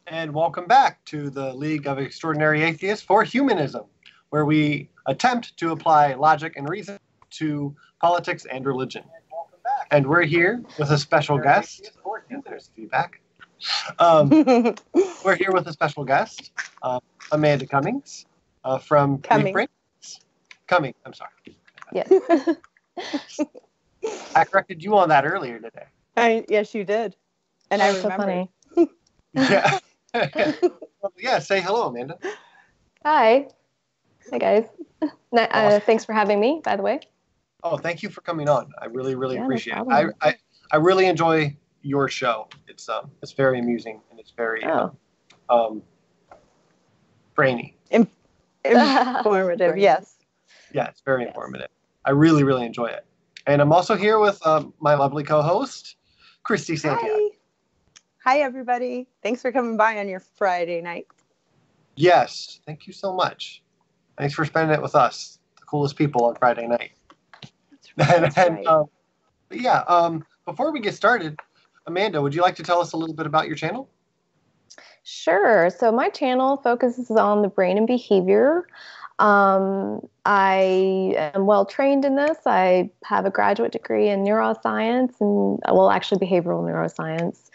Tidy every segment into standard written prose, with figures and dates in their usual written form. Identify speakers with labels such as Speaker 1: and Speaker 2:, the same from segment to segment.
Speaker 1: And welcome back to the League of Extraordinary Atheists for Humanism, where we attempt to apply logic and reason to politics and religion. And we're here with a special guest. There's feedback. We're here with a special guest, Amanda Cummings, from
Speaker 2: Cumming.
Speaker 1: Cumming, I'm sorry.
Speaker 2: Yes.
Speaker 1: I corrected you on that earlier today.
Speaker 2: Yes, you did. And I remember.
Speaker 3: So funny.
Speaker 1: Yeah. Well, yeah, say hello, Amanda.
Speaker 3: Hi. Hi, guys. Thanks for having me, by the way.
Speaker 1: Oh, thank you for coming on. I really, really appreciate
Speaker 3: no
Speaker 1: it. I really enjoy your show. It's very amusing and it's very brainy.
Speaker 2: Informative, yes.
Speaker 1: Yeah, it's very informative. I really, really enjoy it. And I'm also here with my lovely co-host, Christy Santiago.
Speaker 2: Hi, everybody. Thanks for coming by on your Friday night.
Speaker 1: Yes, thank you so much. Thanks for spending it with us, the coolest people on Friday night.
Speaker 2: That's right.
Speaker 1: Before we get started, Amanda, would you like to tell us a little bit about your channel?
Speaker 3: Sure. So my channel focuses on the brain and behavior. I am well trained in this. I have a graduate degree in neuroscience and, actually behavioral neuroscience,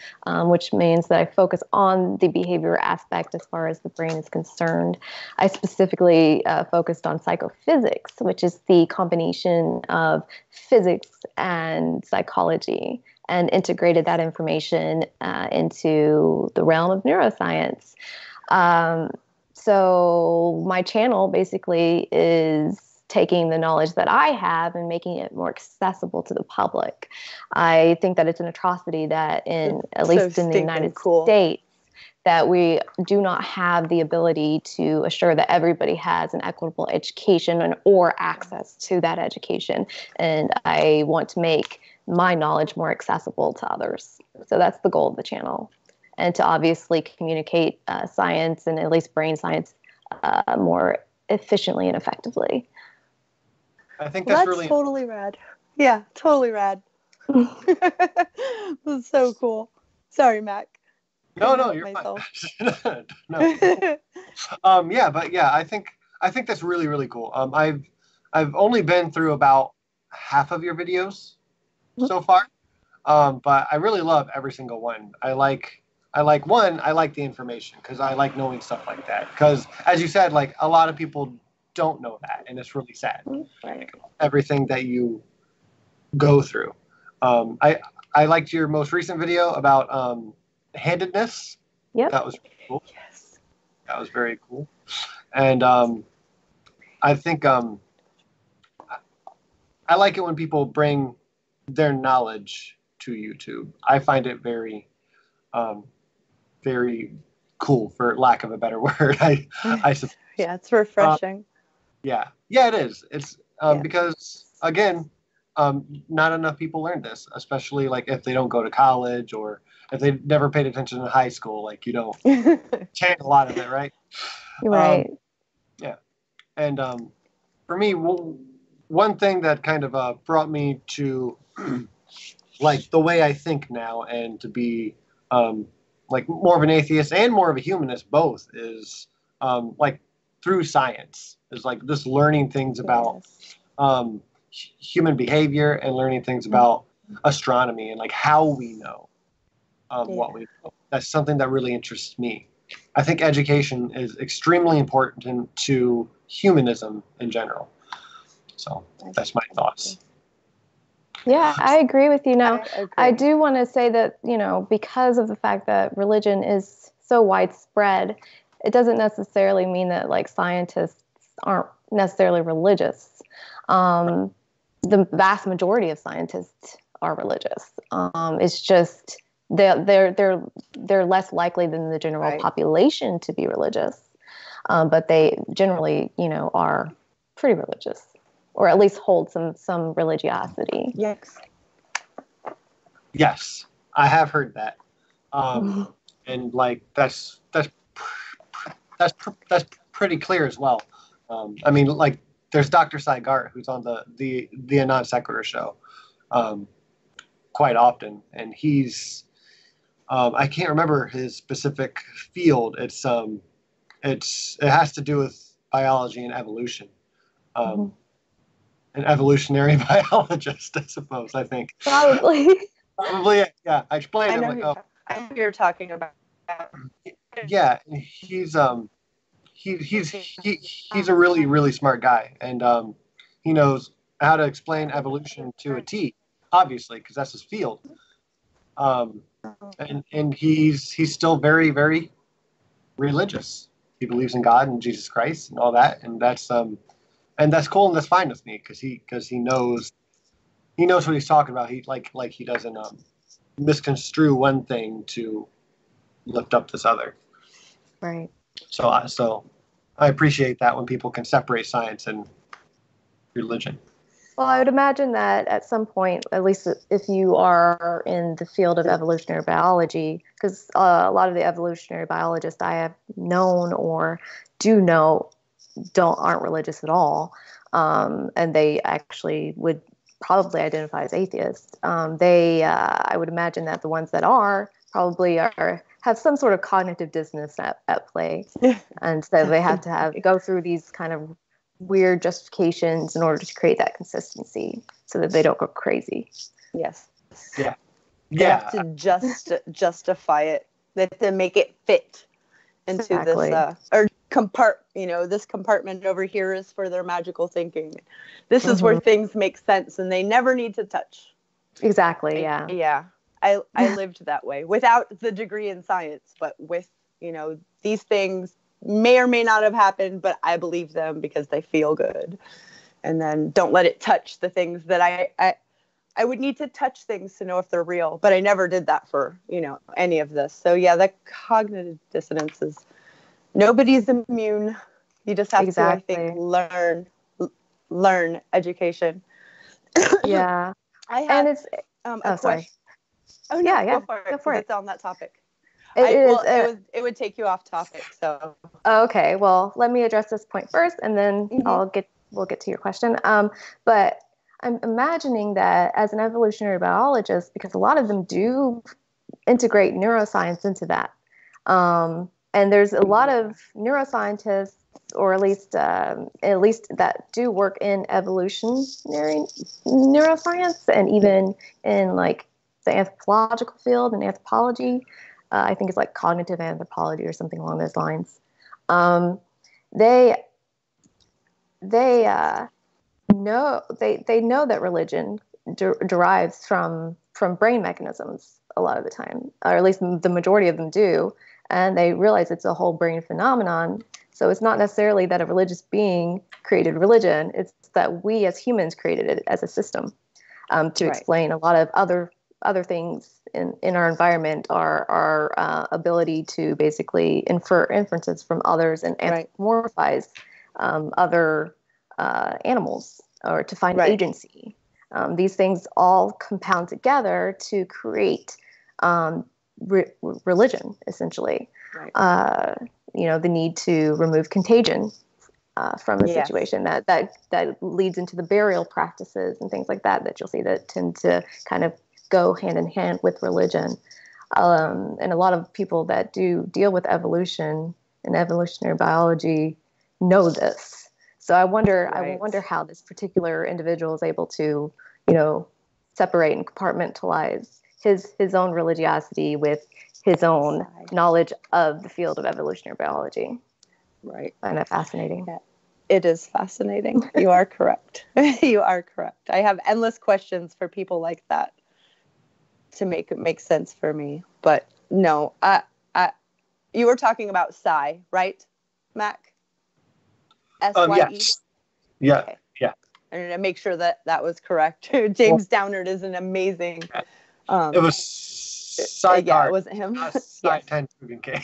Speaker 3: which means that I focus on the behavior aspect as far as the brain is concerned. I specifically focused on psychophysics, which is the combination of physics and psychology, and integrated that information into the realm of neuroscience. So my channel basically is taking the knowledge that I have and making it more accessible to the public. I think that it's an atrocity that at least in the United States, that we do not have the ability to assure that everybody has an equitable education or access to that education. And I want to make my knowledge more accessible to others. So that's the goal of the channel. And to obviously communicate science and at least brain science more efficiently and effectively.
Speaker 1: I think that's really
Speaker 2: totally rad. Yeah, totally rad. That's so cool. Sorry, Mac.
Speaker 1: No, you're fine. No. I think that's really, really cool. I've only been through about half of your videos so far, but I really love every single one. I like the information because I like knowing stuff like that. Because as you said, like a lot of people don't know that, and it's really sad.
Speaker 3: Right.
Speaker 1: Everything that you go through. I liked your most recent video about handedness.
Speaker 3: Yep.
Speaker 1: That was cool.
Speaker 2: Yes.
Speaker 1: That was very cool. And I think I like it when people bring their knowledge to YouTube. I find it very very cool, for lack of a better word. I suppose.
Speaker 2: Yeah, it's refreshing.
Speaker 1: Yeah, it is. It's because again, not enough people learn this, especially like if they don't go to college or if they never paid attention in high school. Like you don't change a lot of it, right?
Speaker 3: Right.
Speaker 1: Yeah, and for me, one thing that kind of brought me to like the way I think now and to be like more of an atheist and more of a humanist, both is like through science, is like just learning things about human behavior and learning things about astronomy and like how we know what we know. That's something that really interests me. I think education is extremely important to humanism in general. So that's my thoughts.
Speaker 3: Yeah, I agree with you. Now, I do want to say that, because of the fact that religion is so widespread, it doesn't necessarily mean that like scientists aren't necessarily religious. The vast majority of scientists are religious. It's just they're less likely than the general population to be religious, but they generally, are pretty religious. Or at least hold some religiosity.
Speaker 1: Yes, I have heard that, and like that's pretty clear as well. I mean, like there's Dr. Saigar, who's on the Non Sequitur show, quite often, and he's I can't remember his specific field. It has to do with biology and evolution. An evolutionary biologist, I suppose. I think
Speaker 3: Probably.
Speaker 1: probably, yeah. I explained. I'm like, oh,
Speaker 2: I know who you're talking about.
Speaker 1: yeah. He's a really really smart guy, and he knows how to explain evolution to a T, obviously, because that's his field. And he's still very very religious. He believes in God and Jesus Christ and all that, and that's cool, and that's fine with me because he knows what he's talking about. He he doesn't misconstrue one thing to lift up this other.
Speaker 3: Right.
Speaker 1: So I appreciate that when people can separate science and religion.
Speaker 3: Well, I would imagine that at some point, at least if you are in the field of evolutionary biology, because a lot of the evolutionary biologists I have known or do know aren't religious at all, and they actually would probably identify as atheists. I would imagine that the ones that are probably have some sort of cognitive dissonance at play, and so they have to go through these kind of weird justifications in order to create that consistency so that they don't go crazy.
Speaker 2: Yes.
Speaker 1: Yeah.
Speaker 2: They have to justify it, to make it fit into this this compartment over here is for their magical thinking. This is where things make sense and they never need to touch.
Speaker 3: Exactly. Yeah.
Speaker 2: Yeah. I lived that way without the degree in science, but with, these things may or may not have happened, but I believe them because they feel good. And then don't let it touch the things that I would need to touch things to know if they're real, but I never did that for, any of this. So yeah, the cognitive dissonance is, nobody's immune. You just have to, I think, learn education.
Speaker 3: Yeah.
Speaker 2: I have,
Speaker 3: and it's, sorry.
Speaker 2: Oh no,
Speaker 3: yeah.
Speaker 2: Go for it. It's on that topic. It would take you off topic. So.
Speaker 3: Okay. Well, let me address this point first, and then we'll get to your question. But I'm imagining that as an evolutionary biologist, because a lot of them do integrate neuroscience into that, and there's a lot of neuroscientists, or at least that do work in evolutionary neuroscience, and even in like the anthropological field and anthropology. I think it's like cognitive anthropology or something along those lines. They know that religion derives from brain mechanisms a lot of the time, or at least the majority of them do, and they realize it's a whole brain phenomenon. So it's not necessarily that a religious being created religion; it's that we as humans created it as a system to explain a lot of other things in our environment, our ability to basically infer inferences from others and anthropomorphize other animals, or to find agency. These things all compound together to create religion, essentially. The need to remove contagion from the situation that leads into the burial practices and things like that you'll see that tend to kind of go hand in hand with religion. And a lot of people that do deal with evolution and evolutionary biology know this. So I wonder how this particular individual is able to, separate and compartmentalize his own religiosity with his own knowledge of the field of evolutionary biology.
Speaker 2: Right.
Speaker 3: I find that fascinating.
Speaker 2: Yeah. It is fascinating. You are correct. You are correct. I have endless questions for people like that to make it make sense for me. But no, you were talking about Psi, right, Mac? SYE?
Speaker 1: Yes. Yeah.
Speaker 2: Okay.
Speaker 1: Yeah.
Speaker 2: And to make sure that was correct. James Downard is an amazing.
Speaker 1: It was Psi.
Speaker 2: Yeah, it wasn't him.
Speaker 1: Psi 10 K.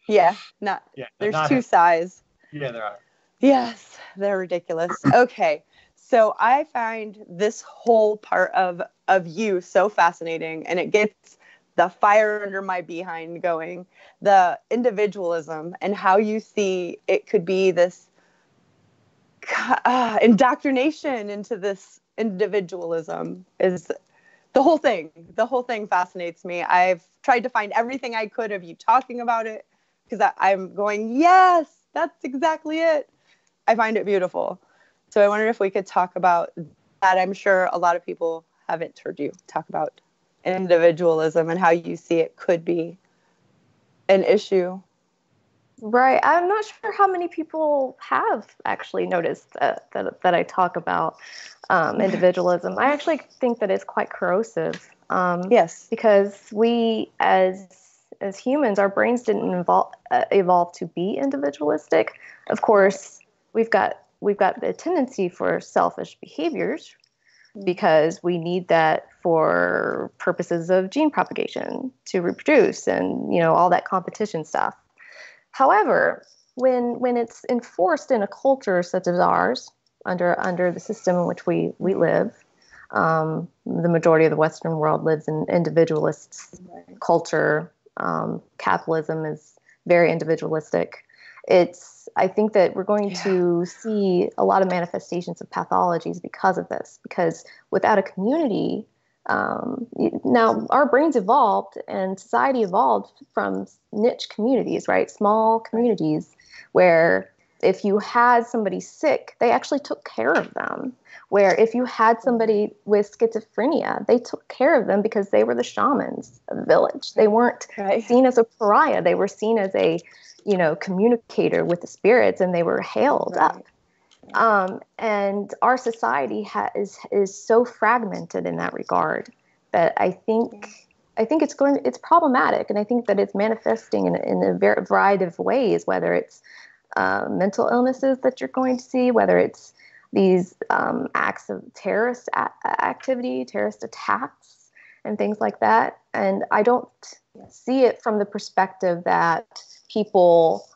Speaker 2: Yeah, there's
Speaker 3: not
Speaker 2: two Psis.
Speaker 1: Yeah, there are.
Speaker 2: Yes, they're ridiculous. Okay, so I find this whole part of you so fascinating, and it gets the fire under my behind going. The individualism and how you see it could be this indoctrination into this individualism is the whole thing fascinates me. I've tried to find everything I could of you talking about it, because I'm going, yes, that's exactly it. I find it beautiful. So I wondered if we could talk about that. I'm sure a lot of people haven't heard you talk about individualism and how you see it could be an issue.
Speaker 3: Right. I'm not sure how many people have actually noticed that I talk about individualism. I actually think that it's quite corrosive.
Speaker 2: Yes.
Speaker 3: Because we, as humans, our brains didn't evolve to be individualistic. Of course, we've got the tendency for selfish behaviors because we need that for purposes of gene propagation to reproduce and, you know, all that competition stuff. However, when it's enforced in a culture such as ours, under the system in which we live, the majority of the Western world lives in individualist culture. Capitalism is very individualistic. I think that we're going to see a lot of manifestations of pathologies because of this. Because without a community, now our brains evolved and society evolved from niche communities, right? Small communities where if you had somebody sick, they actually took care of them. Where if you had somebody with schizophrenia, they took care of them because they were the shamans of the village. They weren't seen as a pariah. They were seen as a, you know, communicator with the spirits, and they were hailed up. And our society is so fragmented in that regard that I think it's problematic, and I think that it's manifesting in a variety of ways, whether it's mental illnesses that you're going to see, whether it's these acts of terrorist activity, terrorist attacks, and things like that. And I don't see it from the perspective that people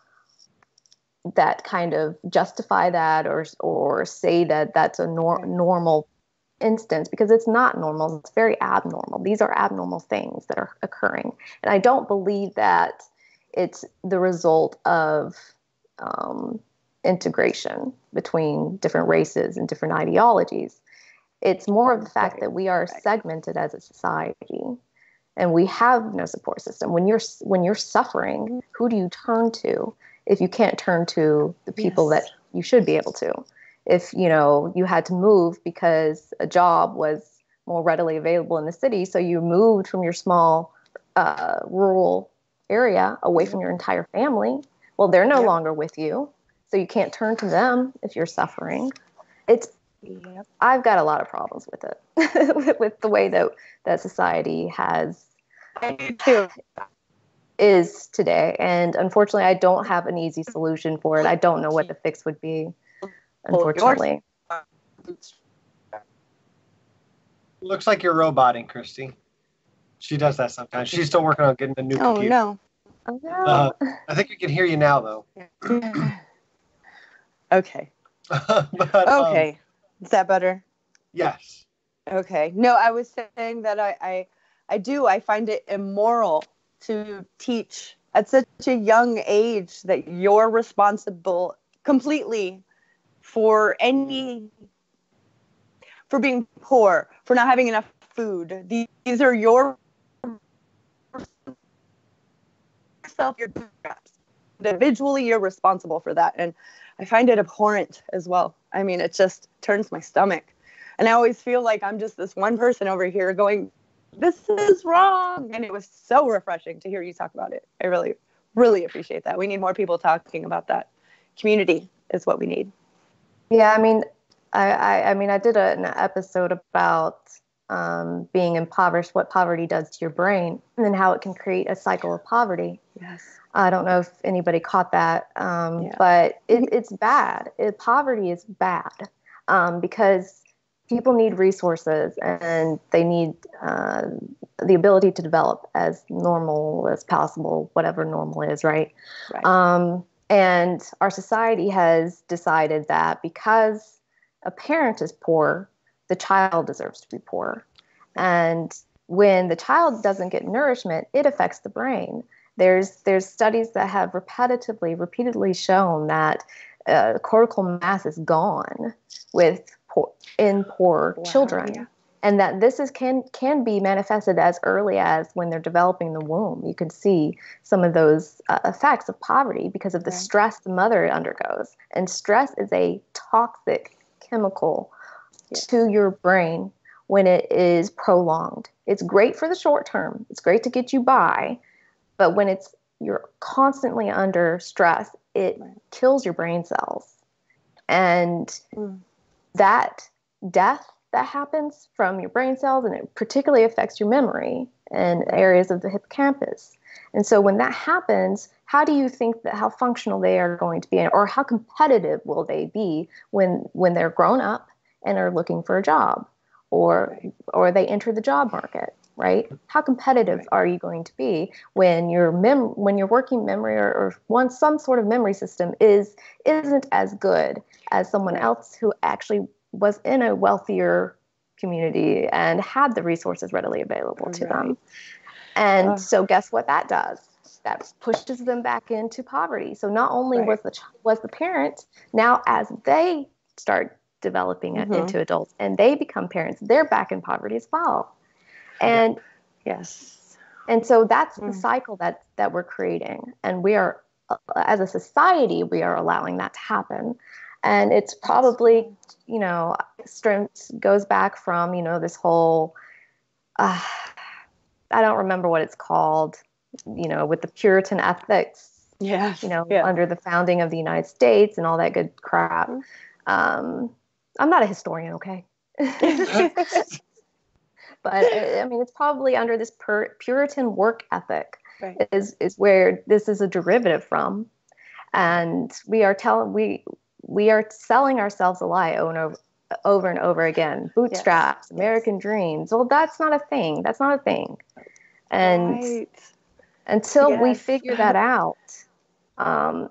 Speaker 3: that kind of justify that or say that that's a normal instance, because it's not normal. It's very abnormal. These are abnormal things that are occurring. And I don't believe that it's the result of integration between different races and different ideologies. It's more of the fact that we are segmented as a society and we have no support system. When you're suffering, who do you turn to if you can't turn to the people that you should be able to? If, you know, you had to move because a job was more readily available in the city, so you moved from your small rural area away from your entire family, well, they're no longer with you, so you can't turn to them if you're suffering. I've got a lot of problems with it, with the way that society is today. And unfortunately, I don't have an easy solution for it. I don't know what the fix would be, unfortunately.
Speaker 1: Looks like you're roboting, Christy. She does that sometimes. She's still working on getting a new computer.
Speaker 3: Oh, no.
Speaker 1: I think we can hear you now, though.
Speaker 2: Okay.
Speaker 1: But,
Speaker 2: okay. Is that better?
Speaker 1: Yes.
Speaker 2: Okay. No, I was saying that I find it immoral to teach at such a young age that you're responsible completely for being poor, for not having enough food. These are your individually, you're responsible for that. And I find it abhorrent as well. I mean, it just turns my stomach. And I always feel like I'm just this one person over here going, this is wrong. And it was so refreshing to hear you talk about it. I really, really appreciate that. We need more people talking about that. Community is what we need.
Speaker 3: Yeah, I mean, I did an episode about being impoverished, what poverty does to your brain, and then how it can create a cycle of poverty.
Speaker 2: Yes.
Speaker 3: I don't know if anybody caught that, but it's bad. Poverty is bad because people need resources and they need the ability to develop as normal as possible, whatever normal is, right? And our society has decided that because a parent is poor, the child deserves to be poor. And when the child doesn't get nourishment, it affects the brain. There's studies that have repeatedly shown that cortical mass is gone in poor children. And that this is can be manifested as early as when they're developing the womb. You can see some of those effects of poverty because of the stress the mother undergoes. And stress is a toxic chemical to your brain when it is prolonged. It's great for the short term. It's great to get you by, but when you're constantly under stress, it kills your brain cells. And that death that happens from your brain cells, and it particularly affects your memory and areas of the hippocampus. And so when that happens, how do you think that how functional they are going to be, or how competitive will they be when they're grown up and are looking for a job, or they enter the job market, right? How competitive are you going to be when your working memory or some sort of memory system isn't as good as someone else who actually was in a wealthier community and had the resources readily available to them. And so guess what that does? That pushes them back into poverty. So not only was the parent, now as they start developing it into adults and they become parents, they're back in poverty as well. And and so that's the cycle that we're creating. And we are, as a society, we are allowing that to happen. And it's probably, strength goes back from, this whole, I don't remember what it's called, with the Puritan ethics, under the founding of the United States and all that good crap. I'm not a historian, okay? But I mean, it's probably under this Puritan work ethic is where this is a derivative from. And we are selling ourselves a lie over and over again. Bootstraps, American dreams. Well, that's not a thing. That's not a thing. And until we figure that out, I'm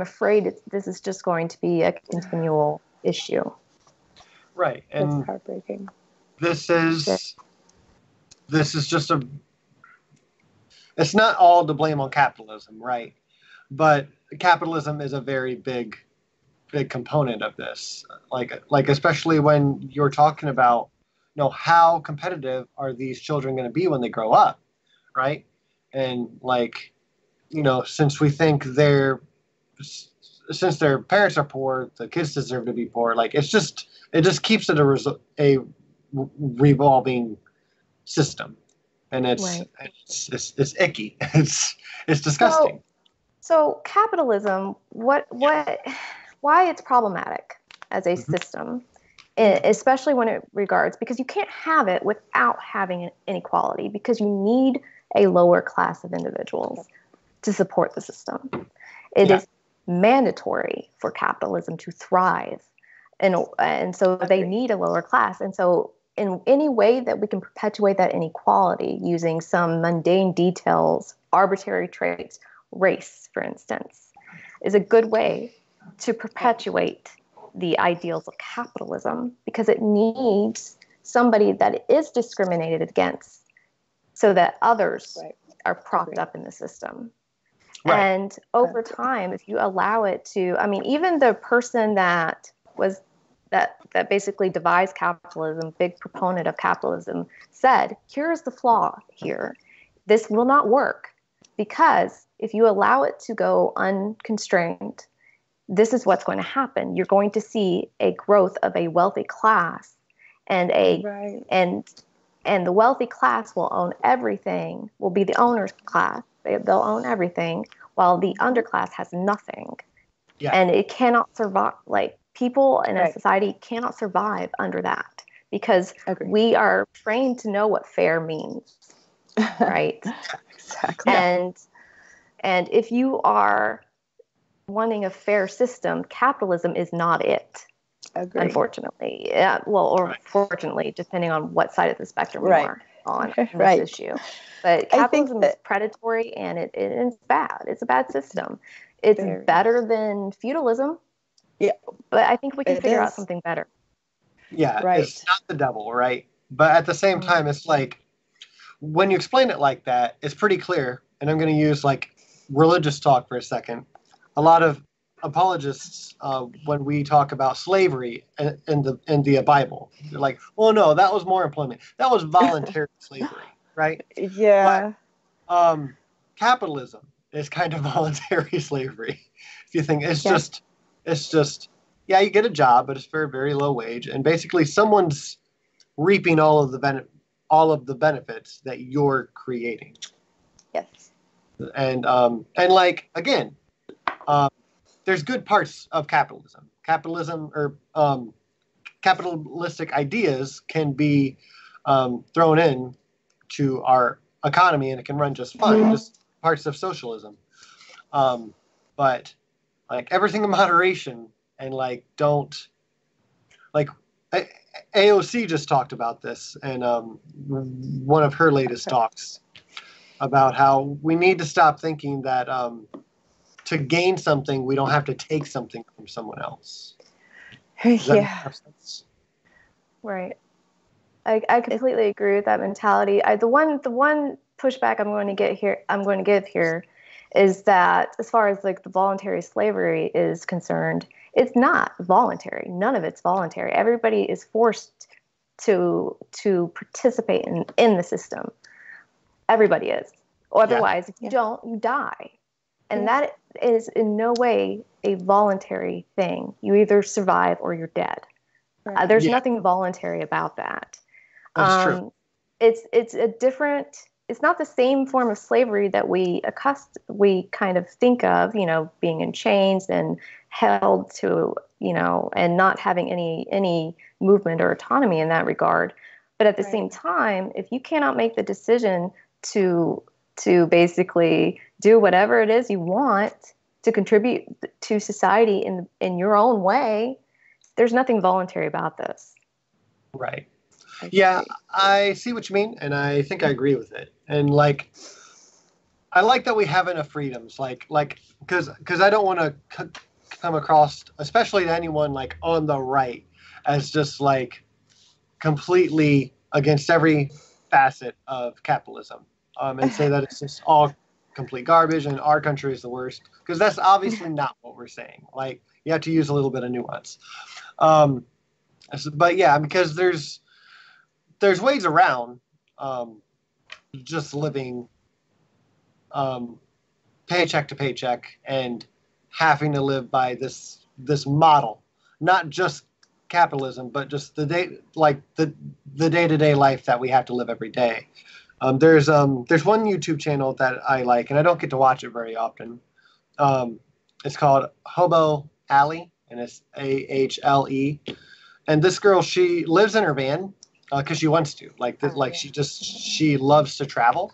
Speaker 3: afraid this is just going to be a continual issue.
Speaker 1: Right. And
Speaker 2: it's heartbreaking.
Speaker 1: This is just it's not all to blame on capitalism, right? But capitalism is a very big component of this. Like especially when you're talking about, how competitive are these children going to be when they grow up, right? And since we think since their parents are poor, the kids deserve to be poor. It just keeps it a revolving system, and it's icky. It's disgusting.
Speaker 3: So capitalism, why it's problematic as a system, especially when it regards, because you can't have it without having inequality, because you need a lower class of individuals to support the system. It is mandatory for capitalism to thrive, and so they need a lower class. And so in any way that we can perpetuate that inequality using some mundane details, arbitrary traits, race, for instance, is a good way to perpetuate the ideals of capitalism, because it needs somebody that is discriminated against so that others are propped up in the system. Right. And over time, if you allow it to, even the person that basically devised capitalism, big proponent of capitalism, said, here's the flaw here. This will not work, because if you allow it to go unconstrained, this is what's going to happen. You're going to see a growth of a wealthy class, and and the wealthy class will own everything, will be the owner's class. They'll own everything, while the underclass has nothing. Yeah. And it cannot survive. People in a society cannot survive under that, because we are trained to know what fair means, right?
Speaker 2: Exactly.
Speaker 3: And if you are wanting a fair system, capitalism is not it. Agreed. Unfortunately. Or fortunately, depending on what side of the spectrum you are on this issue. But capitalism is predatory, and it is bad. It's a bad system. It's better than feudalism. Yeah, but I think we can figure out something better.
Speaker 1: Yeah, it's not the devil, right? But at the same time, it's when you explain it like that, it's pretty clear. And I'm going to use religious talk for a second. A lot of apologists when we talk about slavery in the Bible. They're like, well, no, that was more employment. That was voluntary slavery, right?
Speaker 2: Yeah.
Speaker 1: But capitalism is kind of voluntary slavery. If you think it's just, yeah, you get a job, but it's very, very low wage, and basically someone's reaping all of the benefits that you're creating.
Speaker 2: Yes.
Speaker 1: And like again, there's good parts of capitalism. Capitalism or capitalistic ideas can be thrown in to our economy, and it can run just fine. Just parts of socialism, but like everything in moderation, and like don't like. AOC just talked about this in one of her latest talks about how we need to stop thinking that to gain something, we don't have to take something from someone else. Does that make sense?
Speaker 3: Right. I completely agree with that mentality. The one pushback I'm going to give here is that as far as like the voluntary slavery is concerned, it's not voluntary. None of it's voluntary. Everybody is forced to participate in the system. Everybody is. Or otherwise, if you don't, you die. And that is in no way a voluntary thing. You either survive or you're dead. Right. There's nothing voluntary about that.
Speaker 1: That's true.
Speaker 3: It's a different. It's not the same form of slavery that we kind of think of, being in chains and held to, and not having any movement or autonomy in that regard. But at the same time, if you cannot make the decision to basically do whatever it is you want to contribute to society in your own way, there's nothing voluntary about this.
Speaker 1: Right. Yeah, I see what you mean, and I think I agree with it. And like, I like that we have enough freedoms, like because I don't want to come across, especially to anyone like on the right, as just like completely against every facet of capitalism, and say that it's just all complete garbage and our country is the worst, because that's obviously not what we're saying. Like, you have to use a little bit of nuance. But yeah, because there's ways around just living paycheck to paycheck and having to live by this model, not just capitalism, but just the day-to-day life that we have to live every day. There's one YouTube channel that I like, and I don't get to watch it very often. It's called Hobo Alley, and it's AHLE. And this girl, she lives in her van because she wants to. She loves to travel.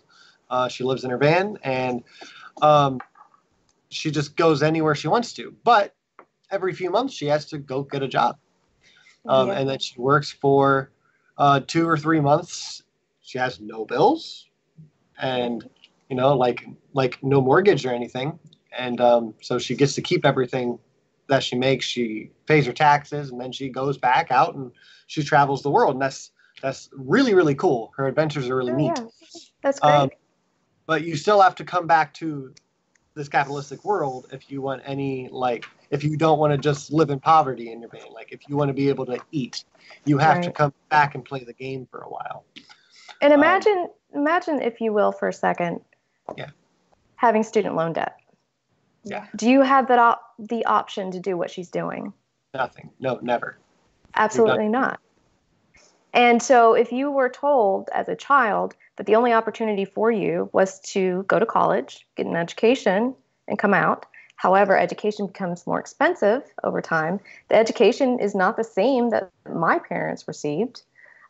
Speaker 1: She lives in her van, and she just goes anywhere she wants to. But every few months, she has to go get a job. And then she works for 2 or 3 months. She has no bills, and like no mortgage or anything. And so she gets to keep everything that she makes. She pays her taxes, and then she goes back out and she travels the world. And that's really, really cool. Her adventures are really neat.
Speaker 3: Yeah. That's great.
Speaker 1: But you still have to come back to this capitalistic world if you want if you don't want to just live in poverty in your van. Like, if you want to be able to eat, you have to come back and play the game for a while.
Speaker 3: And imagine, if you will, for a second, having student loan debt.
Speaker 1: Yeah.
Speaker 3: Do you have the option to do what she's doing?
Speaker 1: Nothing. No, never.
Speaker 3: Absolutely not. And so if you were told as a child that the only opportunity for you was to go to college, get an education, and come out, however, education becomes more expensive over time, the education is not the same that my parents received.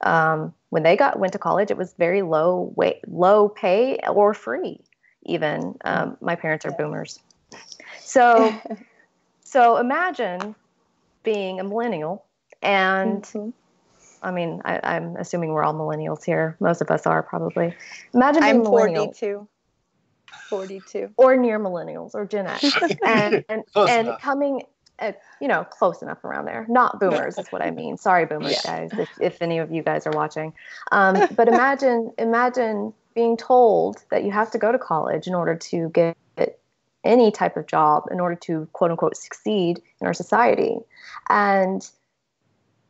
Speaker 3: When they went to college, it was very low pay or free, even. My parents are boomers. So imagine being a millennial, and I mean, I'm assuming we're all millennials here. Most of us are, probably. Imagine being millennial.
Speaker 2: 42.
Speaker 3: Or near millennials, or Gen X. and coming, close enough around there. Not boomers is what I mean. Sorry, boomers, guys, if any of you guys are watching. But imagine being told that you have to go to college in order to get any type of job in order to quote unquote succeed in our society. And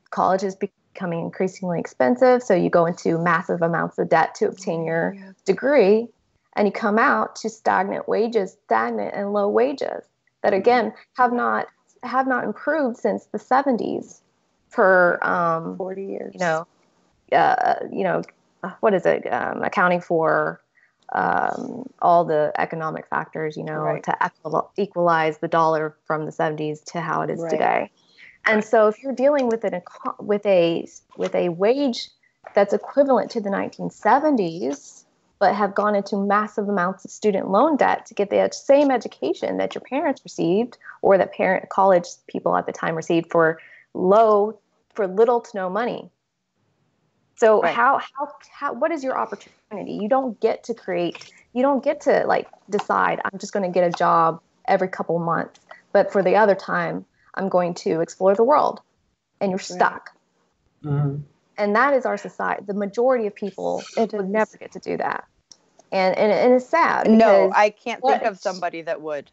Speaker 3: college is becoming increasingly expensive. So you go into massive amounts of debt to obtain your degree, and you come out to stagnant and low wages that again have not improved since the 70s for
Speaker 2: 40 years.
Speaker 3: What is it? Accounting for all the economic factors, to equalize the dollar from the 70s to how it is today. And so if you're dealing with a wage that's equivalent to the 1970s, but have gone into massive amounts of student loan debt to get the same education that your parents received, or that college people at the time received for little to no money. So how what is your opportunity? You don't get to like decide, I'm just going to get a job every couple months, but for the other time I'm going to explore the world, and you're stuck.
Speaker 1: Mm-hmm.
Speaker 3: And that is our society. The majority of people would never get to do that. And it's sad.
Speaker 2: No, I can't think of somebody that would.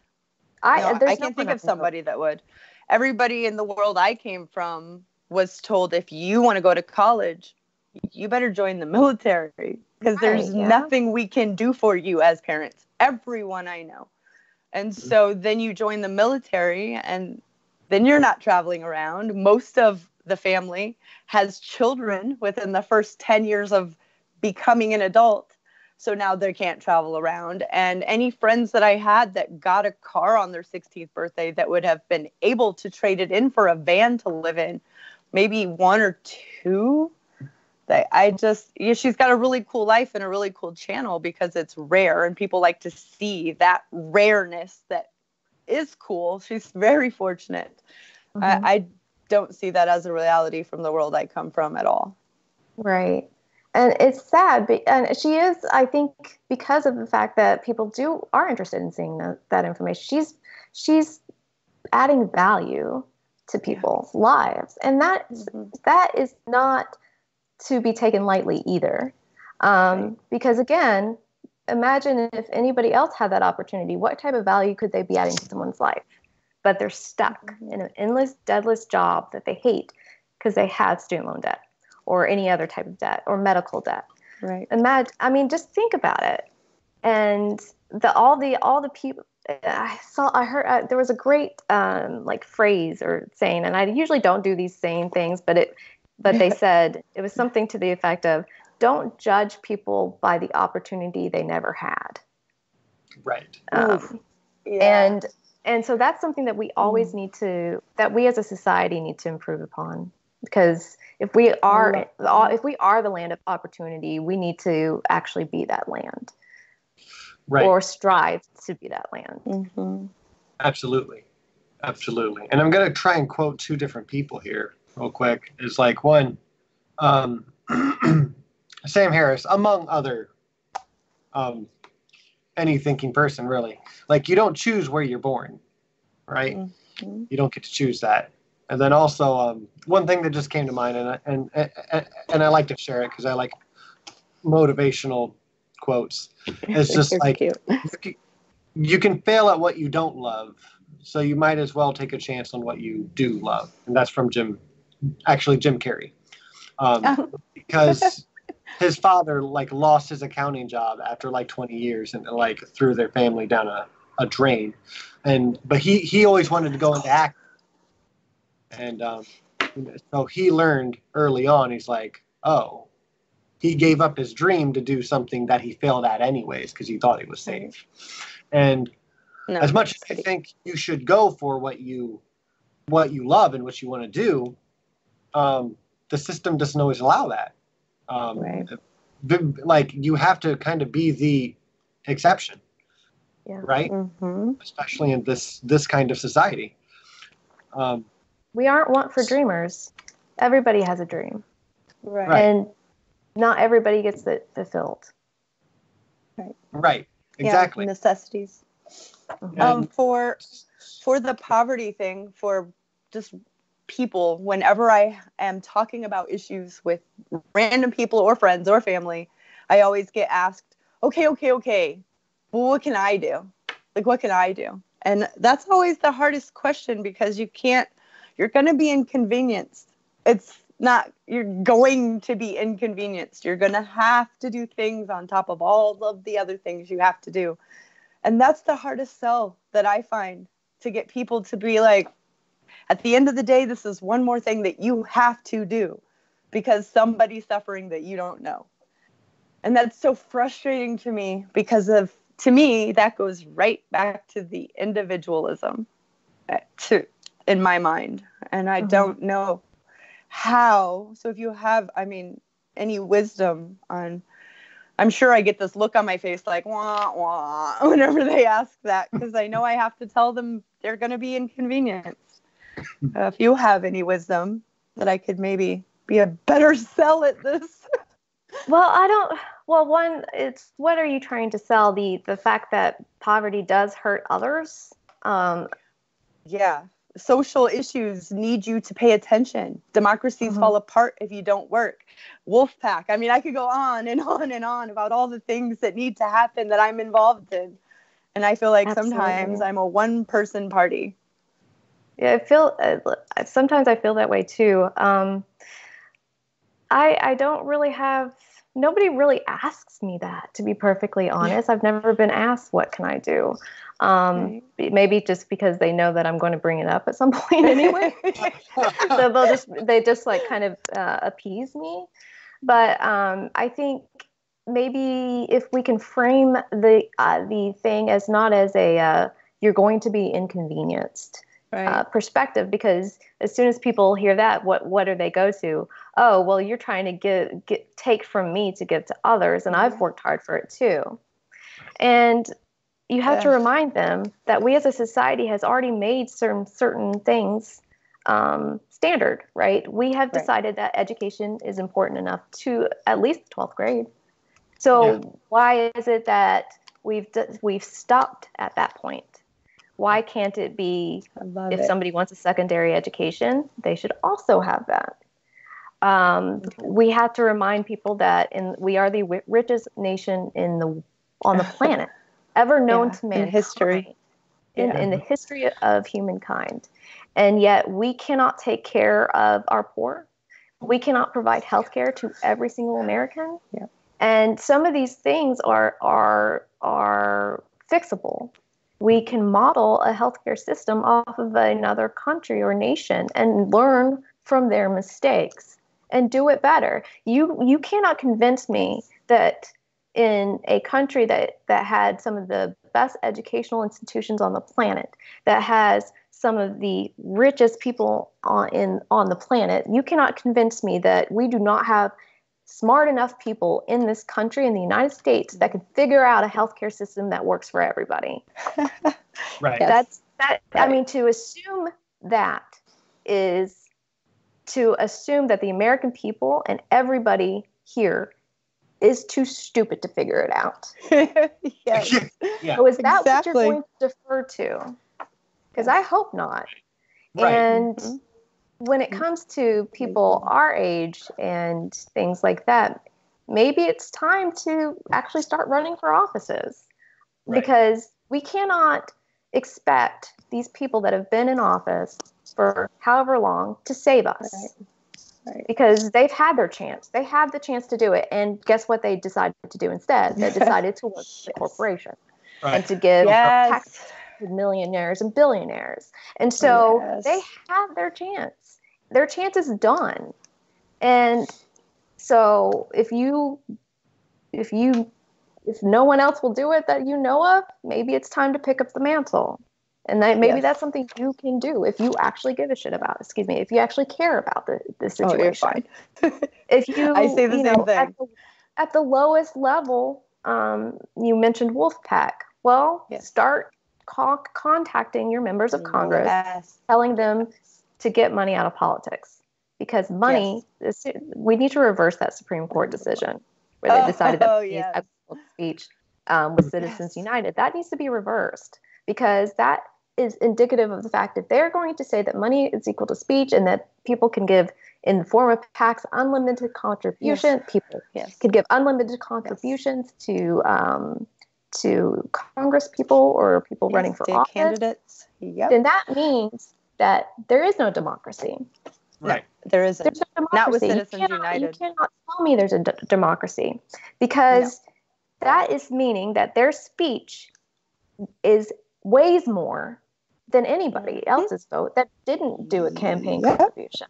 Speaker 2: I can't think of somebody that would. Everybody in the world I came from was told, if you want to go to college, you better join the military, because there's nothing we can do for you as parents. Everyone I know. And so then you join the military, and then you're not traveling around. Most of the family has children within the first 10 years of becoming an adult. So now they can't travel around. And any friends that I had that got a car on their 16th birthday that would have been able to trade it in for a van to live in, maybe one or two, she's got a really cool life and a really cool channel because it's rare, and people like to see that rareness that is cool. She's very fortunate. Mm-hmm. I don't see that as a reality from the world I come from at all.
Speaker 3: Right. And it's sad. And she is, I think, because of the fact that people are interested in seeing that information, she's adding value to people's lives. And that is not to be taken lightly either. Because again, imagine if anybody else had that opportunity, what type of value could they be adding to someone's life? But they're stuck in an endless, deadless job that they hate because they had student loan debt or any other type of debt or medical debt.
Speaker 2: Right.
Speaker 3: Just think about it. And all the people I heard there was a great phrase or saying, and I usually don't do these saying things, but they said it was something to the effect of, don't judge people by the opportunity they never had.
Speaker 1: Right.
Speaker 3: And so that's something that we always that we as a society need to improve upon, because if we are the land of opportunity, we need to actually be that land,
Speaker 1: right,
Speaker 3: or strive to be that land.
Speaker 2: Mm-hmm.
Speaker 1: Absolutely. And I'm going to try and quote two different people here real quick. It's like one, Sam Harris, among other any thinking person, really. Like, you don't choose where you're born, right?
Speaker 2: Mm-hmm.
Speaker 1: You don't get to choose that. And then also, one thing that just came to mind, and I like to share it because I like motivational quotes. It's just like, you can fail at what you don't love, so you might as well take a chance on what you do love. And that's from Jim Carrey. Because his father lost his accounting job after 20 years and threw their family down a drain. But he always wanted to go into acting. And so he learned early on, he's like, he gave up his dream to do something that he failed at anyways because he thought he was safe. And as much as I think you should go for what you love and what you want to do, the system doesn't always allow that.
Speaker 3: Right.
Speaker 1: You have to kind of be the exception, right?
Speaker 2: Mm-hmm.
Speaker 1: Especially in this kind of society.
Speaker 3: We aren't want for dreamers. Everybody has a dream.
Speaker 2: Right.
Speaker 3: And not everybody gets it fulfilled.
Speaker 1: Right. Exactly.
Speaker 2: Yeah, necessities.
Speaker 3: Mm-hmm.
Speaker 2: For the poverty thing, for just people, whenever I am talking about issues with random people or friends or family, I always get asked, okay, well, what can I do? Like, what can I do? And that's always the hardest question, because you're going to be inconvenienced. It's not, you're going to be inconvenienced. You're going to have to do things on top of all of the other things you have to do. And that's the hardest sell that I find, to get people to be like, at the end of the day, this is one more thing that you have to do because somebody's suffering that you don't know. And that's so frustrating to me, because to me, that goes right back to the individualism in my mind. And I don't know how. So if you have, any wisdom on, I'm sure I get this look on my face like, wah, wah, whenever they ask that, because I know I have to tell them they're going to be inconvenienced. If you have any wisdom that I could maybe be a better sell at this.
Speaker 3: One, it's, what are you trying to sell? The fact that poverty does hurt others?
Speaker 2: Yeah. Social issues need you to pay attention. Democracies fall apart if you don't work. Wolfpack. I could go on and on and on about all the things that need to happen that I'm involved in. And I feel like sometimes I'm a one-person party.
Speaker 3: Yeah, sometimes I feel that way too. I don't really have, nobody really asks me that, to be perfectly honest. I've never been asked, what can I do? Right. Maybe just because they know that I'm going to bring it up at some point anyway. So they just like kind of appease me. But I think maybe if we can frame the thing as not as a you're going to be inconvenienced perspective, because as soon as people hear that, what do they go to? Oh, well, you're trying to take from me to give to others, and I've worked hard for it too. And you have to remind them that we as a society has already made certain things standard, right? We have decided that education is important enough to at least 12th grade. So why is it that we've stopped at that point? Why can't it be, if somebody wants a secondary education, they should also have that? We have to remind people that we are the richest nation on the planet ever known to mankind. In the history of humankind. And yet we cannot take care of our poor. We cannot provide health care to every single American. Yeah. And some of these things are fixable. We can model a healthcare system off of another country or nation and learn from their mistakes and do it better. You cannot convince me that in a country that had some of the best educational institutions on the planet, that has some of the richest people on the planet, you cannot convince me that we do not have smart enough people in this country, in the United States, that can figure out a healthcare system that works for everybody.
Speaker 1: Right.
Speaker 3: To assume that is to assume that the American people and everybody here is too stupid to figure it out.
Speaker 2: Yes.
Speaker 1: Yeah.
Speaker 3: So is that what you're going to defer to? Because I hope not.
Speaker 1: Right.
Speaker 3: And when it comes to people our age and things like that, maybe it's time to actually start running for offices. Right. Because we cannot expect these people that have been in office for however long to save us. Right. Because they've had their chance. They had the chance to do it. And guess what they decided to do instead? They decided to work for the corporation and to give tax to millionaires and billionaires. And so they have their chance. Their chance is done. And so if no one else will do it that you know of, maybe it's time to pick up the mantle. And maybe that's something you can do if you actually give a shit about. If you actually care about the situation.
Speaker 2: Oh, you're fine.
Speaker 3: If you,
Speaker 2: I say the same thing.
Speaker 3: At the lowest level, you mentioned Wolfpack. Well, start contacting your members of Congress, telling them to get money out of politics, because money. We need to reverse that Supreme Court decision where they decided that money is equitable speech with Citizens United. That needs to be reversed, because that is indicative of the fact that they're going to say that money is equal to speech, and that people can give in the form of PACs unlimited contribution. People can give unlimited contributions to Congress people or people running for office,
Speaker 2: candidates,
Speaker 3: then that means that there is no democracy.
Speaker 1: Right.
Speaker 2: No, there isn't.
Speaker 3: There's no democracy.
Speaker 2: Not with Citizens United.
Speaker 3: You cannot tell me there's a democracy, because that is meaning that their speech weighs more than anybody else's vote that didn't do a campaign contribution.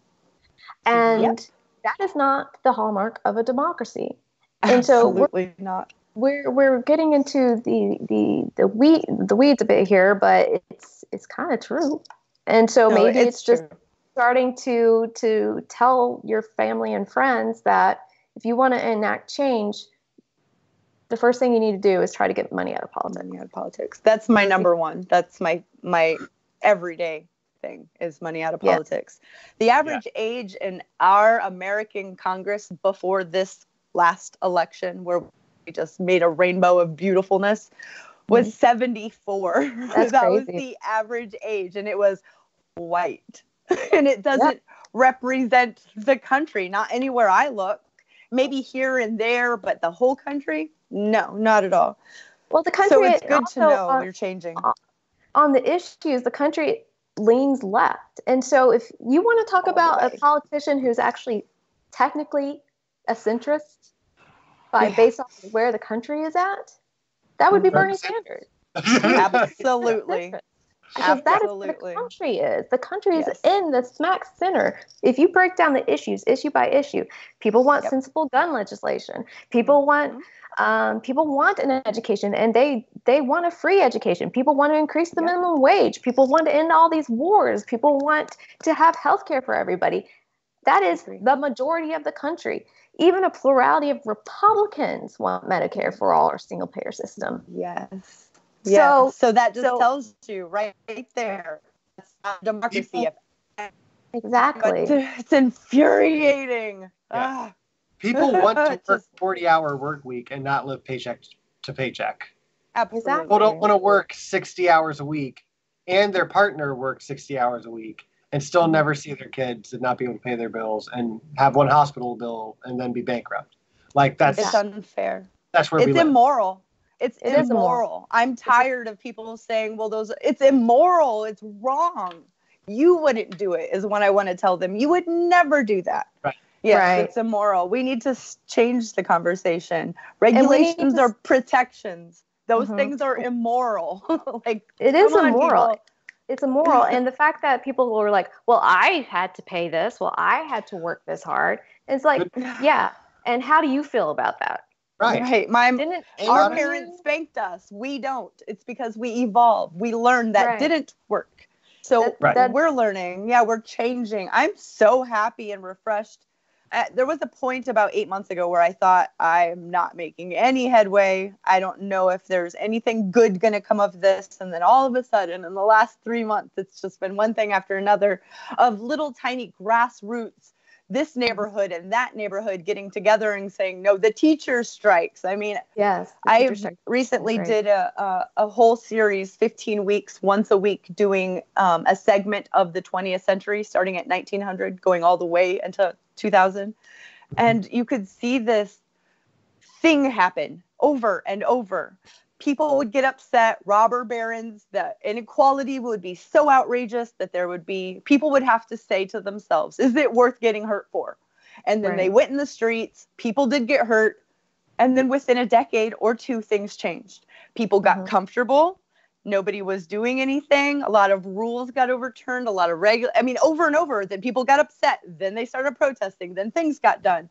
Speaker 3: And that is not the hallmark of a democracy. And
Speaker 2: Absolutely not.
Speaker 3: We're getting into the weeds a bit here, but it's kind of true. And so maybe it's just starting to tell your family and friends that if you want to enact change, the first thing you need to do is try to get money out of politics.
Speaker 2: That's my number one. That's my everyday thing, is money out of politics. The average age in our American Congress before this last election, where we just made a rainbow of beautifulness, was 74.
Speaker 3: That's
Speaker 2: that
Speaker 3: crazy.
Speaker 2: Was the average age, and it was white. And it doesn't represent the country, not anywhere I look. Maybe here and there, but the whole country? No, not at all.
Speaker 3: Well, the country,
Speaker 2: so it's good to know you're changing.
Speaker 3: On the issues, the country leans left. And so if you want to talk about a politician who's actually technically a centrist based on where the country is at, that would be Bernie Sanders.
Speaker 2: Absolutely.
Speaker 3: Because that is where the country is. The country is in the smack center. If you break down the issues, issue by issue, people want sensible gun legislation. People want an education, and they want a free education. People want to increase the minimum wage. People want to end all these wars. People want to have health care for everybody. That is the majority of the country. Even a plurality of Republicans want Medicare for all or single payer system.
Speaker 2: Yes. Yeah. So that just tells you right there, that's not democracy.
Speaker 3: Exactly.
Speaker 2: It's infuriating.
Speaker 1: Yeah. People want to work 40-hour work week and not live paycheck to paycheck.
Speaker 2: Absolutely.
Speaker 1: People don't want to work 60 hours a week and their partner work 60 hours a week and still never see their kids and not be able to pay their bills and have one hospital bill and then be bankrupt. Like
Speaker 2: it's unfair.
Speaker 1: That's where we live.
Speaker 2: It's immoral. It is immoral. I'm tired of people saying, well, it's immoral. It's wrong. You wouldn't do it, is when I want to tell them. You would never do that.
Speaker 1: Right.
Speaker 2: Yes, it's immoral. We need to change the conversation. Regulations are protections. Those things are immoral.
Speaker 3: It is immoral. It's immoral. And the fact that people were like, well, I had to pay this. Well, I had to work this hard. It's like, yeah. And how do you feel about that?
Speaker 1: Right.
Speaker 2: Our parents spanked us. We don't. It's because we evolved. We learned that didn't work. So we're learning. Yeah, we're changing. I'm so happy and refreshed. There was a point about 8 months ago where I thought, I'm not making any headway. I don't know if there's anything good going to come of this. And then all of a sudden, in the last 3 months, it's just been one thing after another of little tiny grassroots, this neighborhood and that neighborhood getting together and saying, no, the teacher strikes. I mean, I recently did a whole series, 15 weeks, once a week, doing a segment of the 20th century, starting at 1900, going all the way into 2000. And you could see this thing happen over and over. People would get upset, robber barons, the inequality would be so outrageous that people would have to say to themselves, is it worth getting hurt for? And then they went in the streets, people did get hurt, and then within a decade or two, things changed. People got comfortable, nobody was doing anything, a lot of rules got overturned, a lot of over and over, then people got upset, then they started protesting, then things got done.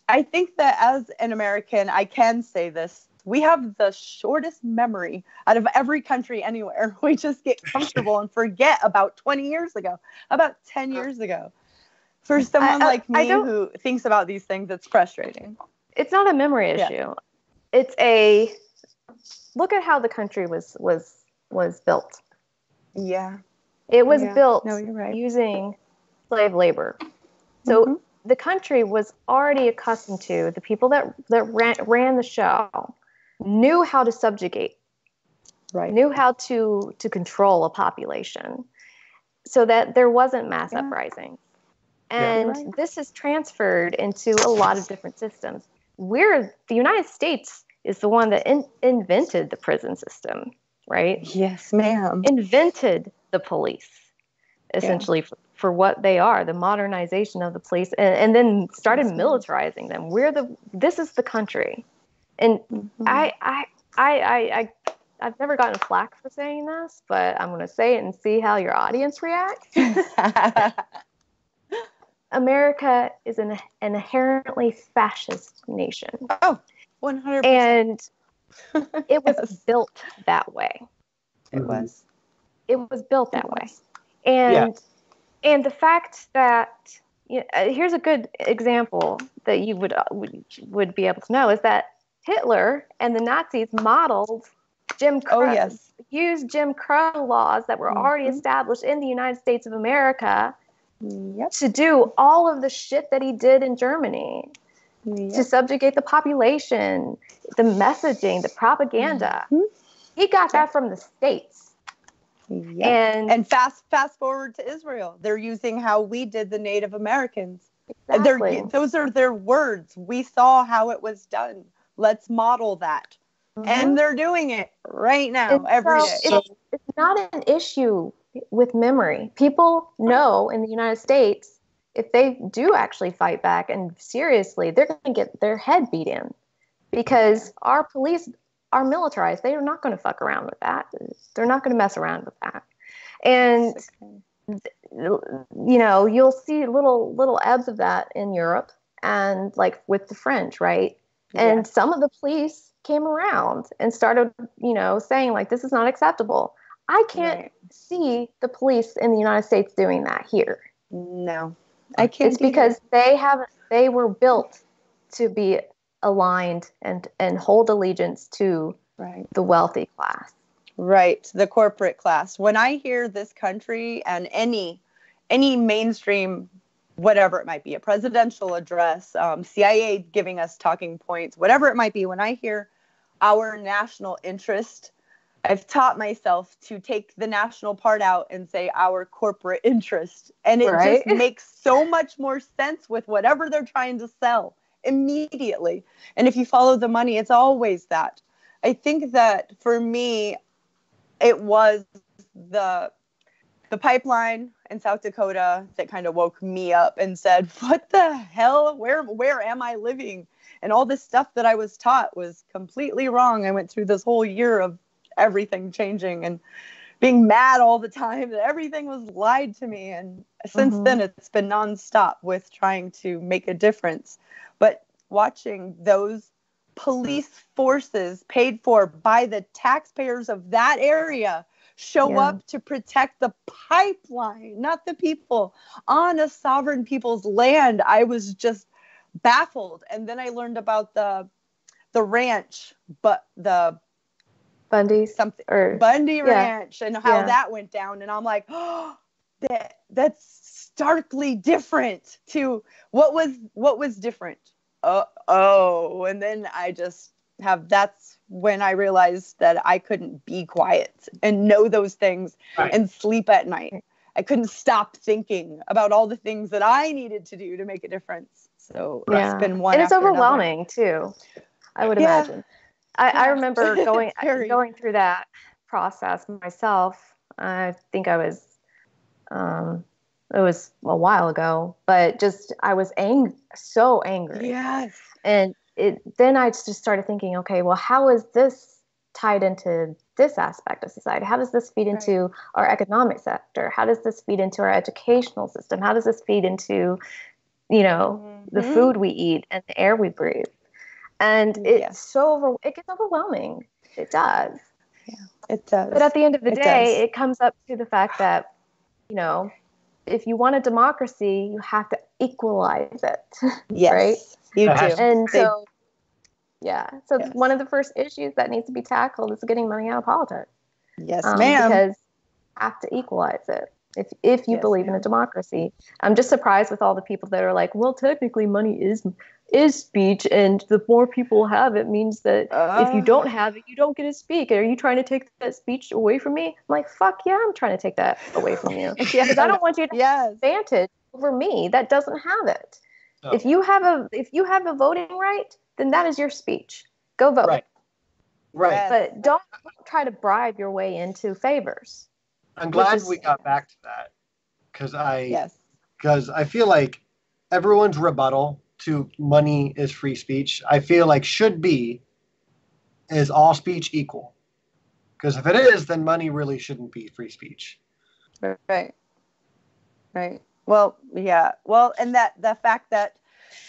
Speaker 2: I think that as an American, I can say this, we have the shortest memory out of every country anywhere. We just get comfortable and forget about 20 years ago, about 10 years ago. For someone like me who thinks about these things, it's frustrating.
Speaker 3: It's not a memory issue. It's look at how the country was built.
Speaker 2: Yeah.
Speaker 3: It was built using slave labor. So the country was already accustomed to, the people that ran the show knew how to subjugate, knew how to control a population so that there wasn't mass uprising. And this is transferred into a lot of different systems. The United States is the one that invented the prison system, right?
Speaker 2: Yes, ma'am.
Speaker 3: Invented the police, essentially, for what they are, the modernization of the police, and then started militarizing them. This is the country. And I've never gotten flack for saying this, but I'm going to say it and see how your audience reacts. America is an inherently fascist nation.
Speaker 2: Oh, 100%.
Speaker 3: And it was built that way.
Speaker 2: It was.
Speaker 3: It was built that way. And the fact that, here's a good example that you would be able to know, is that Hitler and the Nazis modeled Jim Crow, used Jim Crow laws that were already established in the United States of America to do all of the shit that he did in Germany, to subjugate the population, the messaging, the propaganda. He got that from the States.
Speaker 2: And fast forward to Israel. They're using how we did the Native Americans.
Speaker 3: Exactly.
Speaker 2: Those are their words. We saw how it was done. Let's model that. And they're doing it right now, every day.
Speaker 3: It's not an issue with memory. People know in the United States, if they do actually fight back and seriously, they're going to get their head beat in, because our police are militarized. They are not going to fuck around with that. They're not going to mess around with that. And you'll see little ebbs of that in Europe, and like with the French, right? And some of the police came around and started, saying like, this is not acceptable. I can't see the police in the United States doing that here.
Speaker 2: No, I can't.
Speaker 3: It's because they were built to be aligned and hold allegiance to the wealthy class.
Speaker 2: Right, the corporate class. When I hear this country and any mainstream, whatever it might be, a presidential address, CIA giving us talking points, whatever it might be, when I hear our national interest, I've taught myself to take the national part out and say our corporate interest. And it just makes so much more sense with whatever they're trying to sell immediately. And if you follow the money, it's always that. I think that for me, it was the pipeline in South Dakota that kind of woke me up and said, what the hell? Where am I living? And all this stuff that I was taught was completely wrong. I went through this whole year of everything changing and being mad all the time that everything was lied to me. And since then, it's been nonstop with trying to make a difference. But watching those police forces paid for by the taxpayers of that area show up to protect the pipeline, not the people, on a sovereign people's land, I was just baffled. And then I learned about the ranch, but the
Speaker 3: Bundy
Speaker 2: Ranch and how that went down. And I'm like, oh, that's starkly different to what was different. And then I just that's when I realized that I couldn't be quiet and know those things and sleep at night. I couldn't stop thinking about all the things that I needed to do to make a difference. So it's been one.
Speaker 3: And it's overwhelming too, I would imagine. I remember going through that process myself. I think it was a while ago, but just I was so angry.
Speaker 2: Yes.
Speaker 3: And then I just started thinking, okay, well, how is this tied into this aspect of society? How does this feed into our economic sector? How does this feed into our educational system? How does this feed into, the food we eat and the air we breathe? And it gets overwhelming. It does.
Speaker 2: Yeah, it does.
Speaker 3: But at the end of the day, it comes up to the fact that, if you want a democracy, you have to equalize it.
Speaker 2: Yes, right? You do.
Speaker 3: And so, one of the first issues that needs to be tackled is getting money out of politics.
Speaker 2: Yes, ma'am.
Speaker 3: Because you have to equalize it if you believe in a democracy. I'm just surprised with all the people that are like, well, technically money is speech, and the more people have it means that if you don't have it, you don't get to speak. Are you trying to take that speech away from me? I'm like, fuck yeah, I'm trying to take that away from you. Because I don't want you to have an advantage over me that doesn't have it. Oh. If you have a voting right, then that is your speech. Go vote.
Speaker 1: Right. Right.
Speaker 3: But don't try to bribe your way into favors.
Speaker 1: I'm glad we got back to that because I feel like everyone's rebuttal to money is free speech, I feel like should be, is all speech equal? Because if it is, then money really shouldn't be free speech.
Speaker 2: Right. Well, yeah. Well, and that the fact that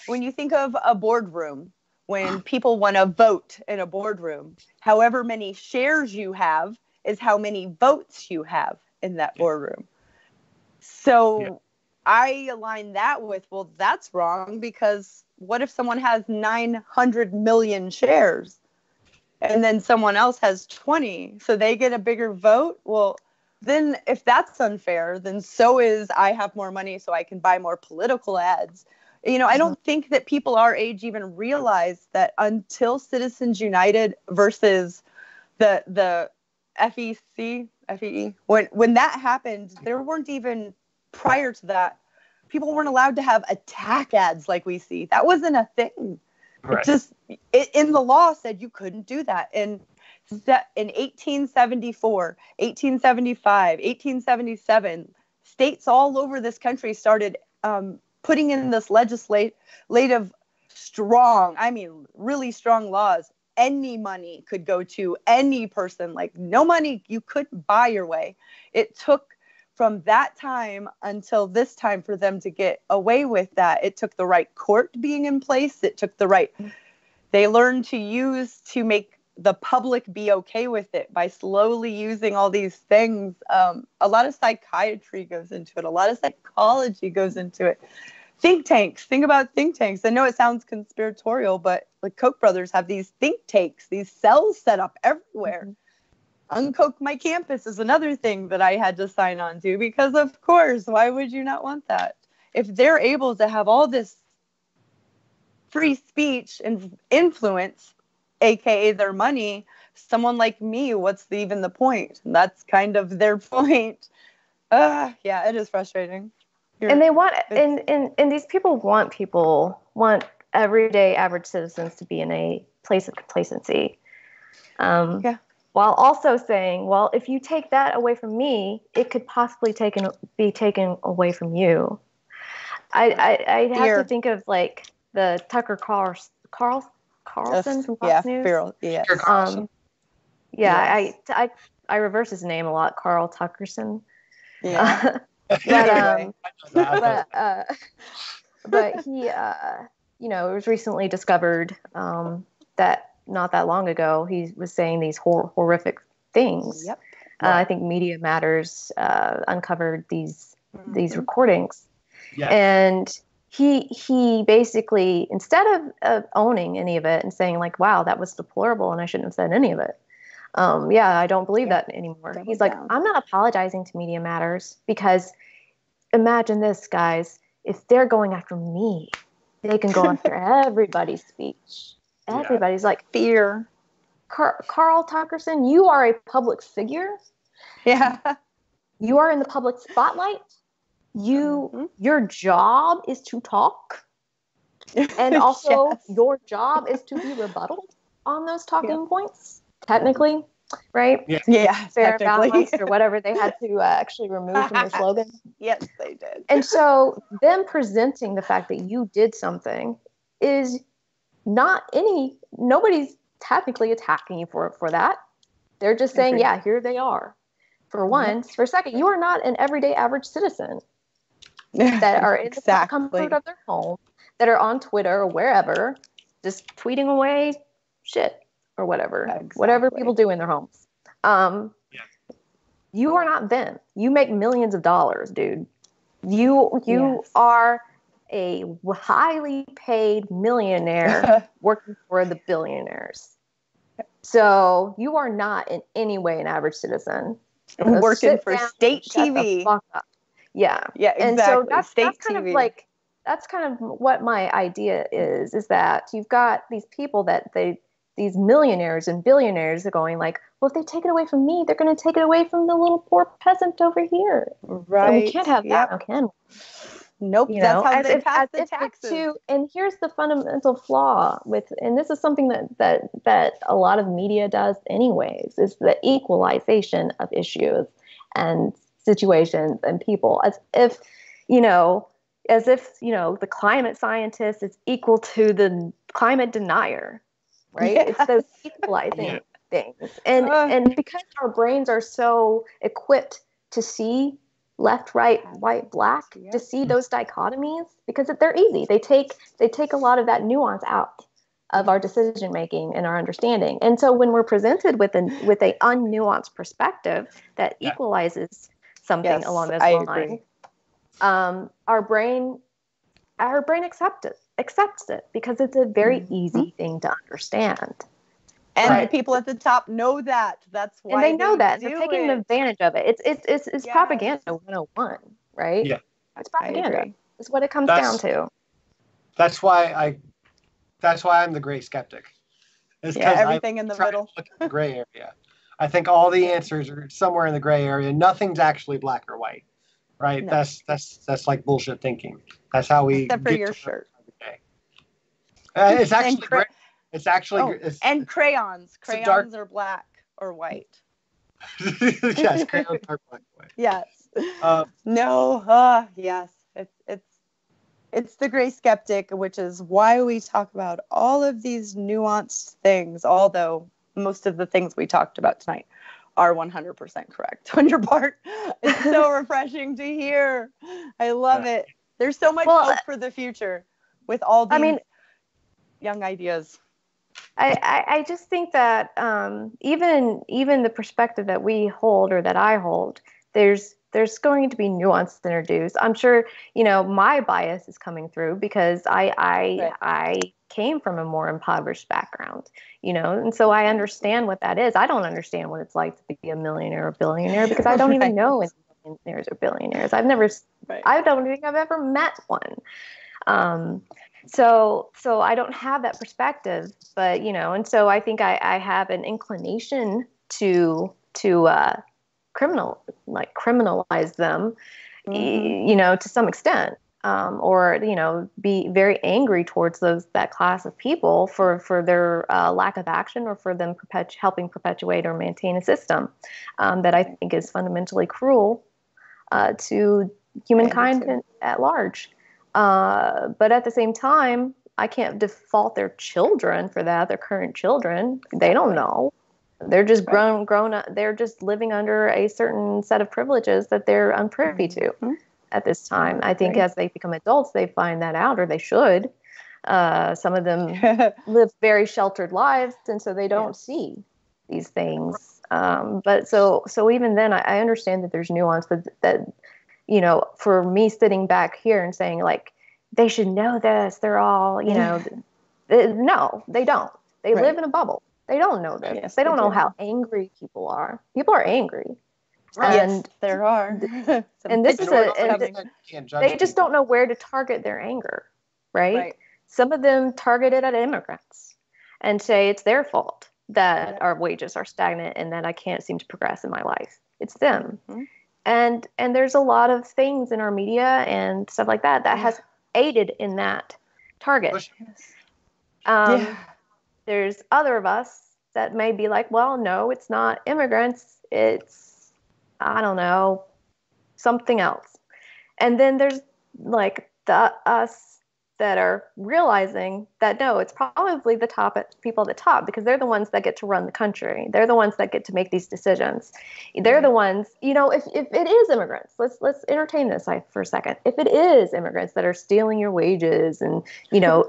Speaker 2: when you think of a boardroom, when people want to vote in a boardroom, however many shares you have is how many votes you have in that boardroom. So I align that with, well, that's wrong, because what if someone has 900 million shares and then someone else has 20, so they get a bigger vote? Well, then if that's unfair, then so is I have more money so I can buy more political ads. You know, I don't think that people our age even realize that until Citizens United versus the FEE, when that happened, there weren't even, prior to that, people weren't allowed to have attack ads like we see. That wasn't a thing.
Speaker 1: Right.
Speaker 2: It in the law said you couldn't do that. And in 1874, 1875, 1877, states all over this country started putting in this legislative strong, I mean, really strong laws. Any money could go to any person. Like, no money, you couldn't buy your way. It took from that time until this time for them to get away with that. It took the right court being in place. It took the right, they learned to use to make the public be okay with it by slowly using all these things. A lot of psychiatry goes into it. A lot of psychology goes into it. Think tanks. Think about think tanks. I know it sounds conspiratorial, but like Koch brothers have these think tanks, these cells set up everywhere. Uncoke my campus is another thing that I had to sign on to, because of course, why would you not want that? If they're able to have all this free speech and influence, aka their money, someone like me, what's even the point? And that's kind of their point. Yeah, it is frustrating.
Speaker 3: And they want, and these people want everyday average citizens to be in a place of complacency. While also saying, well, if you take that away from me, it could possibly be taken away from you. I have to think of like the Tucker Carlson from Fox News. I reverse his name a lot, Carl Tuckerson.
Speaker 2: Yeah.
Speaker 3: But he, it was recently discovered that not that long ago he was saying these horrific things.
Speaker 2: Yep.
Speaker 3: I think Media Matters uncovered these recordings, and he basically, instead of owning any of it and saying like, wow, that was deplorable and I shouldn't have said any of it. I don't believe that anymore. He's like, I'm not apologizing to Media Matters, because imagine this, guys. If they're going after me, they can go after everybody's speech. Everybody's like,
Speaker 2: fear.
Speaker 3: Carl Tuckerson, you are a public figure.
Speaker 2: Yeah.
Speaker 3: You are in the public spotlight. Your job is to talk. And also your job is to be rebutted on those talking points. Technically, right?
Speaker 2: Yeah,
Speaker 3: Fair, balanced, or whatever they had to actually remove from their slogan.
Speaker 2: Yes, they did.
Speaker 3: And so them presenting the fact that you did something is nobody's technically attacking you for that. They're just saying, yeah, here they are. For one. For a second, you are not an everyday average citizen that are in the comfort of their home, that are on Twitter or wherever, just tweeting away shit. Or whatever people do in their homes. You are not them. You make millions of dollars, dude. You are a highly paid millionaire working for the billionaires. So you are not in any way an average citizen.
Speaker 2: Working for state TV.
Speaker 3: Yeah,
Speaker 2: exactly.
Speaker 3: And so that's kind
Speaker 2: TV.
Speaker 3: of like, that's kind of what my idea is that you've got these people that these millionaires and billionaires are going like, well, if they take it away from me, they're going to take it away from the little poor peasant over here.
Speaker 2: Right.
Speaker 3: And we can't have that, can we?
Speaker 2: Nope,
Speaker 3: You
Speaker 2: that's
Speaker 3: know,
Speaker 2: how they pass
Speaker 3: as
Speaker 2: the
Speaker 3: if
Speaker 2: taxes.
Speaker 3: and here's the fundamental flaw with, and this is something that a lot of media does anyways, is the equalization of issues and situations and people, as if, you know, the climate scientist is equal to the climate denier, right?
Speaker 2: Yeah.
Speaker 3: It's those equalizing things.
Speaker 2: Uh.
Speaker 3: And because our brains are so equipped to see left, right, white, black, to see those dichotomies, because they're easy. They take a lot of that nuance out of our decision making and our understanding. And so when we're presented with a unnuanced perspective that equalizes something along those lines, our brain accepts it because it's a very easy thing to understand.
Speaker 2: And the people at the top know that. That's why
Speaker 3: and they know that.
Speaker 2: They're
Speaker 3: taking advantage of it. It's propaganda 101, right?
Speaker 1: Yeah.
Speaker 3: It's propaganda. It's what it comes down to.
Speaker 1: That's why I'm the gray skeptic. It's because
Speaker 2: everything in the middle.
Speaker 1: Look at the gray area. I think all the answers are somewhere in the gray area. Nothing's actually black or white, right? No. That's like bullshit thinking. That's how we
Speaker 2: except for your shirt.
Speaker 1: It's actually great. It's actually
Speaker 2: and crayons. Crayons are black or white.
Speaker 1: Yes, crayons are black or white.
Speaker 2: Yes. Yes. It's the gray skeptic, which is why we talk about all of these nuanced things, although most of the things we talked about tonight are 100% correct on your part. It's so refreshing to hear. I love it. There's so much hope for the future with all these young ideas.
Speaker 3: I just think that even the perspective that we hold or that I hold, there's going to be nuance introduced. I'm sure, my bias is coming through because I came from a more impoverished background, and so I understand what that is. I don't understand what it's like to be a millionaire or billionaire because I don't even know any millionaires or billionaires. I don't think I've ever met one. So I don't have that perspective, but, and so I think I have an inclination to criminalize them, to some extent, or, be very angry towards that class of people for their lack of action or for them helping perpetuate or maintain a system that I think is fundamentally cruel to humankind at large. But at the same time, I can't default their children for that. Their current children, they don't know. They're just grown up. They're just living under a certain set of privileges that they're unprivy to at this time. I think as they become adults, they find that out, or they should. Some of them live very sheltered lives, and so they don't see these things. But so even then, I understand that there's nuance, but that. For me sitting back here and saying, like, they should know this, they're all, no, they don't. They live in a bubble. They don't know this. Yes, they don't know how angry people are. People are angry.
Speaker 2: And yes, there are.
Speaker 3: And this is they just don't know where to target their anger, right? Some of them target it at immigrants and say it's their fault that our wages are stagnant and that I can't seem to progress in my life. It's them. And there's a lot of things in our media and stuff like that has aided in that target. There's other of us that may be like, well, no, it's not immigrants. It's, I don't know, something else. And then there's like us that are realizing that, no, it's probably the people at the top because they're the ones that get to run the country. They're the ones that get to make these decisions. They're the ones, if it is immigrants, let's entertain this for a second. If it is immigrants that are stealing your wages and,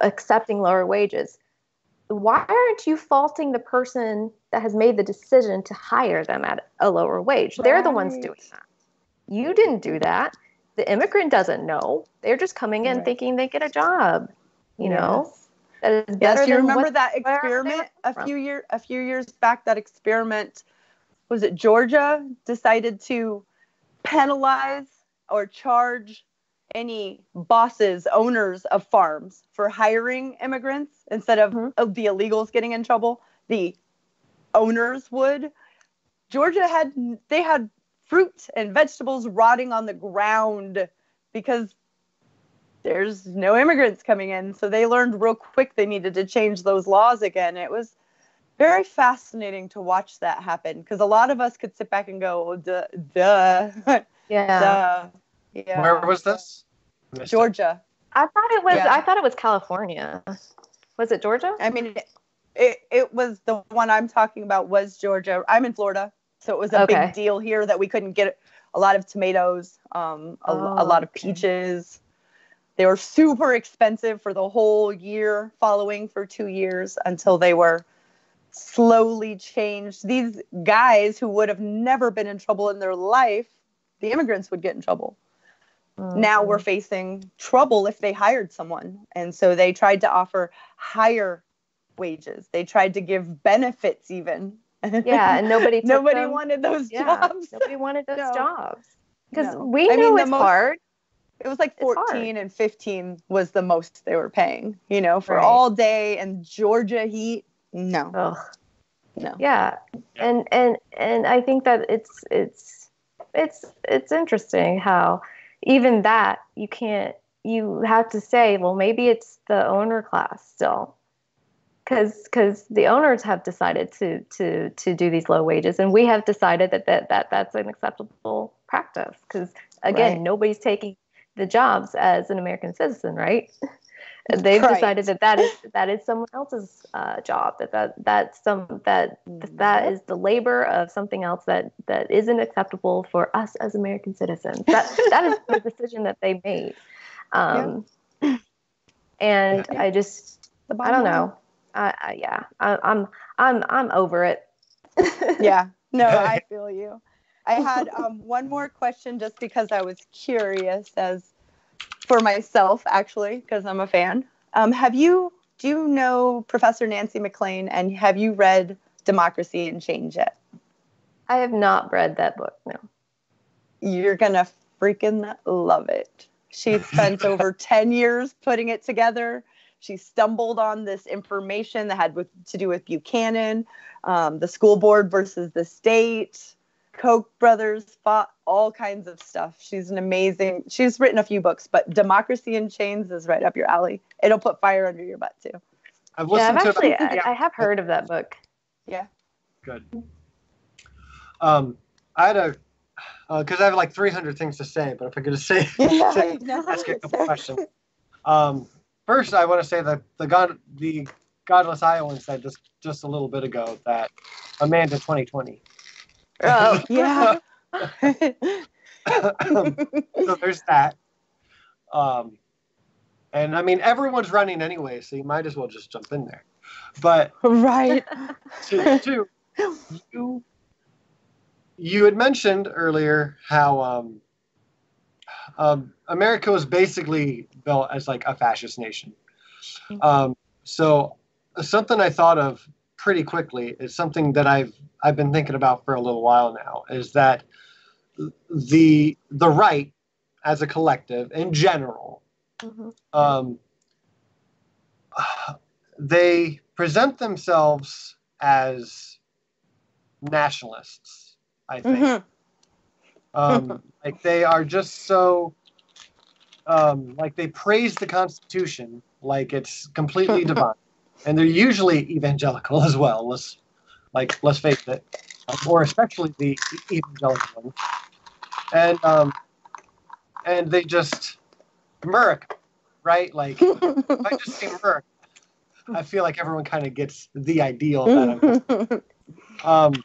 Speaker 3: accepting lower wages, why aren't you faulting the person that has made the decision to hire them at a lower wage? They're the ones doing that. You didn't do that. The immigrant doesn't know. They're just coming in thinking they get a job. That is better.
Speaker 2: Yes, you remember that experiment a few years back? That experiment, was it Georgia, decided to penalize or charge any bosses, owners of farms for hiring immigrants instead of the illegals getting in trouble. The owners would. Georgia had fruit and vegetables rotting on the ground because there's no immigrants coming in. So they learned real quick they needed to change those laws again. It was very fascinating to watch that happen, because a lot of us could sit back and go, oh, duh.
Speaker 3: Yeah.
Speaker 2: Duh. Yeah.
Speaker 1: Where was this?
Speaker 2: Georgia.
Speaker 3: I thought it was California. Was it Georgia?
Speaker 2: I mean, it was, the one I'm talking about was Georgia. I'm in Florida, so it was a big deal here that we couldn't get a lot of tomatoes, a lot of peaches. They were super expensive for the whole year following, for 2 years, until they were slowly changed. These guys who would have never been in trouble in their life, the immigrants would get in trouble. Now we're facing trouble if they hired someone. And so they tried to offer higher wages. They tried to give benefits even.
Speaker 3: Yeah, and nobody
Speaker 2: wanted those jobs.
Speaker 3: Nobody wanted those jobs. Because
Speaker 2: it's
Speaker 3: hard.
Speaker 2: It was like 14 and 15 was the most they were paying, for all day and Georgia heat. No.
Speaker 3: Ugh.
Speaker 2: No.
Speaker 3: Yeah. And I think that it's interesting how even that you have to say, well, maybe it's the owner class still, because the owners have decided to do these low wages, and we have decided that's an acceptable practice, because again, nobody's taking the jobs as an American citizen, right? They've decided that is someone else's job. That is the labor of something else that isn't acceptable for us as American citizens. That is the decision that they made. And I don't know. I'm over it.
Speaker 2: Yeah. No, I feel you. I had one more question, just because I was curious, as for myself, actually, because I'm a fan. Do you know Professor Nancy McLean, and have you read Democracy and Change yet?
Speaker 3: I have not read that book, no.
Speaker 2: You're going to freaking love it. She spent over 10 years putting it together. She stumbled on this information that had to do with Buchanan, the school board versus the state. Koch brothers fought, all kinds of stuff. She's written a few books, but Democracy in Chains is right up your alley. It'll put fire under your butt too.
Speaker 3: I have heard of that book.
Speaker 2: Yeah.
Speaker 1: Good. I had because I have like 300 things to say, but if I could just ask a couple questions. First, I want to say that the Godless Iowan said just a little bit ago that Amanda 2020.
Speaker 2: Oh, yeah.
Speaker 1: So there's that. And I mean, everyone's running anyway, so you might as well just jump in there. But
Speaker 2: right.
Speaker 1: Two, you had mentioned earlier how America was basically built as like a fascist nation. So something I thought of pretty quickly is something that I've been thinking about for a little while now, is that the right as a collective in general, they present themselves as nationalists, I think. Like they are just so like they praise the Constitution like it's completely divine. And they're usually evangelical as well. Let's face it, or especially the evangelical ones. And they just Merc, right? Like if I just say Merc, I feel like everyone kind of gets the ideal that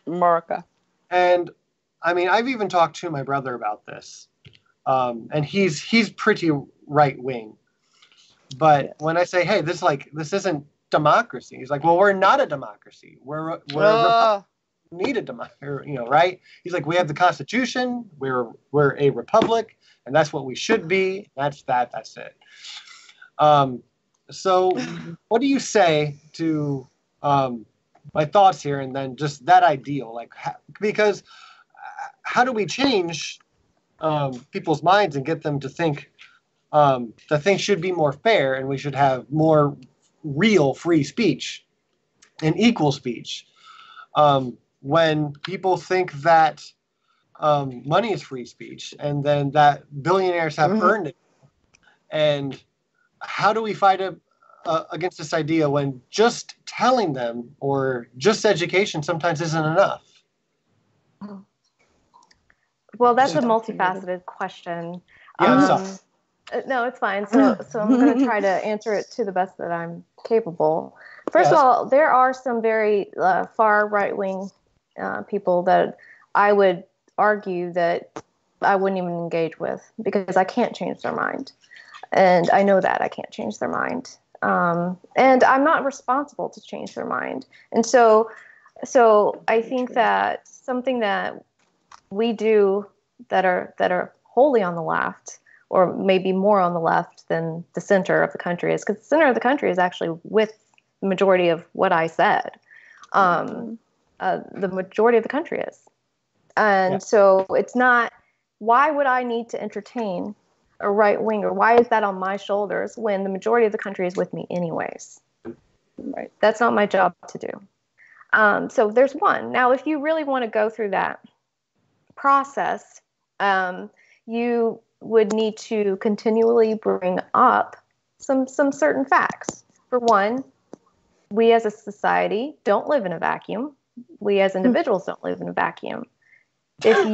Speaker 2: America.
Speaker 1: And I mean, I've even talked to my brother about this, and he's pretty right wing. But when I say, hey, this isn't democracy, he's like, well, we're not a democracy. We're need a democracy, right? He's like, we have the Constitution. We're a republic, and that's what we should be. That's it. So, what do you say to my thoughts here, and then just that ideal, because how do we change people's minds and get them to think that things should be more fair and we should have more real free speech and equal speech, when people think that money is free speech, and then that billionaires have earned it, And how do we fight against this idea when just telling them or just education sometimes isn't enough?
Speaker 3: Well, that's a multifaceted question.
Speaker 1: Yeah,
Speaker 3: no, it's fine. So I'm going to try to answer it to the best that I'm capable. First of all, there are some very far right-wing people that I would argue that I wouldn't even engage with because I can't change their mind. And I know that I can't change their mind. And I'm not responsible to change their mind. And so I think that something that we do that are wholly on the left, or maybe more on the left than the center of the country is, because the center of the country is actually with the majority of what I said. The majority of the country is. And so it's not, why would I need to entertain a right winger? Why is that on my shoulders when the majority of the country is with me anyways? Right. That's not my job to do. So there's one. Now, if you really want to go through that process, you would need to continually bring up some certain facts. For one, we as a society don't live in a vacuum. We as individuals don't live in a vacuum. Did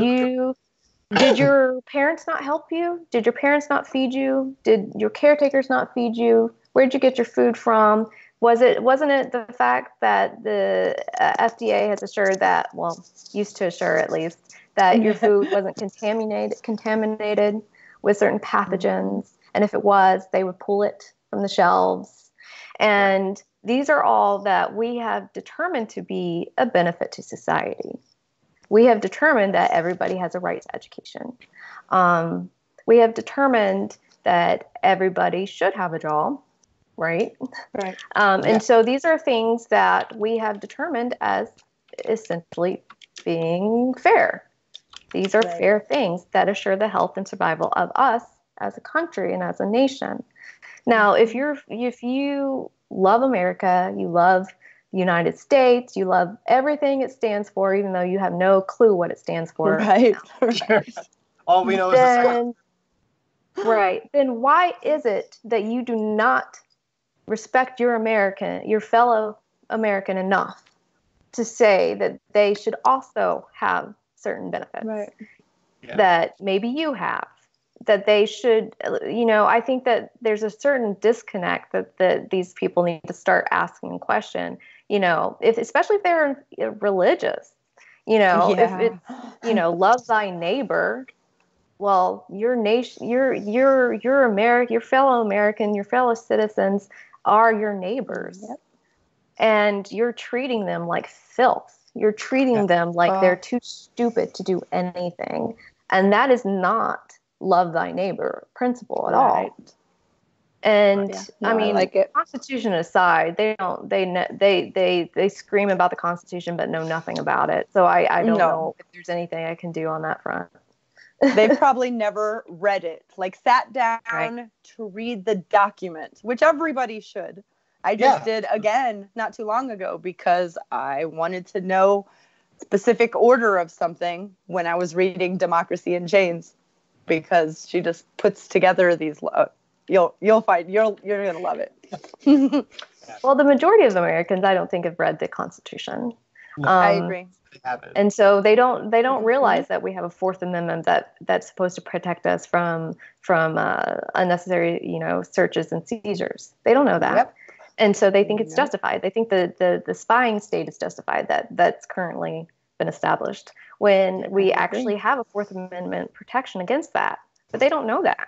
Speaker 3: your parents not help you? Did your parents not feed you? Did your caretakers not feed you? Where'd you get your food from? Wasn't it the fact that the FDA has assured that, well, used to assure at least, that your food wasn't contaminated with certain pathogens, and if it was, they would pull it from the shelves. And these are all that we have determined to be a benefit to society. We have determined that everybody has a right to education. We have determined that everybody should have a job, right? Right. And so these are things that we have determined as essentially being fair. These are fair things that assure the health and survival of us as a country and as a nation. Now, if you love America, you love the United States, you love everything it stands for, even though you have no clue what it stands for.
Speaker 2: Right.
Speaker 1: All we know is the same.
Speaker 3: Right. Then why is it that you do not respect your fellow American enough to say that they should also have certain benefits that maybe you have, that they should, I think that there's a certain disconnect that these people need to start asking the question, especially if they're religious, if it's, love thy neighbor. Well, your nation, your American, your fellow American, your fellow citizens are your neighbors, and you're treating them like filth. You're treating them like they're too stupid to do anything, and that is not love thy neighbor principle at all. And I mean, Constitution aside, they scream about the Constitution but know nothing about it. So I don't know if there's anything I can do on that front.
Speaker 2: They've probably never read it, sat down to read the document, which everybody should. I just did again not too long ago because I wanted to know specific order of something when I was reading Democracy in Chains, because she just puts together these. You'll find you're gonna love it.
Speaker 3: Well, the majority of Americans, I don't think, have read the Constitution.
Speaker 1: No,
Speaker 2: I agree.
Speaker 3: And so they don't realize that we have a Fourth Amendment that's supposed to protect us from unnecessary searches and seizures. They don't know that. Yep. And so they think it's justified. They think the spying state is justified, that's currently been established, when we actually have a Fourth Amendment protection against that. But they don't know that.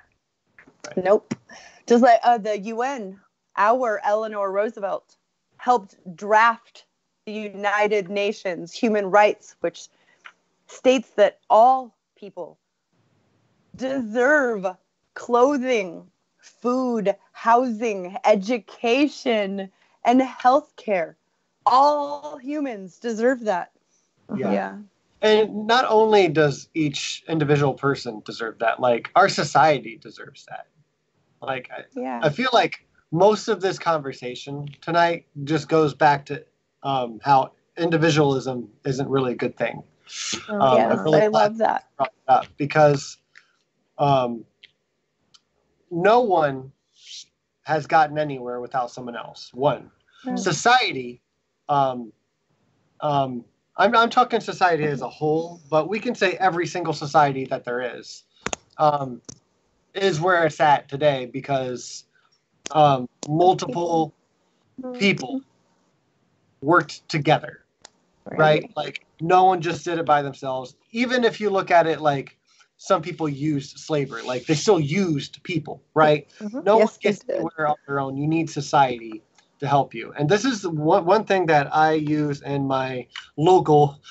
Speaker 2: Nope. Just like the UN, our Eleanor Roosevelt helped draft the United Nations Human Rights, which states that all people deserve clothing, food, housing, education, and healthcare. All humans deserve that.
Speaker 1: Yeah. And not only does each individual person deserve that, our society deserves that. I feel like most of this conversation tonight just goes back to how individualism isn't really a good thing.
Speaker 2: I love that.
Speaker 1: Because no one has gotten anywhere without someone else. One, society. I'm talking society as a whole, but we can say every single society that there is where it's at today because multiple people worked together, right? Like no one just did it by themselves. Even if you look at it like some people used slavery, like they still used people, right? No one gets anywhere on their own. You need society to help you. And this is one thing that I use in my local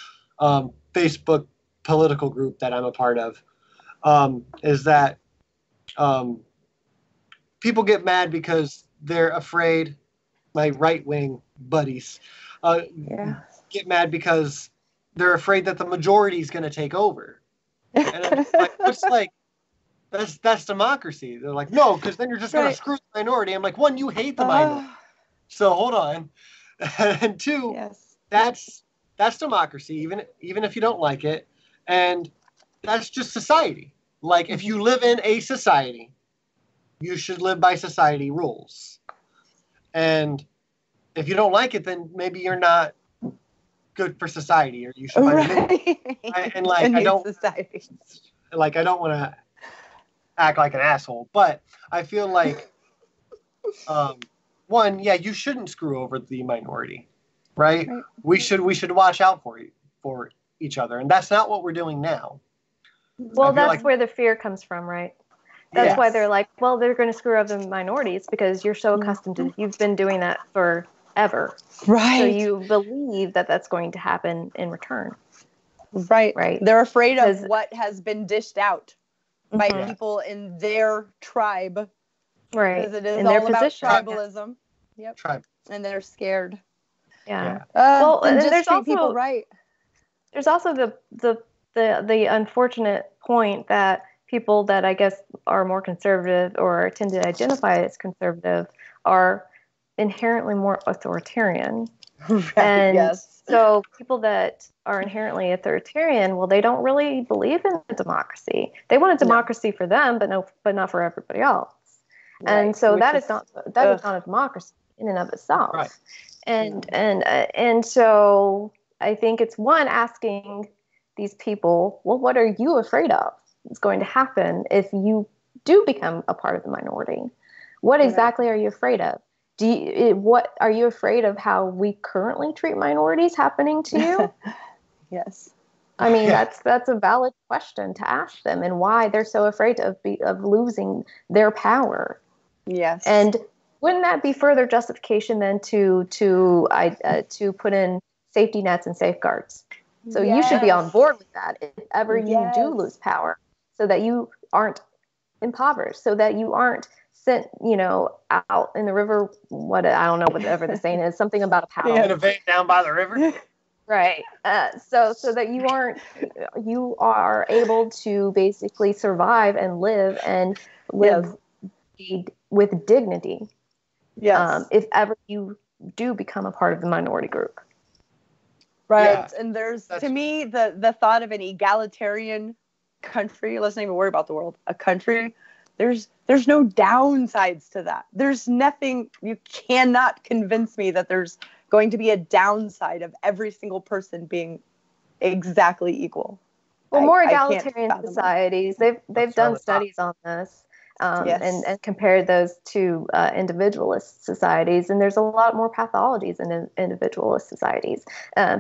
Speaker 1: Facebook political group that I'm a part of, is that people get mad because they're afraid, my right-wing buddies get mad because they're afraid that the majority is going to take over. And I'm like, what's like, that's democracy. They're like, no, because then you're just going to screw the minority. I'm like, one, you hate the minority. So hold on. And two, that's democracy, even if you don't like it. And that's just society. Like if you live in a society, you should live by society rules. And if you don't like it, then maybe you're not good for society, or you should find a and like I don't society. Like I don't want to act like an asshole, but I feel like one, you shouldn't screw over the minority, right? We should watch out for each other, and that's not what we're doing now.
Speaker 3: Well, that's where the fear comes from, right? That's why they're like, well, they're going to screw over the minorities because you're so accustomed to, you've been doing that forever. Right. So you believe that that's going to happen in return.
Speaker 2: Right. They're afraid of what has been dished out by people in their tribe. Right. Because it is in all about tribalism. Yep. Tribe. And they're scared.
Speaker 3: Yeah. Well, and
Speaker 2: just treat people right.
Speaker 3: There's also the unfortunate point that people that I guess are more conservative or tend to identify as conservative are inherently more authoritarian. And so people that are inherently authoritarian, well, they don't really believe in democracy. They want a democracy for them, but not for everybody else. And so that is not a democracy in and of itself. Right. And so I think it's one, asking these people, well, what are you afraid of is going to happen if you do become a part of the minority? What exactly are you afraid of? What are you afraid of how we currently treat minorities happening to you?
Speaker 2: Yes.
Speaker 3: I mean, that's a valid question to ask them, and why they're so afraid of losing their power.
Speaker 2: Yes.
Speaker 3: And wouldn't that be further justification then to put in safety nets and safeguards? So you should be on board with that if ever you do lose power, so that you aren't impoverished, so that you aren't sent, out in the river. I don't know whatever the saying is, something about a paddle.
Speaker 1: In a vein down by the river.
Speaker 3: Right. So that you are able to basically survive and live with dignity.
Speaker 2: Yes.
Speaker 3: If ever you do become a part of the minority group.
Speaker 2: Right. Yeah. And to me, the thought of an egalitarian country, let's not even worry about the world, a country, there's no downsides to that. There's nothing, you cannot convince me that there's going to be a downside of every single person being exactly equal.
Speaker 3: Well, more egalitarian societies, they've done studies on this. And compared those to individualist societies. And there's a lot more pathologies in individualist societies.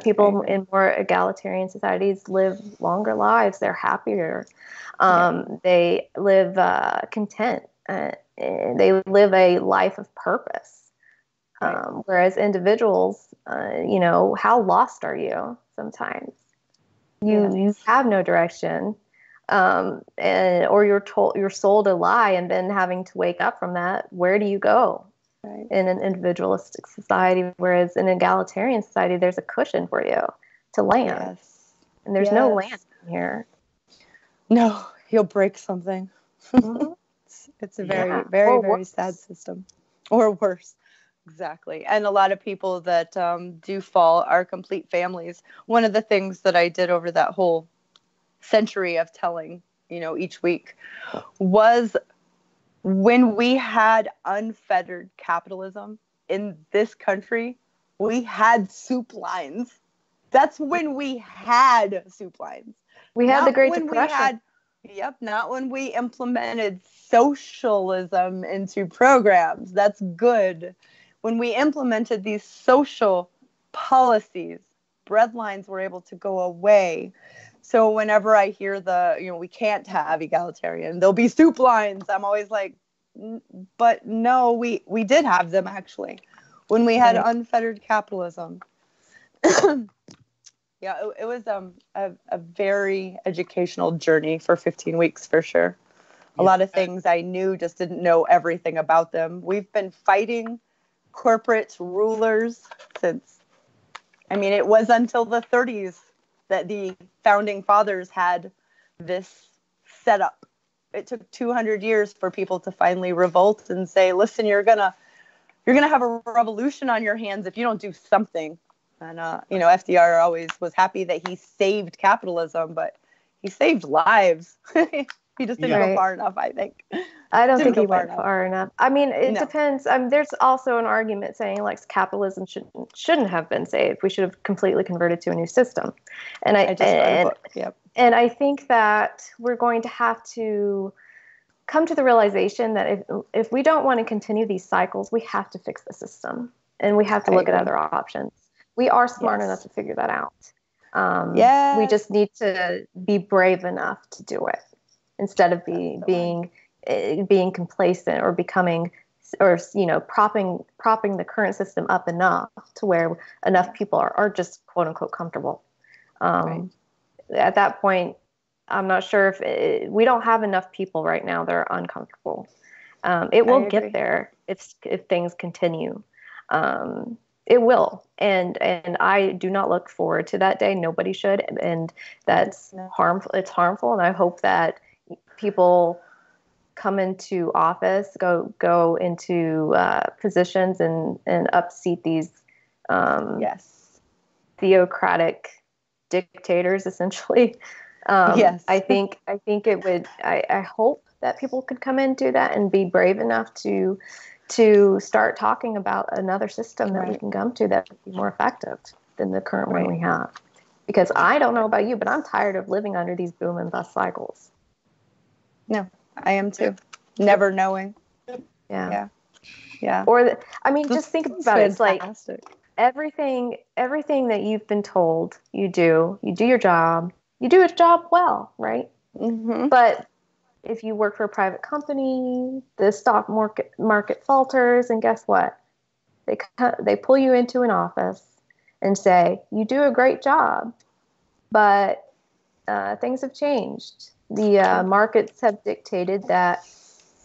Speaker 3: People in more egalitarian societies live longer lives. They're happier. They live content. They live a life of purpose. Whereas individuals, how lost are you sometimes? You have no direction. Or you're sold a lie and then having to wake up from that. Where do you go in an individualistic society? Whereas in an egalitarian society, there's a cushion for you to land. And there's no land here.
Speaker 2: No, you'll break something. Mm-hmm. It's a very, very, very sad system. Or worse. Exactly. And a lot of people that do fall are complete families. One of the things that I did over that whole century of telling, each week, was When we had unfettered capitalism in this country, we had soup lines. That's when we had soup lines.
Speaker 3: We had the Great Depression.
Speaker 2: Not when we implemented socialism into programs. That's good. When we implemented these social policies, breadlines were able to go away. So whenever I hear we can't have egalitarian, there'll be soup lines, I'm always like, but no, we did have them actually when we had unfettered capitalism. Yeah, it was a very educational journey for 15 weeks for sure. A lot of things I knew, just didn't know everything about them. We've been fighting corporate rulers since, it was until the 30s that the founding fathers had this set up. It took 200 years for people to finally revolt and say, listen, you're gonna have a revolution on your hands if you don't do something. And, FDR always was happy that he saved capitalism, but he saved lives. He just didn't go far enough, I think.
Speaker 3: I don't think he went far enough. It depends. There's also an argument saying like capitalism shouldn't have been saved. We should have completely converted to a new system. And I just read a book. Yep. And I think that we're going to have to come to the realization that if we don't want to continue these cycles, we have to fix the system, and we have to look at other options. We are smart enough to figure that out. We just need to be brave enough to do it instead of being complacent or becoming, or propping the current system up enough to where enough people are just quote unquote comfortable. At that point, I'm not sure if we don't have enough people right now that are uncomfortable. It will get there if things continue. It will, and I do not look forward to that day. Nobody should, and that's harmful. It's harmful, and I hope that people come into office, go into positions, and upseat these theocratic dictators, essentially. I think it would. I hope that people could come in and do that and be brave enough to start talking about another system that we can come to that would be more effective than the current one we have. Because I don't know about you, but I'm tired of living under these boom and bust cycles.
Speaker 2: No, I am too. Never knowing. Yeah.
Speaker 3: Or just think about it. It's like everything that you've been told you do your job. You do a job well, right? Mm-hmm. But if you work for a private company, the stock market falters, and guess what? They pull you into an office and say, you do a great job, but things have changed. The markets have dictated that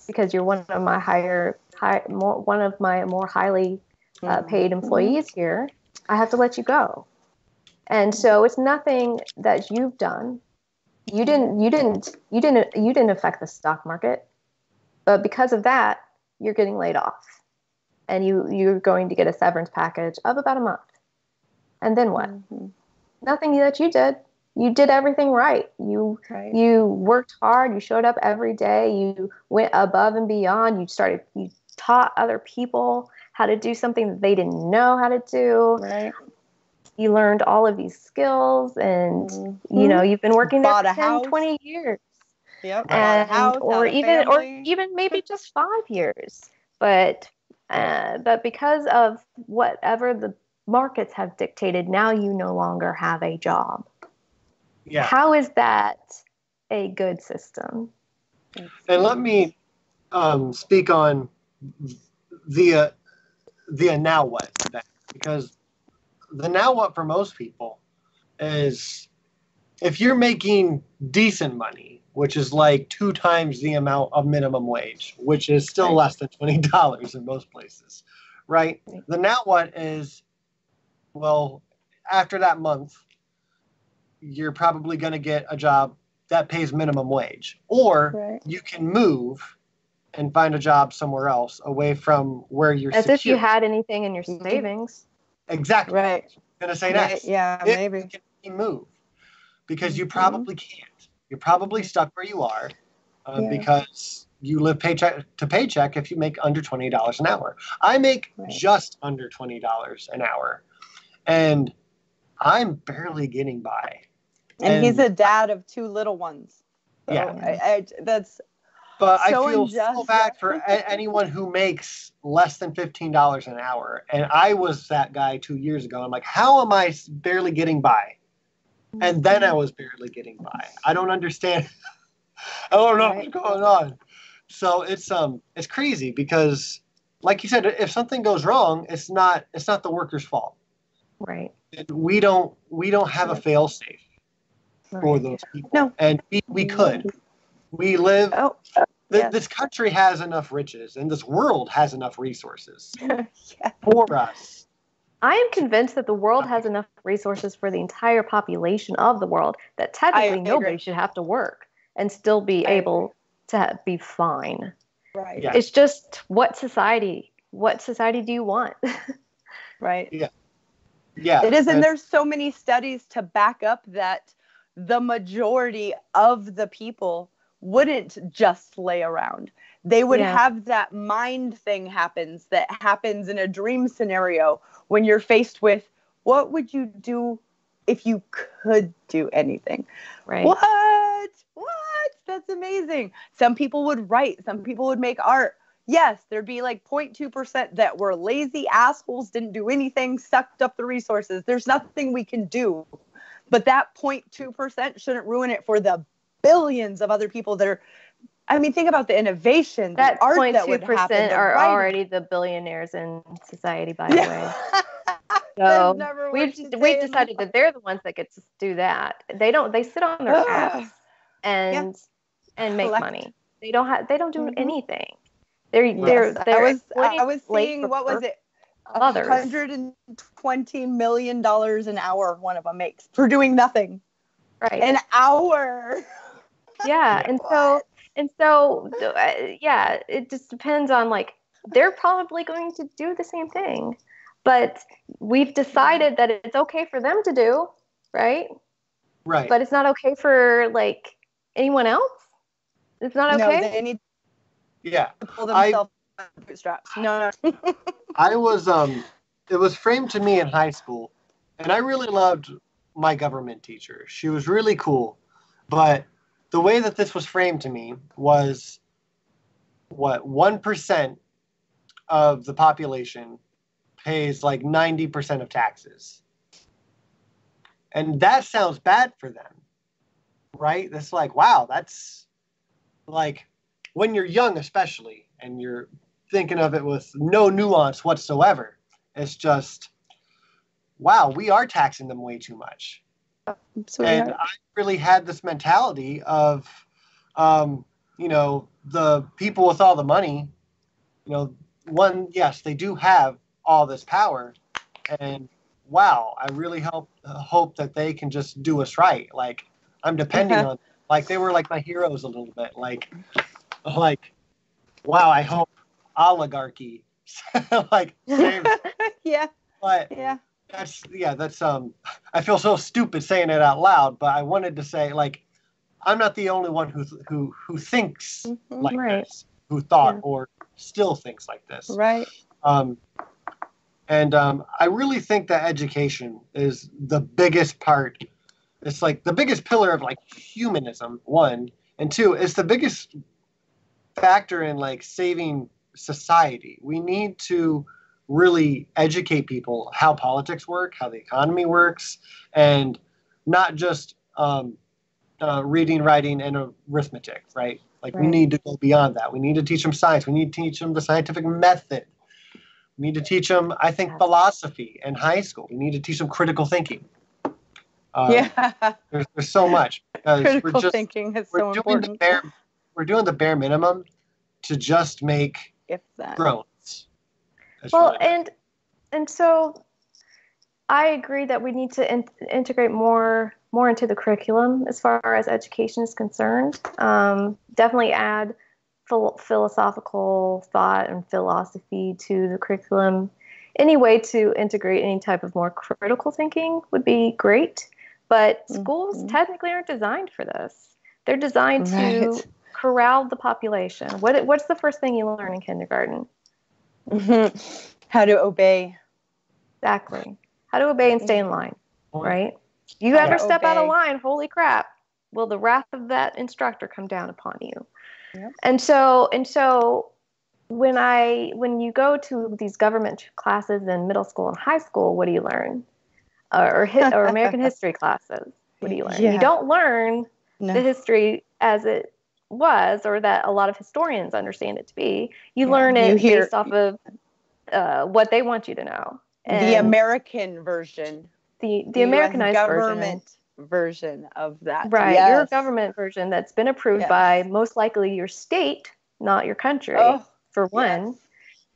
Speaker 3: because you're one of my more highly paid employees here, I have to let you go. And so it's nothing that you've done. You didn't affect the stock market, but because of that, you're getting laid off, and you're going to get a severance package of about a month. And then what? Mm-hmm. Nothing that you did. You did everything right. You worked hard. You showed up every day. You went above and beyond. You taught other people how to do something that they didn't know how to do. Right. You learned all of these skills, and you've been working there for 10, 20 years. Yep. Or even maybe just 5 years. But because of whatever the markets have dictated, now you no longer have a job. Yeah. How is that a good system?
Speaker 1: And let me speak on the now what, because the now what for most people is if you're making decent money, which is like 2 times the amount of minimum wage, which is still less than $20 in most places, right? The now what is, well, after that month, you're probably going to get a job that pays minimum wage, or you can move and find a job somewhere else away from where you're
Speaker 3: secure. As if you had anything in your savings.
Speaker 1: Exactly.
Speaker 2: Right.
Speaker 1: I'm going to say next.
Speaker 2: Yeah, maybe.
Speaker 1: You can move, because you probably can't. You're probably stuck where you are because you live paycheck to paycheck if you make under $20 an hour. I make just under $20 an hour, and I'm barely getting by.
Speaker 2: And he's a dad of 2 little ones. So
Speaker 1: yeah.
Speaker 2: That's
Speaker 1: But
Speaker 2: so
Speaker 1: I feel
Speaker 2: unjust.
Speaker 1: so bad for anyone who makes less than $15 an hour. And I was that guy 2 years ago. I'm like, how am I barely getting by? And then I was barely getting by. I don't understand. I don't know what's going on. So it's crazy because, like you said, if something goes wrong, it's not the worker's fault.
Speaker 3: Right.
Speaker 1: We don't have a fail safe for those people. No. And we could. We live. This country has enough riches, and this world has enough resources for us.
Speaker 3: I am convinced that the world has enough resources for the entire population of the world that technically nobody should have to work and still be able to be fine.
Speaker 2: Right.
Speaker 1: Yeah.
Speaker 3: It's just what society do you want?
Speaker 2: Right.
Speaker 1: Yeah. Yeah.
Speaker 2: It is, and there's so many studies to back up that the majority of the people wouldn't just lay around. They would have that mind thing that happens in a dream scenario when you're faced with, what would you do if you could do anything?
Speaker 3: Right.
Speaker 2: What? That's amazing. Some people would write. Some people would make art. Yes, there'd be like 0.2% that were lazy assholes, didn't do anything, sucked up the resources. There's nothing we can do. But that 0.2% shouldn't ruin it for the billions of other people that are, I mean, think about the innovation,
Speaker 3: that
Speaker 2: the art that would happen.
Speaker 3: Are already the billionaires in society, by the way. So we've decided that they're the ones that get to do that. They sit on their ass and make money. They don't do anything. I
Speaker 2: was seeing, what was it? $120 million an hour one of them makes for doing nothing.
Speaker 3: Right.
Speaker 2: An hour.
Speaker 3: Yeah. And so it just depends on, like, they're probably going to do the same thing, but we've decided that it's okay for them to do, right?
Speaker 1: Right.
Speaker 3: But it's not okay for, like, anyone else. It's not okay.
Speaker 2: No, they need
Speaker 1: to
Speaker 2: pull themselves out of bootstraps. No.
Speaker 1: It was framed to me in high school, and I really loved my government teacher. She was really cool, but the way that this was framed to me was 1% of the population pays like 90% of taxes. And that sounds bad for them, right? That's like, wow, that's like, when you're young especially, and you're thinking of it with no nuance whatsoever, it's just, wow, we are taxing them way too much.
Speaker 2: Absolutely.
Speaker 1: And I really had this mentality of, the people with all the money, yes, they do have all this power. And wow, I really hope that they can just do us right. Like, I'm depending on, like, they were like my heroes a little bit. Like, wow, I hope oligarchy like saves.
Speaker 2: Yeah.
Speaker 1: But that's I feel so stupid saying it out loud, but I wanted to say, like, I'm not the only one who thinks like this, who thought or still thinks like this.
Speaker 2: Right.
Speaker 1: I really think that education is the biggest part. It's like the biggest pillar of, like, humanism, one, and two, it's the biggest factor in, like, saving society. We need to really educate people how politics work, how the economy works, and not just reading, writing, and arithmetic, right? Like, we need to go beyond that. We need to teach them science. We need to teach them the scientific method. We need to teach them, I think, philosophy in high school. We need to teach them critical thinking. There's so much.
Speaker 2: Critical thinking is so important.
Speaker 1: We're doing the bare minimum to just make drones.
Speaker 3: Well, and so I agree that we need to integrate more into the curriculum as far as education is concerned. Definitely add philosophical thought and philosophy to the curriculum. Any way to integrate any type of more critical thinking would be great. But schools technically aren't designed for this. They're designed to corralled the population. What's the first thing you learn in kindergarten?
Speaker 2: How to obey.
Speaker 3: Exactly. How to obey and stay in line, right? You ever step out of line, holy crap, will the wrath of that instructor come down upon you?
Speaker 2: Yep.
Speaker 3: And so when you go to these government classes in middle school and high school, what do you learn? Or American history classes, what do you learn? You don't learn the history as it was, or that a lot of historians understand it to be. You learn it based off of what they want you to know. And
Speaker 2: the American version.
Speaker 3: The Americanized
Speaker 2: government version of that.
Speaker 3: Right. Yes. Your government version that's been approved by most likely your state, not your country, for one. Yes.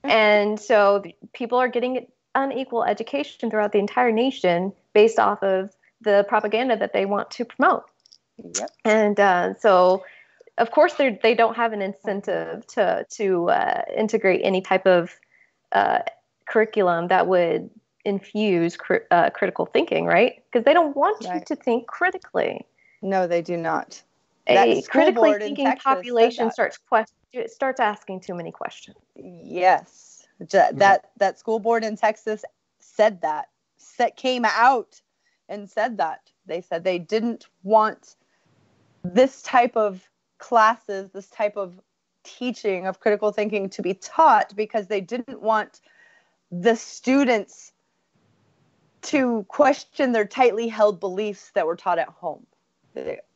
Speaker 3: And so people are getting unequal education throughout the entire nation based off of the propaganda that they want to promote.
Speaker 2: Yep.
Speaker 3: And so, of course, they don't have an incentive to integrate any type of curriculum that would infuse critical thinking, right? Because they don't want you to think critically.
Speaker 2: No, they do not.
Speaker 3: A critically thinking population starts asking too many questions.
Speaker 2: Yes, that school board in Texas said that. Came out and said that. They said they didn't want this type of classes, this type of teaching of critical thinking to be taught because they didn't want the students to question their tightly held beliefs that were taught at home.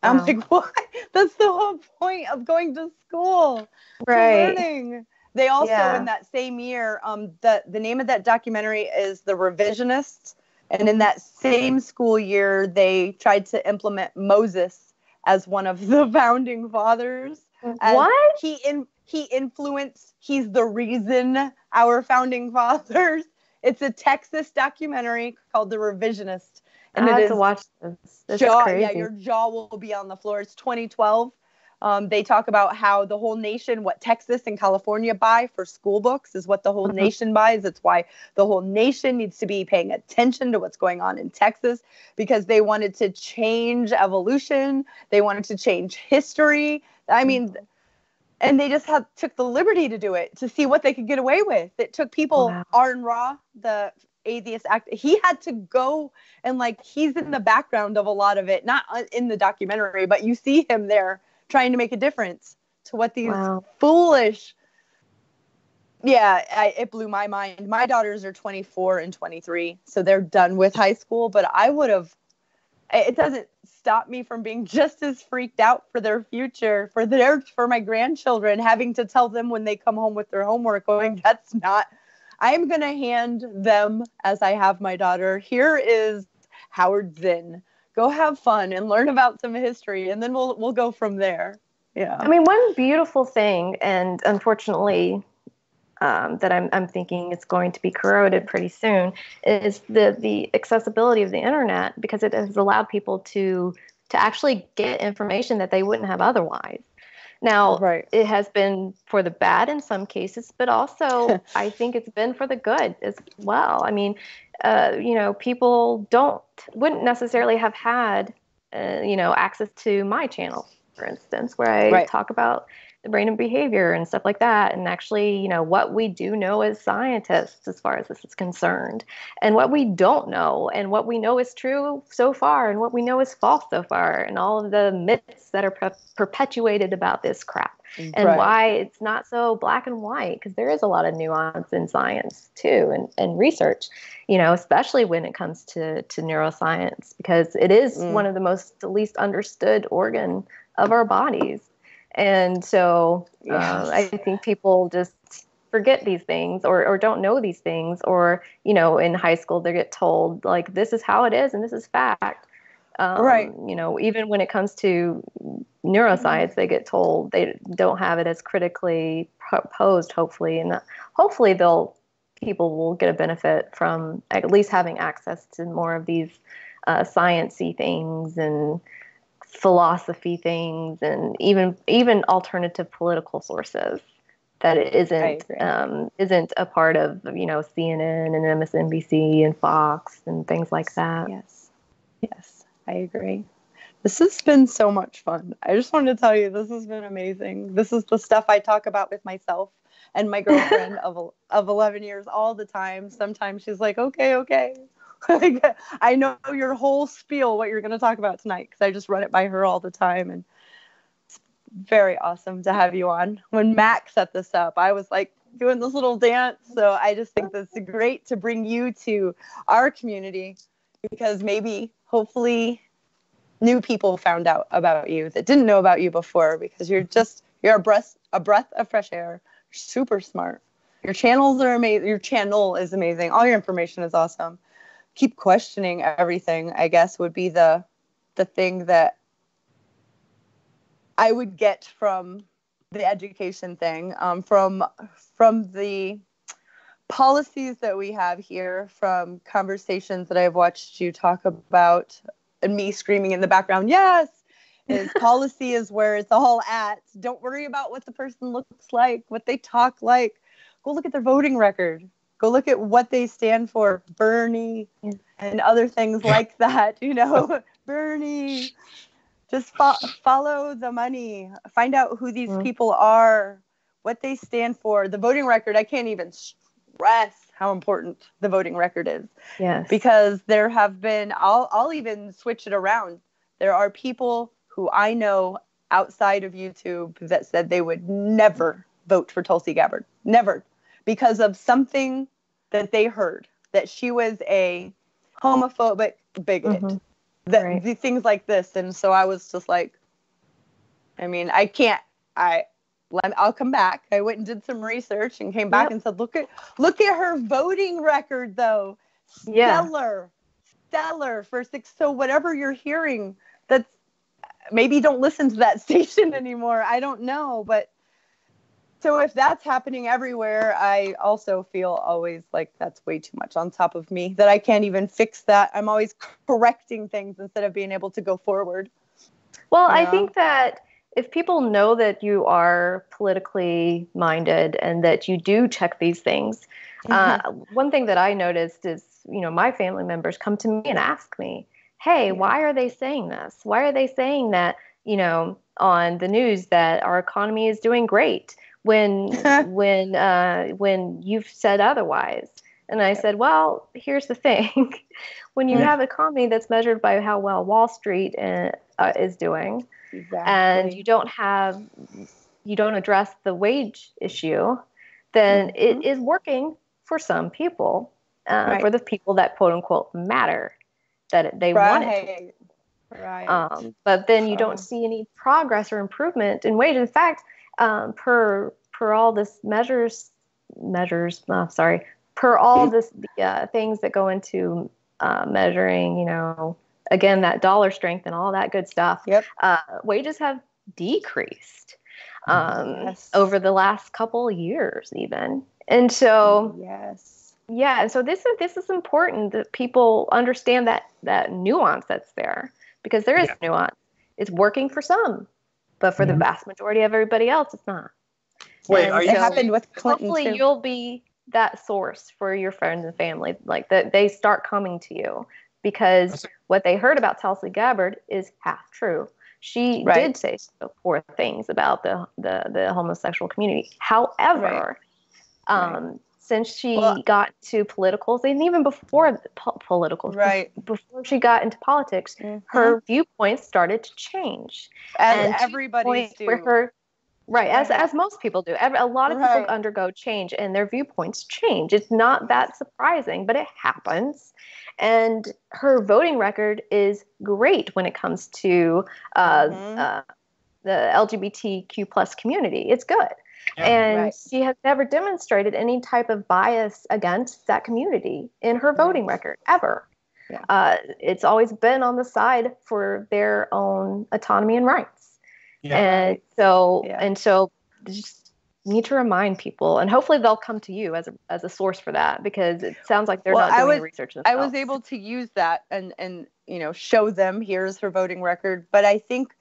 Speaker 2: I'm like, what? That's the whole point of going to school,
Speaker 3: right?
Speaker 2: To learning. They also, in that same year, the name of that documentary is The Revisionists. And in that same school year, they tried to implement Moses as one of the founding fathers.
Speaker 3: What?
Speaker 2: He influenced, he's the reason our founding fathers. It's a Texas documentary called The Revisionist.
Speaker 3: And I have to watch this. This is crazy.
Speaker 2: Yeah, your jaw will be on the floor. It's 2012. They talk about how the whole nation, what Texas and California buy for school books is what the whole nation buys. It's why the whole nation needs to be paying attention to what's going on in Texas, because they wanted to change evolution. They wanted to change history. I mean, and they just took the liberty to do it, to see what they could get away with. It took people, Arn Ra, the atheist actor, he had to go and he's in the background of a lot of it, not in the documentary, but you see him there trying to make a difference to what these foolish. It blew my mind. My daughters are 24 and 23, so they're done with high school, but it doesn't stop me from being just as freaked out for their future, for my grandchildren, having to tell them when they come home with their homework, going, I'm going to hand them, as I have my daughter, here is Howard Zinn. Go have fun and learn about some history, and then we'll go from there. Yeah.
Speaker 3: I mean, one beautiful thing, and unfortunately, that I'm thinking it's going to be corroded pretty soon, is the accessibility of the internet, because it has allowed people to actually get information that they wouldn't have otherwise. Now, it has been for the bad in some cases, but also I think it's been for the good as well. I mean, people wouldn't necessarily have had, access to my channel, for instance, where I talk about the brain and behavior and stuff like that. And actually, what we do know as scientists, as far as this is concerned, and what we don't know, and what we know is true so far, and what we know is false so far, and all of the myths that are perpetuated about this crap, and why it's not so black and white, because there is a lot of nuance in science too, and research, especially when it comes to neuroscience, because it is one of the least understood organ of our bodies. And so I think people just forget these things, or don't know these things, or, in high school they get told, this is how it is and this is fact. Even when it comes to neuroscience, they get told they don't have it as critically posed, hopefully. And hopefully people will get a benefit from at least having access to more of these science-y things and philosophy things, and even alternative political sources that it isn't a part of CNN and MSNBC and Fox and things like that.
Speaker 2: Yes, I agree. This has been so much fun. I just wanted to tell you, this has been amazing. This is the stuff I talk about with myself and my girlfriend of 11 years all the time. Sometimes she's like, okay. I know your whole spiel, what you're going to talk about tonight, because I just run it by her all the time. And it's very awesome to have you on. When Mac set this up, I was like doing this little dance. So I just think that's great to bring you to our community, because maybe, hopefully, new people found out about you that didn't know about you before, because you're a breath of fresh air. You're super smart. Your channels are amazing. Your channel is amazing. All your information is awesome. Keep questioning everything, I guess, would be the thing that I would get from the education thing, from the policies that we have here, from conversations that I've watched you talk about, and me screaming in the background, yes, is policy is where it's all at. Don't worry about what the person looks like, what they talk like. Go look at their voting record. Go look at what they stand for. Bernie and other things like that, Bernie. Just follow the money. Find out who these people are, what they stand for. The voting record, I can't even stress how important the voting record is.
Speaker 3: Yes.
Speaker 2: Because there have been, I'll even switch it around. There are people who I know outside of YouTube that said they would never vote for Tulsi Gabbard. Never. Because of something that they heard, that she was a homophobic bigot. Mm-hmm. The things like this. And so I was just like, I'll come back. I went and did some research and came back and said, look at her voting record, though. Stellar for six. So whatever you're hearing, that's maybe don't listen to that station anymore. I don't know. But so if that's happening everywhere, I also feel always like that's way too much on top of me, that I can't even fix that. I'm always correcting things instead of being able to go forward.
Speaker 3: Well, I think that if people know that you are politically minded and that you do check these things, one thing that I noticed is, my family members come to me and ask me, hey, why are they saying this? Why are they saying that, on the news that our economy is doing great when you've said otherwise? And I said, well, here's the thing. When you have an economy that's measured by how well Wall Street is doing, and you don't address the wage issue, then it is working for some people, for the people that quote unquote matter, that they want it to. Right. But then you don't see any progress or improvement in wage. In fact, per all this per all this things that go into measuring, again, that dollar strength and all that good stuff. Wages have decreased over the last couple of years, even. And so, and so this is important that people understand that nuance that's there, because there is nuance. It's working for some, but for the vast majority of everybody else, it's not.
Speaker 1: Wait,
Speaker 3: and
Speaker 1: it
Speaker 2: happened with Clinton
Speaker 3: hopefully
Speaker 2: too.
Speaker 3: You'll be that source for your friends and family, like that they start coming to you, because what they heard about Tulsi Gabbard is half true. She did say poor things about the homosexual community. However, since she got to politicals, and even before politicals, before she got into politics, her viewpoints started to change.
Speaker 2: As everybody's do.
Speaker 3: As most people do. A lot of people undergo change, and their viewpoints change. It's not that surprising, but it happens. And her voting record is great when it comes to the LGBTQ plus community. It's good. And she has never demonstrated any type of bias against that community in her voting record, ever. It's always been on the side for their own autonomy and rights. And so just need to remind people, and hopefully they'll come to you as a source for that, because it sounds like they're not doing research themselves.
Speaker 2: I was able to use that and show them, here's her voting record, but I think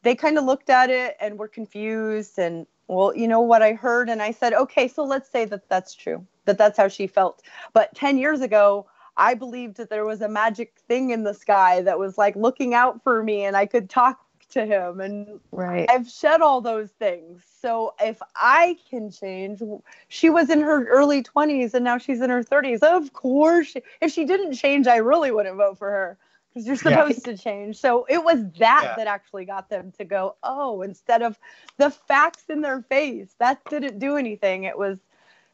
Speaker 2: they kind of looked at it and were confused, and what I heard, and I said, okay, so let's say that that's true, that's how she felt. But 10 years ago, I believed that there was a magic thing in the sky that was like looking out for me and I could talk to him. And I've shed all those things. So if I can change, she was in her early 20s and now she's in her 30s. Of course, if she didn't change, I really wouldn't vote for her. Because you're supposed to change. So it was that actually got them to go, oh, instead of the facts in their face. That didn't do anything. It was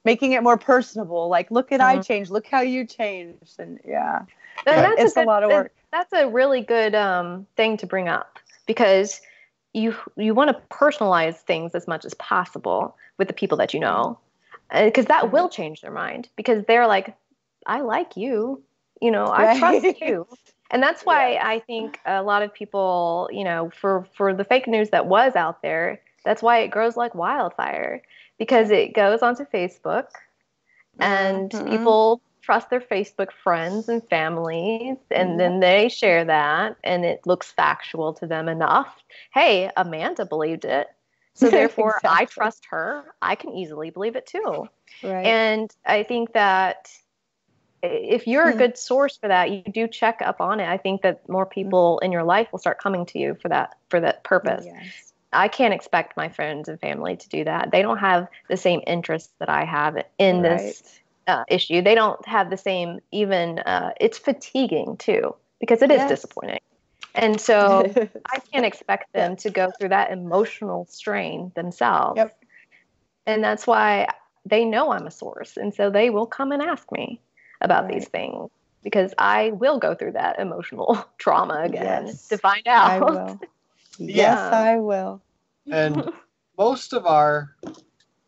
Speaker 2: making it more personable. Like, look at I changed. Look how you changed. And it's a lot of work.
Speaker 3: That's a really good thing to bring up, because you want to personalize things as much as possible with the people that you know. Because that will change their mind. Because they're like, I like you. I trust you. And that's why I think a lot of people, for the fake news that was out there, that's why it grows like wildfire, because it goes onto Facebook and people trust their Facebook friends and families, and then they share that and it looks factual to them enough. Hey, Amanda believed it. So therefore I trust her. I can easily believe it too. Right. And I think that if you're a good source for that, you do check up on it. I think that more people in your life will start coming to you for that purpose. Yes. I can't expect my friends and family to do that. They don't have the same interests that I have in this issue. They don't have the same it's fatiguing too, because it is disappointing. And so I can't expect them to go through that emotional strain themselves. Yep. And that's why they know I'm a source. And so they will come and ask me about these things, because I will go through that emotional trauma again to find out.
Speaker 2: I will. Yes, I will.
Speaker 1: And most of our,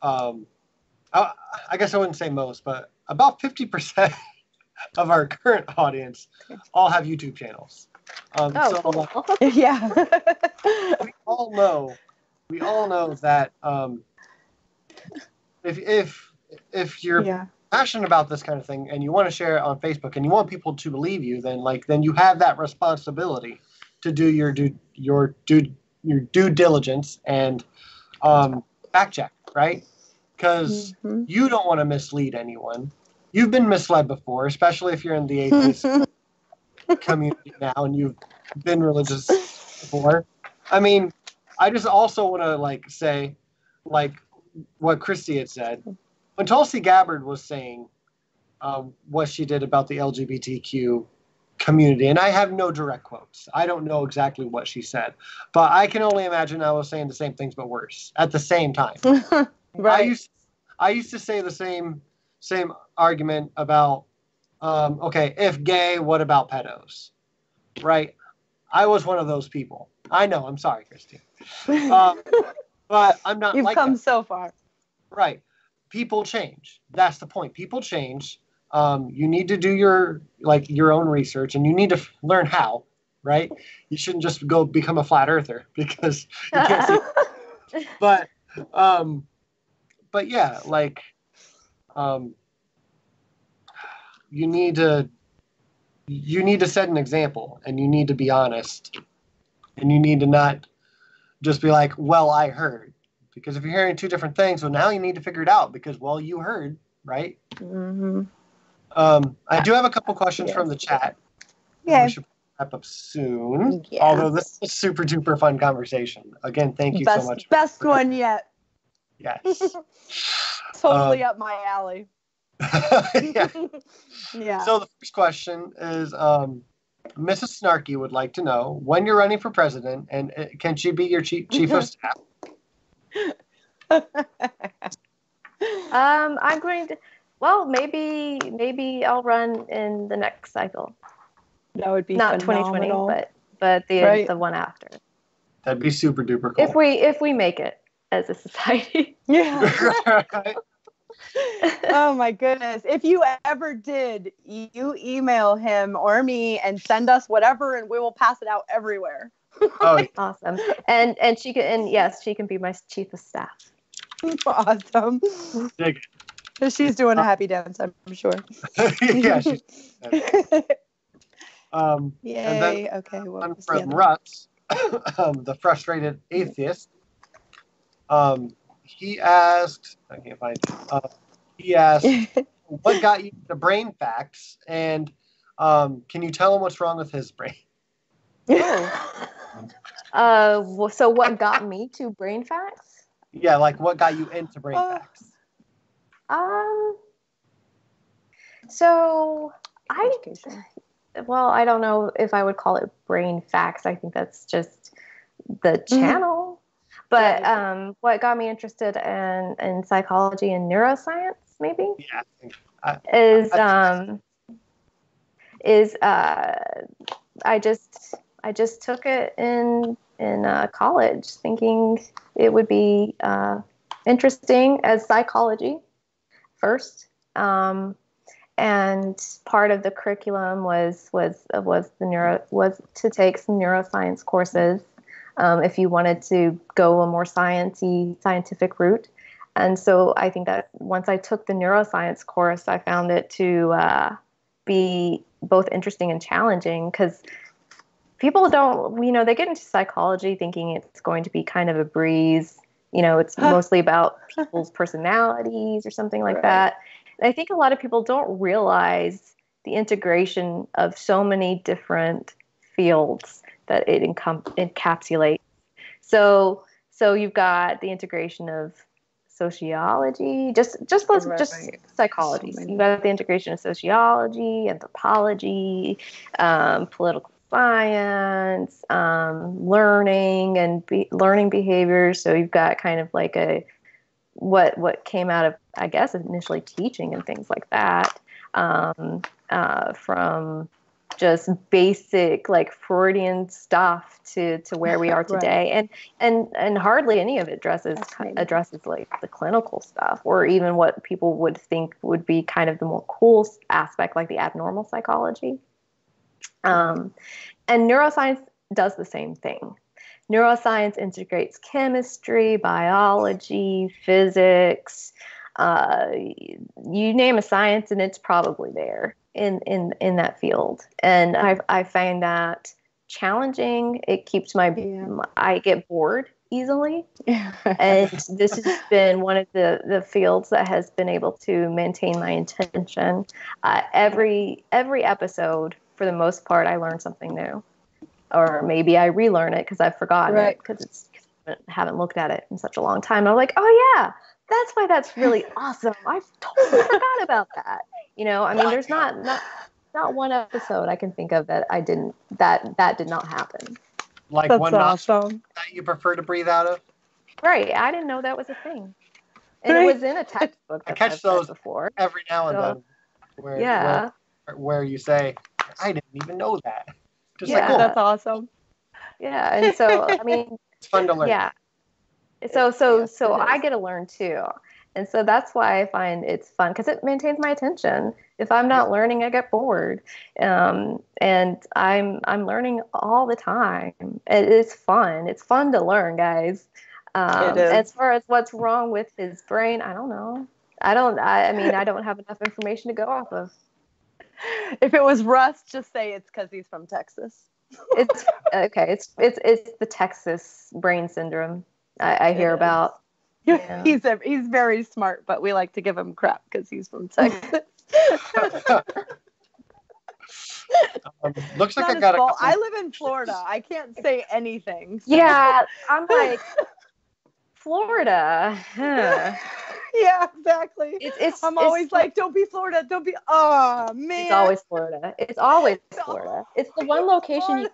Speaker 1: I guess I wouldn't say most, but about 50% of our current audience all have YouTube channels.
Speaker 3: Cool.
Speaker 1: We all know that if you're passionate about this kind of thing and you want to share it on Facebook and you want people to believe you, then you have that responsibility to do your due diligence and fact check, right? Because you don't want to mislead anyone. You've been misled before, especially if you're in the atheist community now and you've been religious before. I mean, I just also want to say what Christy had said. When Tulsi Gabbard was saying what she did about the LGBTQ community, and I have no direct quotes. I don't know exactly what she said, but I can only imagine I was saying the same things but worse at the same time.
Speaker 2: Right.
Speaker 1: I used to say the same argument about if gay, what about pedos? Right? I was one of those people. I know. I'm sorry, Christy. But I'm not.
Speaker 2: You've
Speaker 1: like
Speaker 2: come
Speaker 1: that.
Speaker 2: So far.
Speaker 1: Right. People change. That's the point. People change. You need to do your own research, and you need to learn how. Right. You shouldn't just go become a flat earther because you can't see. But yeah, you need to set an example, and you need to be honest, and you need to not just be like, well, I heard. Because if you're hearing two different things, well, now you need to figure it out because, well, you heard, right?
Speaker 2: Mm-hmm.
Speaker 1: I do have a couple questions from the chat.
Speaker 2: Yeah.
Speaker 1: We should wrap up soon. Yeah. Although this is a super duper fun conversation. Again, thank you so much.
Speaker 2: Best one yet.
Speaker 1: Yes.
Speaker 2: Totally up my alley.
Speaker 1: Yeah.
Speaker 2: Yeah.
Speaker 1: So the first question is, Mrs. Snarky would like to know when you're running for president, and can she be your chief of staff?
Speaker 3: I'm going to. Well, maybe I'll run in the next cycle.
Speaker 2: That would be
Speaker 3: not
Speaker 2: phenomenal.
Speaker 3: 2020, but the one after.
Speaker 1: That'd be super duper cool.
Speaker 3: If we make it as a society.
Speaker 2: Yeah. Oh my goodness. If you ever did, you email him or me and send us whatever and we will pass it out everywhere.
Speaker 1: Oh, yeah.
Speaker 3: Awesome. And she can be my chief of staff.
Speaker 2: Awesome. She's doing a happy dance, I'm sure.
Speaker 1: Yeah, she's
Speaker 2: Yay.
Speaker 1: And then
Speaker 2: okay.
Speaker 1: one from Russ, the frustrated atheist. He asked, I can't find it. He asked, what got you the brain facts, and Can you tell him what's wrong with his brain?
Speaker 3: So what got me to brain facts?
Speaker 1: Yeah, like what got you into brain facts?
Speaker 3: So
Speaker 2: Education.
Speaker 3: I don't know if I would call it brain facts. I think that's just the channel. But what got me interested in psychology and neuroscience, maybe, is I just took it in college, thinking it would be interesting as psychology first. And part of the curriculum was to take some neuroscience courses if you wanted to go a more scientific route. And so I think that once I took the neuroscience course, I found it to be both interesting and challenging, because people don't, they get into psychology thinking it's going to be kind of a breeze. It's mostly about people's personalities or something like that. And I think a lot of people don't realize the integration of so many different fields that it encapsulates. So you've got the integration of sociology, just psychology. So you've got the integration of sociology, anthropology, political science, learning and learning behaviors. So you've got kind of like what came out of, I guess, initially teaching and things like that, from just basic like Freudian stuff to where we are today. And hardly any of it addresses like the clinical stuff, or even what people would think would be kind of the more cool aspect, like the abnormal psychology. And neuroscience does the same thing. Neuroscience integrates chemistry, biology, physics, you name a science, and it's probably there in that field. And I find that challenging. It keeps I get bored easily. And this has been one of the fields that has been able to maintain my attention. Every episode, for the most part, I learn something new. Or maybe I relearn it because I've forgotten it, because I haven't looked at it in such a long time. And I'm like, oh yeah, that's why that's really awesome. I totally forgot about that. There's not one episode I can think of that that did not happen.
Speaker 1: Like
Speaker 2: that's
Speaker 1: one
Speaker 2: awesome.
Speaker 1: That you prefer to breathe out of?
Speaker 3: Right. I didn't know that was a thing. And it was in a textbook that
Speaker 1: I catch those
Speaker 3: before.
Speaker 1: Every now and then. Where you say, I didn't even know that. Just
Speaker 2: that's awesome.
Speaker 3: Yeah, and so
Speaker 1: it's fun to learn.
Speaker 3: Yeah. So I get to learn too, and so that's why I find it's fun, because it maintains my attention. If I'm not learning, I get bored, and I'm learning all the time. It's fun. It's fun to learn, guys. As far as what's wrong with his brain, I don't know. I don't have enough information to go off of.
Speaker 2: If it was Russ, just say it's because he's from Texas.
Speaker 3: It's okay. It's the Texas brain syndrome I hear about.
Speaker 2: Yeah. He's very smart, but we like to give him crap because he's from Texas.
Speaker 1: Looks like I got it.
Speaker 2: I live in Florida. I can't say anything. So.
Speaker 3: Yeah, I'm like, Florida. Huh.
Speaker 2: Yeah, exactly. I'm always like, don't be Florida. Don't be. Oh man.
Speaker 3: It's always Florida. It's always Florida. It's the one location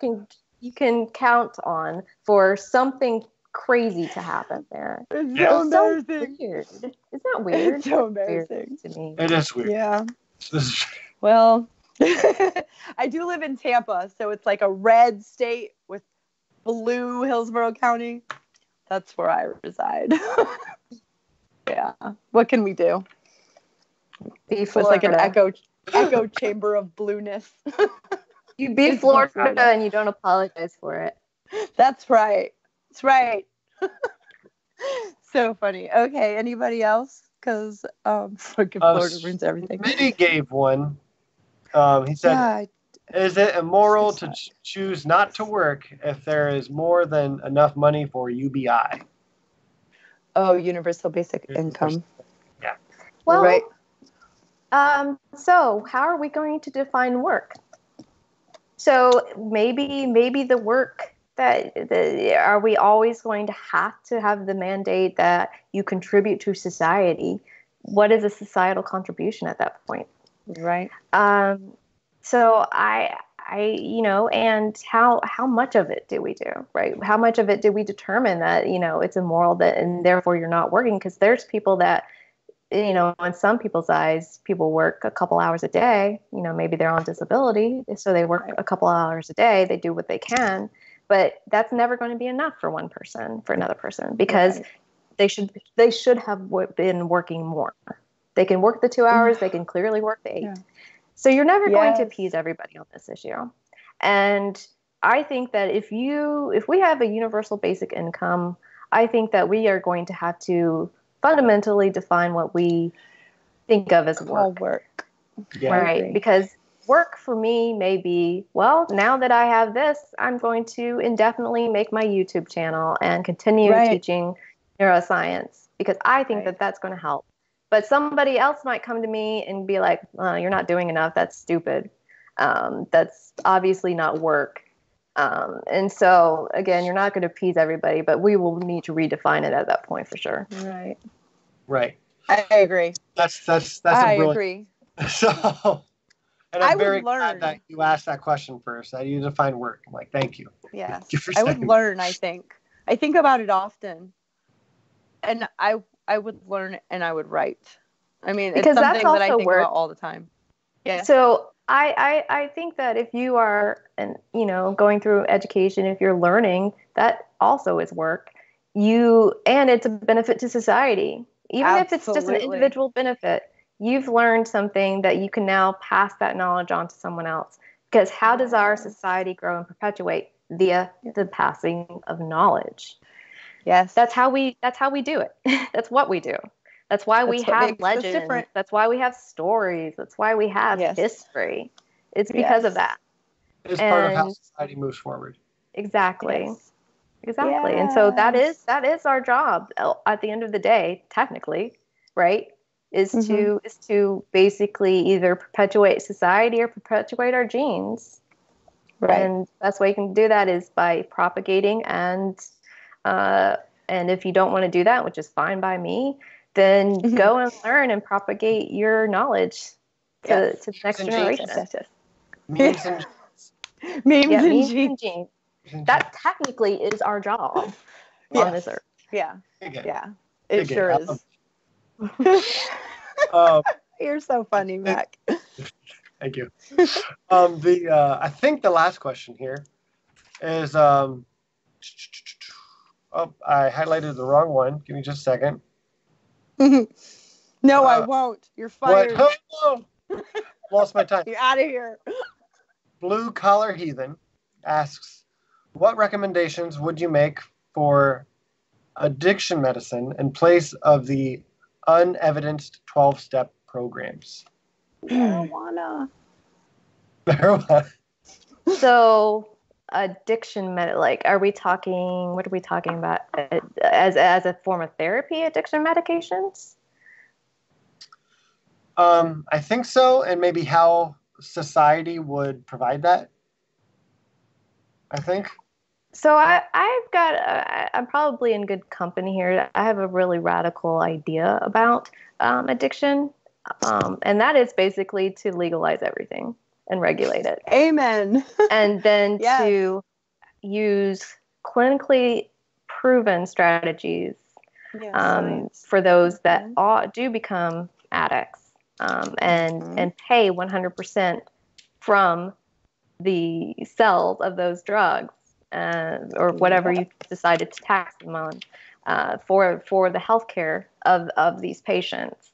Speaker 3: you can count on for something crazy to happen there.
Speaker 2: It's so embarrassing.
Speaker 3: Weird. Isn't that weird?
Speaker 2: It's so embarrassing
Speaker 3: to me.
Speaker 1: It is weird.
Speaker 2: Yeah. Well, I do live in Tampa, so it's like a red state with blue Hillsborough County. That's where I reside. Yeah. What can we do? It's like an echo chamber of blueness.
Speaker 3: You be Florida and you don't apologize for it.
Speaker 2: That's right. That's right. So funny. Okay. Anybody else? Because fucking Florida ruins everything.
Speaker 1: Smitty gave one. He said, is it immoral to choose not to work if there is more than enough money for UBI?
Speaker 2: Oh, universal basic income.
Speaker 1: Yeah.
Speaker 3: Well, so how are we going to define work? So maybe the work are we always going to have the mandate that you contribute to society? What is a societal contribution at that point?
Speaker 2: Right.
Speaker 3: So and how much of it do we do, right? How much of it do we determine that, it's immoral, that, and therefore you're not working? Because there's people that, in some people's eyes, people work a couple hours a day, maybe they're on disability. So they work a couple hours a day, they do what they can, but that's never going to be enough for one person, for another person, because they should have been working more. They can work the 2 hours, they can clearly work the 8. Yeah. So you're never going to appease everybody on this issue. And I think that if we have a universal basic income, I think that we are going to have to fundamentally define what we think of as work.
Speaker 1: Yeah,
Speaker 3: right? Because work for me may be, well, now that I have this, I'm going to indefinitely make my YouTube channel and continue teaching neuroscience, because I think that that's going to help. But somebody else might come to me and be like, you're not doing enough. That's stupid. That's obviously not work. And so, again, you're not going to appease everybody, but we will need to redefine it at that point for sure.
Speaker 2: Right.
Speaker 1: Right.
Speaker 2: I agree.
Speaker 1: That's
Speaker 2: I agree.
Speaker 1: So, and I'm very glad that you asked that question first, that you define work. I'm like, thank you.
Speaker 2: Yes. I would learn, I think. I think about it often. And I would learn and I would write. I mean, it's something that I think about all the time. Yeah.
Speaker 3: So I think that if you are, going through education, if you're learning, that also is work. And it's a benefit to society. Even if it's just an individual benefit, you've learned something that you can now pass that knowledge on to someone else. Because how does our society grow and perpetuate? Via the passing of knowledge.
Speaker 2: Yes.
Speaker 3: That's how we do it. That's what we do. That's why we have legends. That's why we have stories. That's why we have history. It's because of that.
Speaker 1: It's part of how society moves forward.
Speaker 3: Exactly.
Speaker 2: Yes.
Speaker 3: Exactly. Yes. And so that is our job at the end of the day, technically, right? Is to basically either perpetuate society or perpetuate our genes. Right. And that's way you can do that is by propagating and if you don't want to do that, which is fine by me, then go and learn and propagate your knowledge to the next generation.
Speaker 1: Memes and genes.
Speaker 3: Memes and genes. That technically is our job on this earth.
Speaker 2: Yeah. Yeah. It sure is. You're so funny, Mac.
Speaker 1: Thank you. I think the last question here is I highlighted the wrong one. Give me just a second.
Speaker 2: No, I won't. You're fired.
Speaker 1: What? Oh, no. Lost my time.
Speaker 2: You're out of here.
Speaker 1: Blue Collar Heathen asks, what recommendations would you make for addiction medicine in place of the unevidenced 12-step programs?
Speaker 2: Marijuana.
Speaker 3: So addiction are we talking, what are we talking about as a form of therapy, addiction medications?
Speaker 1: I think so, and maybe how society would provide that, I think.
Speaker 3: So I'm probably in good company here. I have a really radical idea about addiction, and that is basically to legalize everything and regulate it.
Speaker 2: Amen.
Speaker 3: And then to use clinically proven strategies for those that do become addicts, and pay 100% from the sales of those drugs, or whatever you decided to tax them on, for the healthcare of these patients.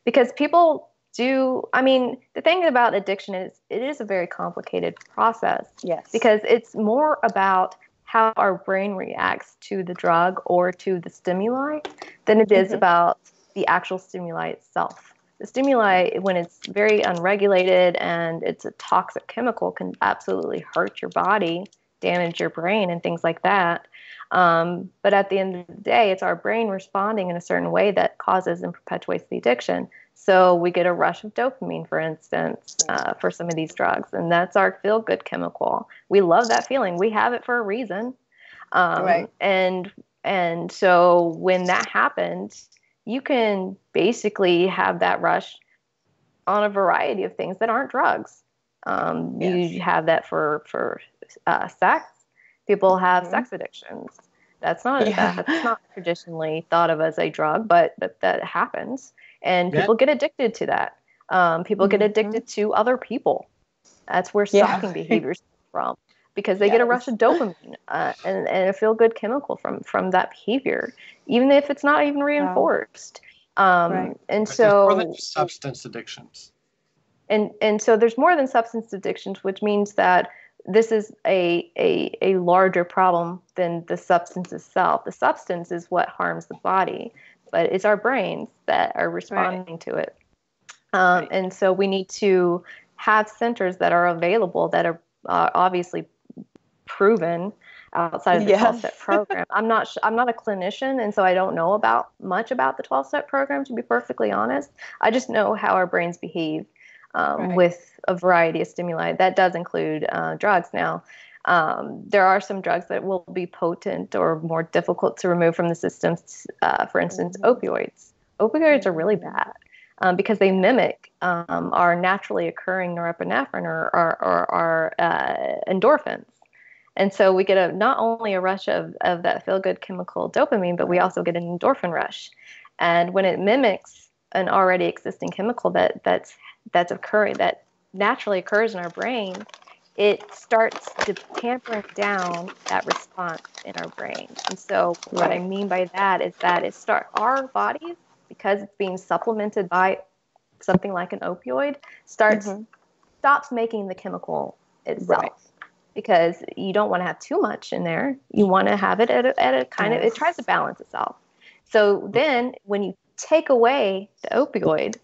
Speaker 3: Because people the thing about addiction is it is a very complicated process.
Speaker 2: Yes.
Speaker 3: Because it's more about how our brain reacts to the drug or to the stimuli than it is about the actual stimuli itself. The stimuli, when it's very unregulated and it's a toxic chemical, can absolutely hurt your body, damage your brain, and things like that. But at the end of the day, it's our brain responding in a certain way that causes and perpetuates the addiction. So we get a rush of dopamine, for instance, for some of these drugs, and that's our feel-good chemical. We love that feeling. We have it for a reason. And so when that happens, you can basically have that rush on a variety of things that aren't drugs. You have that for sex. People have sex addictions. That's not traditionally thought of as a drug, but that happens. And people get addicted to that. People get addicted to other people. That's where stalking behaviors come from, because they get a rush of dopamine and a feel-good chemical from that behavior, even if it's not even reinforced. And so
Speaker 1: more than substance addictions.
Speaker 3: And so there's more than substance addictions, which means that this is a larger problem than the substance itself. The substance is what harms the body, but it's our brains that are responding to it. And so we need to have centers that are available that are obviously proven outside of the 12-step program. I'm not a clinician, and so I don't know much about the 12-step program, to be perfectly honest. I just know how our brains behave with a variety of stimuli. That does include drugs. Now, there are some drugs that will be potent or more difficult to remove from the system. For instance, opioids. Opioids are really bad because they mimic our naturally occurring norepinephrine or our endorphins. And so we get not only a rush of that feel-good chemical dopamine, but we also get an endorphin rush. And when it mimics an already existing chemical that's occurring, that naturally occurs in our brain, it starts tampering down that response in our brain. And so what I mean by that is that our bodies, because it's being supplemented by something like an opioid, stops making the chemical itself. Because you don't want to have too much in there. You want to have it at a kind of, it tries to balance itself. So then when you take away the opioid,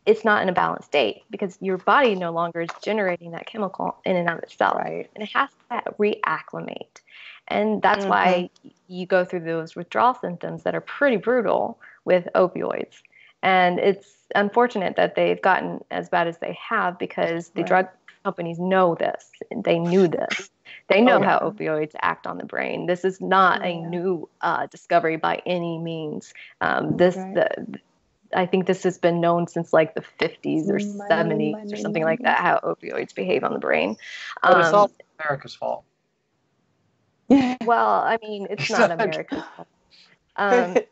Speaker 3: it's not in a balanced state because your body no longer is generating that chemical in and of itself. And it has to reacclimate. And that's why you go through those withdrawal symptoms that are pretty brutal with opioids. And it's unfortunate that they've gotten as bad as they have because the drug companies know this. They knew this. They know how opioids act on the brain. This is not a new discovery by any means. I think this has been known since like the 50s or 70s or something like that, how opioids behave on the brain.
Speaker 1: But it's all America's fault.
Speaker 3: Well, I mean, it's not America's fault.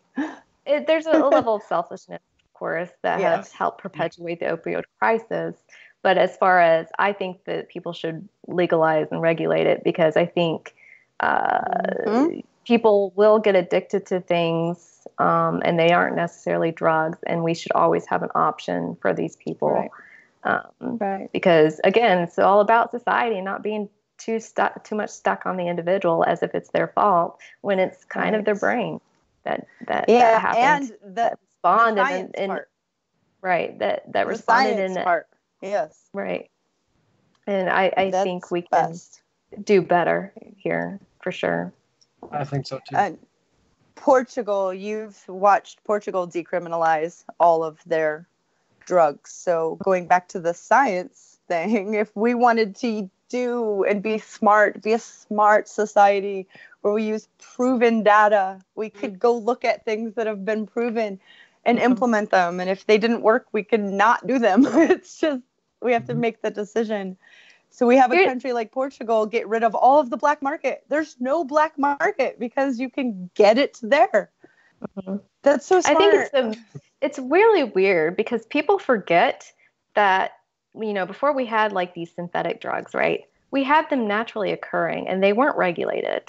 Speaker 3: There's a level of selfishness, of course, that has helped perpetuate the opioid crisis. But as far as I think that people should legalize and regulate it, because I think people will get addicted to things and they aren't necessarily drugs. And we should always have an option for these people. Because, again, it's all about society and not being too much stuck on the individual as if it's their fault when it's kind of their brain that happens.
Speaker 2: And the
Speaker 3: responded
Speaker 2: part.
Speaker 3: That responded in
Speaker 2: part. Yes.
Speaker 3: Right. And I think we can do better here for sure.
Speaker 1: I think so too.
Speaker 2: And Portugal, you've watched Portugal decriminalize all of their drugs. So going back to the science thing, if we wanted to do and be a smart society where we use proven data, we could go look at things that have been proven and implement them. And if they didn't work, we could not do them. It's just, we have to make the decision. So we have a country like Portugal get rid of all of the black market. There's no black market because you can get it there. That's so smart.
Speaker 3: I think it's really weird because people forget that, before we had like these synthetic drugs, right? We had them naturally occurring and they weren't regulated.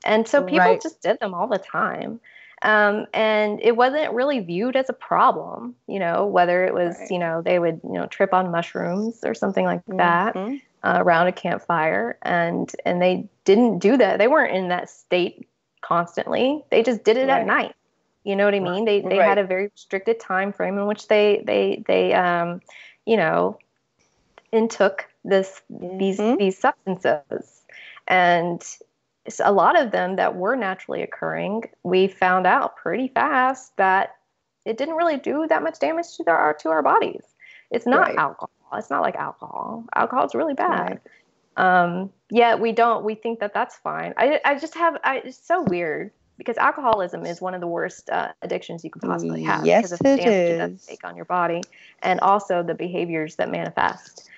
Speaker 3: And so people just did them all the time. And it wasn't really viewed as a problem, whether it was, they would, trip on mushrooms or something like that around a campfire. And they didn't do that. They weren't in that state constantly. They just did it at night. You know what I mean? They had a very restricted time frame in which they intook these substances. And a lot of them that were naturally occurring, we found out pretty fast that it didn't really do that much damage to our bodies. It's not
Speaker 2: Right.
Speaker 3: alcohol. It's not like alcohol. Alcohol is really bad.
Speaker 2: Right.
Speaker 3: Yet we think that that's fine. It's so weird because alcoholism is one of the worst addictions you could possibly have.
Speaker 2: Yes,
Speaker 3: because of the
Speaker 2: it
Speaker 3: damage it does
Speaker 2: is.
Speaker 3: take on your body, and also the behaviors that manifest.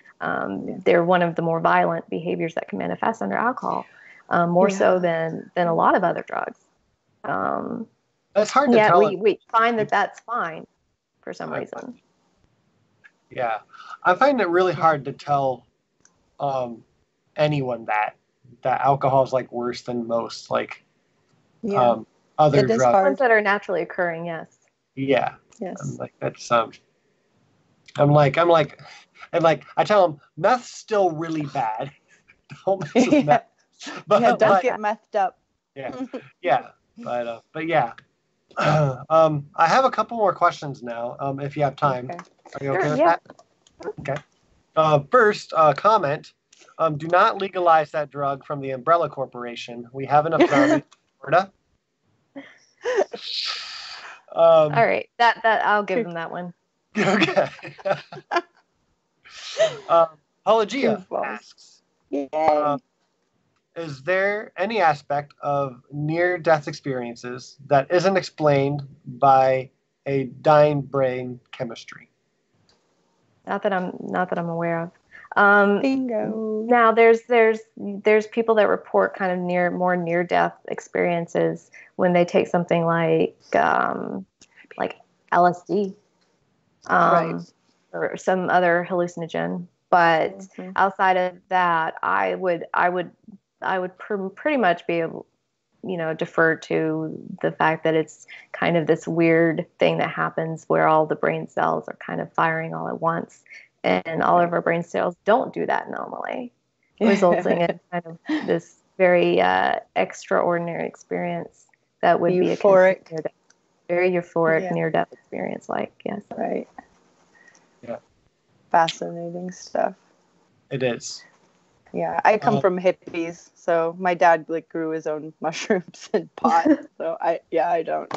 Speaker 3: They're one of the more violent behaviors that can manifest under alcohol, more so than a lot of other drugs.
Speaker 1: It's hard to
Speaker 3: yet
Speaker 1: tell.
Speaker 3: we find that that's fine for some reason.
Speaker 1: Yeah, I find it really hard to tell anyone that alcohol is like worse than most other
Speaker 2: It is
Speaker 1: drugs.
Speaker 2: hard.
Speaker 3: Ones that are naturally occurring, yes.
Speaker 1: Yeah.
Speaker 2: Yes.
Speaker 1: I'm like that's I'm like and like I tell them meth's still really bad. Don't mess with meth. But
Speaker 2: don't get methed up.
Speaker 1: Yeah. But yeah. I have a couple more questions now. If you have time.
Speaker 2: Okay.
Speaker 1: Are you okay with
Speaker 3: yeah.
Speaker 1: that? Okay. First, comment. Do not legalize that drug from the Umbrella Corporation. We have enough drug in Florida.
Speaker 3: All right, that I'll give them that one.
Speaker 1: Okay. Pelagia asks, is there any aspect of near-death experiences that isn't explained by a dying brain chemistry?
Speaker 3: Not that I'm aware of.
Speaker 2: Bingo.
Speaker 3: Now there's people that report kind of more near death experiences when they take something like LSD,
Speaker 2: Right.
Speaker 3: or some other hallucinogen. But outside of that, I would pretty much be able, defer to the fact that it's kind of this weird thing that happens where all the brain cells are kind of firing all at once. And all of our brain cells don't do that normally, resulting in kind of this very extraordinary experience that would
Speaker 2: euphoric.
Speaker 3: be a very euphoric near-death experience. Yes.
Speaker 2: Right.
Speaker 1: Yeah.
Speaker 2: Fascinating stuff.
Speaker 1: It is.
Speaker 2: Yeah, I come from hippies, so my dad grew his own mushrooms and pot. So I don't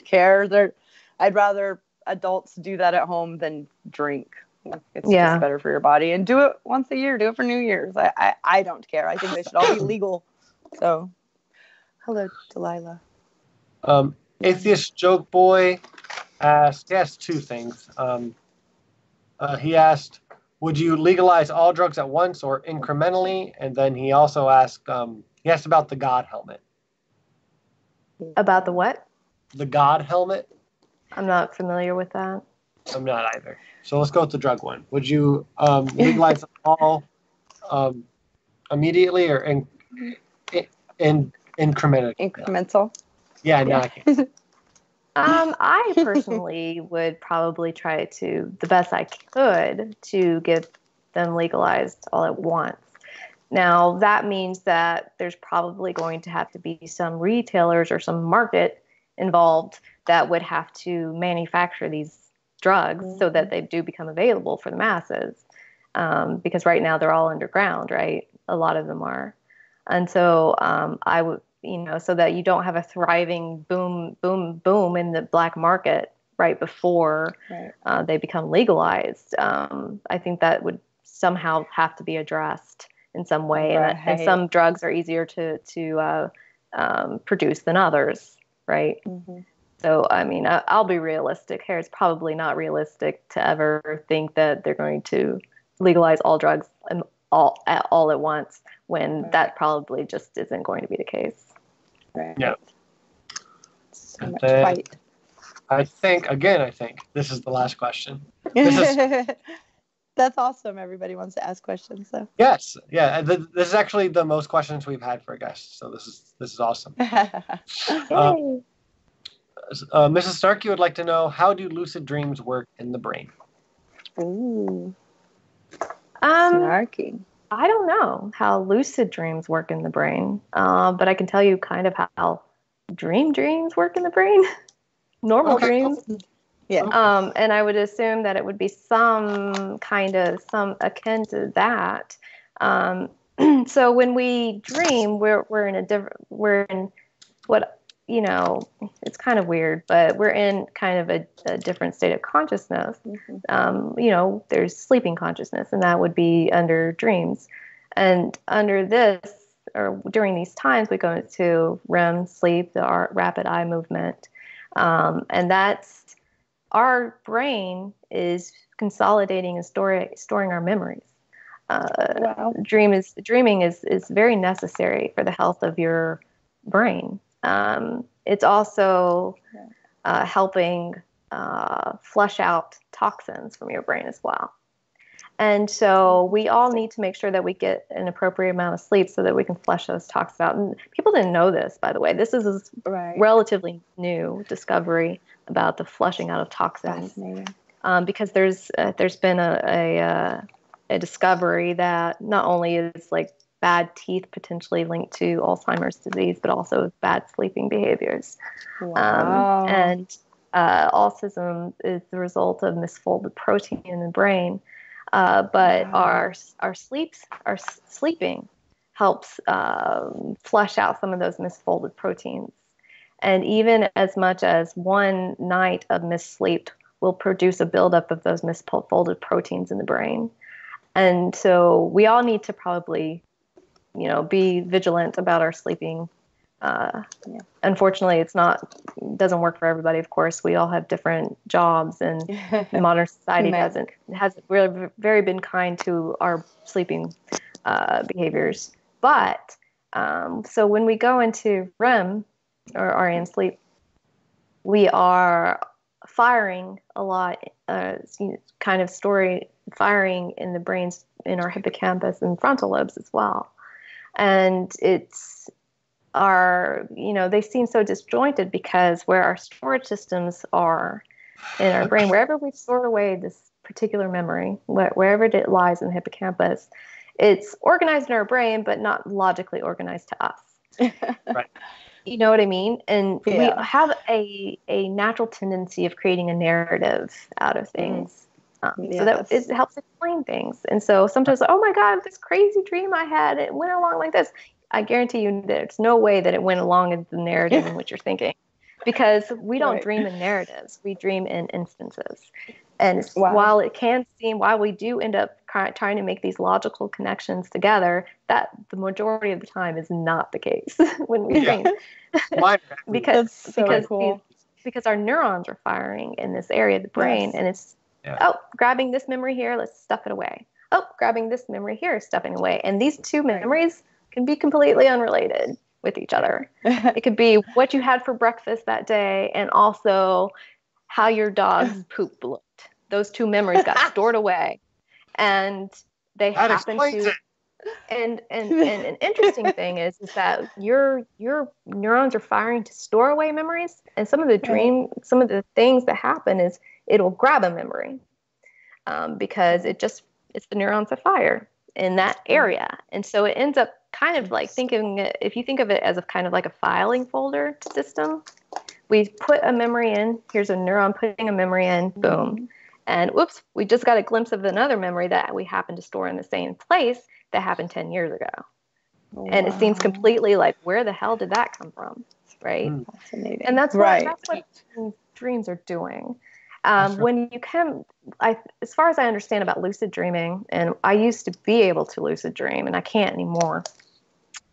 Speaker 2: care. I'd rather adults do that at home than drink. It's just better for your body, and do it once a year. Do it for New Year's. I don't care. I think they should all be legal. So, hello, Delilah.
Speaker 1: Atheist Joke Boy asked. He asked two things. He asked, would you legalize all drugs at once or incrementally? And then he also asked. He asked about the God helmet.
Speaker 3: About the what?
Speaker 1: The God helmet.
Speaker 3: I'm not familiar with that.
Speaker 1: I'm not either. So let's go with the drug one. Would you legalize all immediately or incrementally?
Speaker 2: Incremental.
Speaker 1: Yeah, no, I can't.
Speaker 3: I personally would probably try to, the best I could, to get them legalized all at once. Now, that means that there's probably going to have to be some retailers or some market involved that would have to manufacture these drugs so that they do become available for the masses. Because right now they're all underground, right? A lot of them are. And so I would, so that you don't have a thriving boom in the black market right before they become legalized. I think that would somehow have to be addressed in some way. And some drugs are easier to produce than others, right? Mm-hmm. So, I mean, I'll be realistic here. It's probably not realistic to ever think that they're going to legalize all drugs all at once when that probably just isn't going to be the case.
Speaker 2: Right.
Speaker 1: Yeah.
Speaker 2: So much fight.
Speaker 1: I think this is the last question.
Speaker 2: That's awesome. Everybody wants to ask questions. So.
Speaker 1: Yes. Yeah. This is actually the most questions we've had for a guest. So this is awesome. Mrs. Starkey would like to know, how do lucid dreams work in the brain?
Speaker 2: Ooh. Snarky.
Speaker 3: I don't know how lucid dreams work in the brain, but I can tell you kind of how dreams work in the brain. Normal dreams.
Speaker 2: Yeah.
Speaker 3: And I would assume that it would be some akin to that. So when we dream, we're in what you know, it's kind of weird, but we're in kind of a different state of consciousness. You know, there's sleeping consciousness, and that would be under dreams. And under this, or during these times, we go into REM sleep, the rapid eye movement. And that's, our brain is consolidating and storing our memories. Dreaming is very necessary for the health of your brain. It's also helping flush out toxins from your brain as well. And so we all need to make sure that we get an appropriate amount of sleep so that we can flush those toxins out. And people didn't know this, by the way. This is a relatively new discovery about the flushing out of toxins. Because there's been a discovery that not only is like bad teeth potentially linked to Alzheimer's disease, but also bad sleeping behaviors. And autism is the result of misfolded protein in the brain. But our sleeping helps flush out some of those misfolded proteins. And even as much as one night of missleep will produce a buildup of those misfolded proteins in the brain. And so we all need to probably, you know, be vigilant about our sleeping. Unfortunately, doesn't work for everybody. Of course, we all have different jobs, and modern society hasn't really very been kind to our sleeping behaviors. But so when we go into REM or REM sleep, we are firing a lot, kind of firing in the brains, in our hippocampus and frontal lobes as well. And it's they seem so disjointed because where our storage systems are in our brain, wherever we store away this particular memory, wherever it lies in the hippocampus, it's organized in our brain, but not logically organized to us.
Speaker 1: Right.
Speaker 3: You know what I mean? And we have a natural tendency of creating a narrative out of things. So that it helps explain things. And so sometimes, oh my God, this crazy dream I had, it went along like this. I guarantee you there's no way that it went along in the narrative in which you're thinking, because we don't dream in narratives. We dream in instances. And while we do end up trying to make these logical connections together, that the majority of the time is not the case when we dream. because our neurons are firing in this area of the brain, and it's grabbing this memory here, let's stuff it away. Oh, grabbing this memory here, stuffing away. And these two memories can be completely unrelated with each other. It could be what you had for breakfast that day, and also how your dog's poop looked. Those two memories got stored away, and they happen to. And an interesting thing is that your neurons are firing to store away memories, and some of the things that happen is it'll grab a memory, because it's the neurons that fire in that area, and so it ends up kind of like if you think of it as a kind of like a filing folder system. We put a memory in, here's a neuron putting a memory in, boom. And whoops, we just got a glimpse of another memory that we happen to store in the same place that happened 10 years ago. Wow. And it seems completely like, where the hell did that come from? Right? Fascinating. And that's what dreams are doing. When you as far as I understand about lucid dreaming, and I used to be able to lucid dream, and I can't anymore.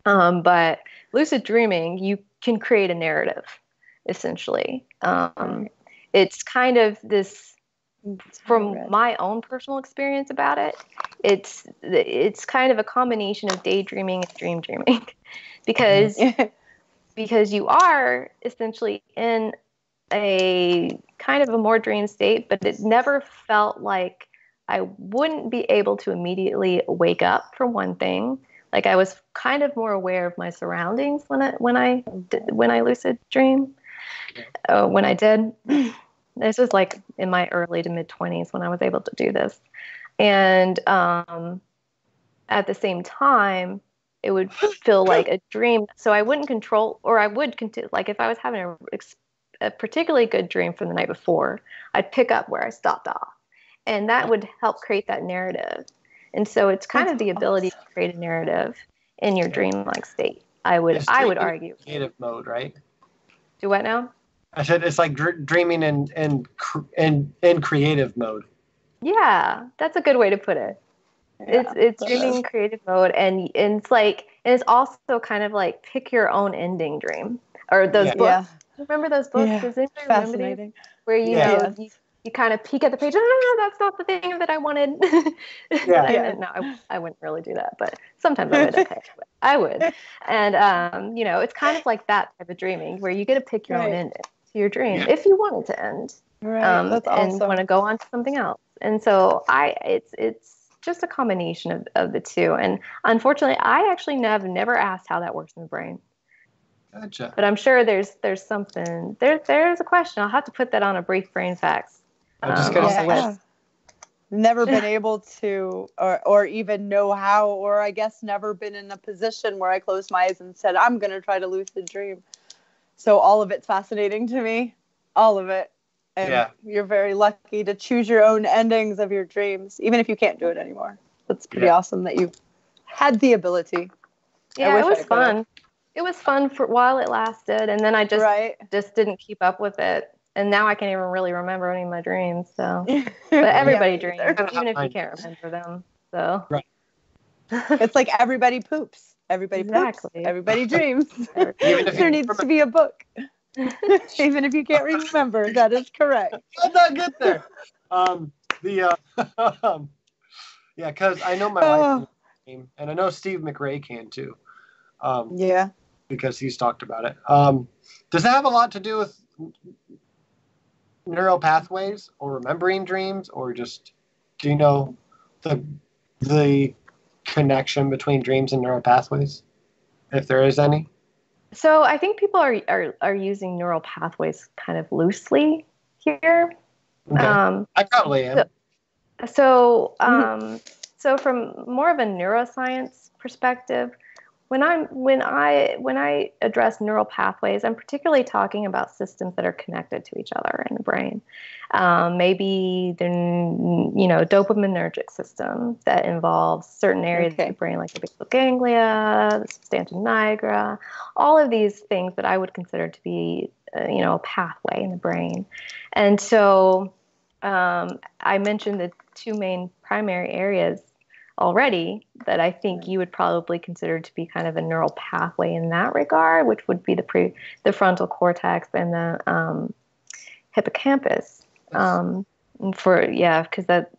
Speaker 3: But lucid dreaming, you can create a narrative, essentially. It's kind of this, from my own personal experience about it, it's kind of a combination of daydreaming and dream dreaming, because you are essentially in a kind of a more dream state, but it never felt like I wouldn't be able to immediately wake up, for one thing. Like, I was kind of more aware of my surroundings when I lucid dream. When I did, this was like in my early to mid 20s when I was able to do this, and at the same time, it would feel like a dream. So I wouldn't control, or I would like if I was having a particularly good dream from the night before, I'd pick up where I stopped off, and that would help create that narrative. And so it's kind of the ability to create a narrative in your dreamlike state. I would argue.
Speaker 1: Creative mode, right?
Speaker 3: Do what now?
Speaker 1: I said it's like dreaming in creative mode.
Speaker 3: Yeah, that's a good way to put it.
Speaker 2: Yeah,
Speaker 3: it's dreaming in creative mode, and it's also kind of like pick your own ending dream, or those books.
Speaker 2: Yeah.
Speaker 3: Remember those books?
Speaker 2: Yeah.
Speaker 3: Does anybody remember these? Where you kind of peek at the page. Oh, no, that's not the thing that I wanted. No, I wouldn't really do that, but sometimes I would. Okay, I would. And it's kind of like that type of dreaming where you get to pick your own ending to your dream if you want it to end,
Speaker 2: that's awesome.
Speaker 3: and want to go on to something else. And so it's just a combination of the two. And unfortunately, I actually have never asked how that works in the brain.
Speaker 1: Gotcha.
Speaker 3: But I'm sure there's something there's a question. I'll have to put that on a brief brain facts.
Speaker 2: Never been able to or even know how, or I guess never been in a position where I closed my eyes and said, I'm going to try to lucid dream. So all of it's fascinating to me. All of it. And you're very lucky to choose your own endings of your dreams, even if you can't do it anymore. That's pretty awesome that you had the ability.
Speaker 3: Yeah, it was fun. It was fun for while it lasted, and then I just didn't keep up with it. And now I can't even really remember any of my dreams. So, but everybody dreams, even if you can't remember them. So,
Speaker 2: it's like everybody poops. Everybody poops. Everybody dreams. Even if there needs to be a book. Even if you can't remember, that is correct.
Speaker 1: I'm not good there. Because I know my wife can, and I know Steve McRae can too. Because he's talked about it. Does that have a lot to do with neural pathways or remembering dreams, or just do you know the connection between dreams and neural pathways, if there is any?
Speaker 3: So I think people are using neural pathways kind of loosely here.
Speaker 1: Okay. I probably am.
Speaker 3: So from more of a neuroscience perspective, when I address neural pathways, I'm particularly talking about systems that are connected to each other in the brain. Maybe the dopaminergic system that involves certain areas of the brain, like the basal ganglia, the substantia nigra, all of these things that I would consider to be a pathway in the brain. And so I mentioned the two main primary areas already that I think you would probably consider to be kind of a neural pathway in that regard, which would be the frontal cortex and the hippocampus. Because that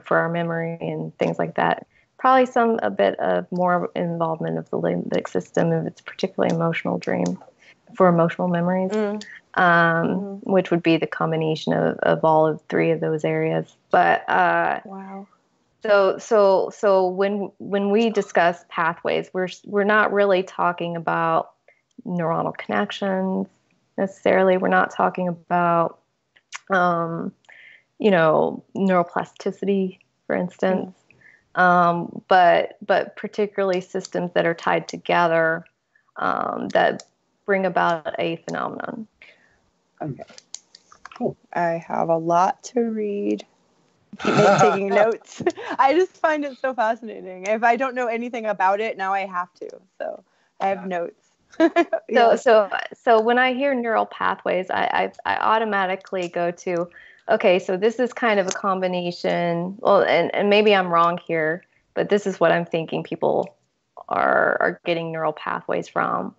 Speaker 3: for our memory and things like that, probably a bit of more involvement of the limbic system if it's particularly emotional dream for emotional memories, which would be the combination of all of three of those areas. But
Speaker 2: wow.
Speaker 3: So when we discuss pathways, we're not really talking about neuronal connections necessarily. We're not talking about neuroplasticity, for instance, but particularly systems that are tied together that bring about a phenomenon.
Speaker 2: Okay, cool. I have a lot to read. Keep taking notes. I just find it so fascinating. If I don't know anything about it, now I have to. So I have notes.
Speaker 3: So when I hear neural pathways, I automatically go to, okay, so this is kind of a combination. Well, and maybe I'm wrong here, but this is what I'm thinking people are getting neural pathways from.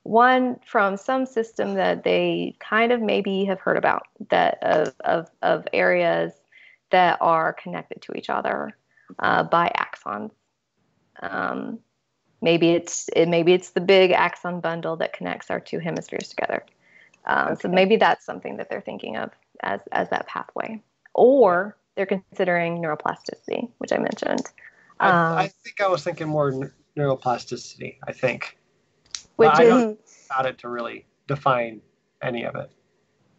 Speaker 3: One, from some system that they kind of maybe have heard about, that of areas that are connected to each other by axons. Maybe it's the big axon bundle that connects our two hemispheres together. So maybe that's something that they're thinking of as that pathway, or they're considering neuroplasticity, which I mentioned.
Speaker 1: I think I was thinking more neuroplasticity. I think,
Speaker 3: which
Speaker 1: I don't know about it to really define any of it.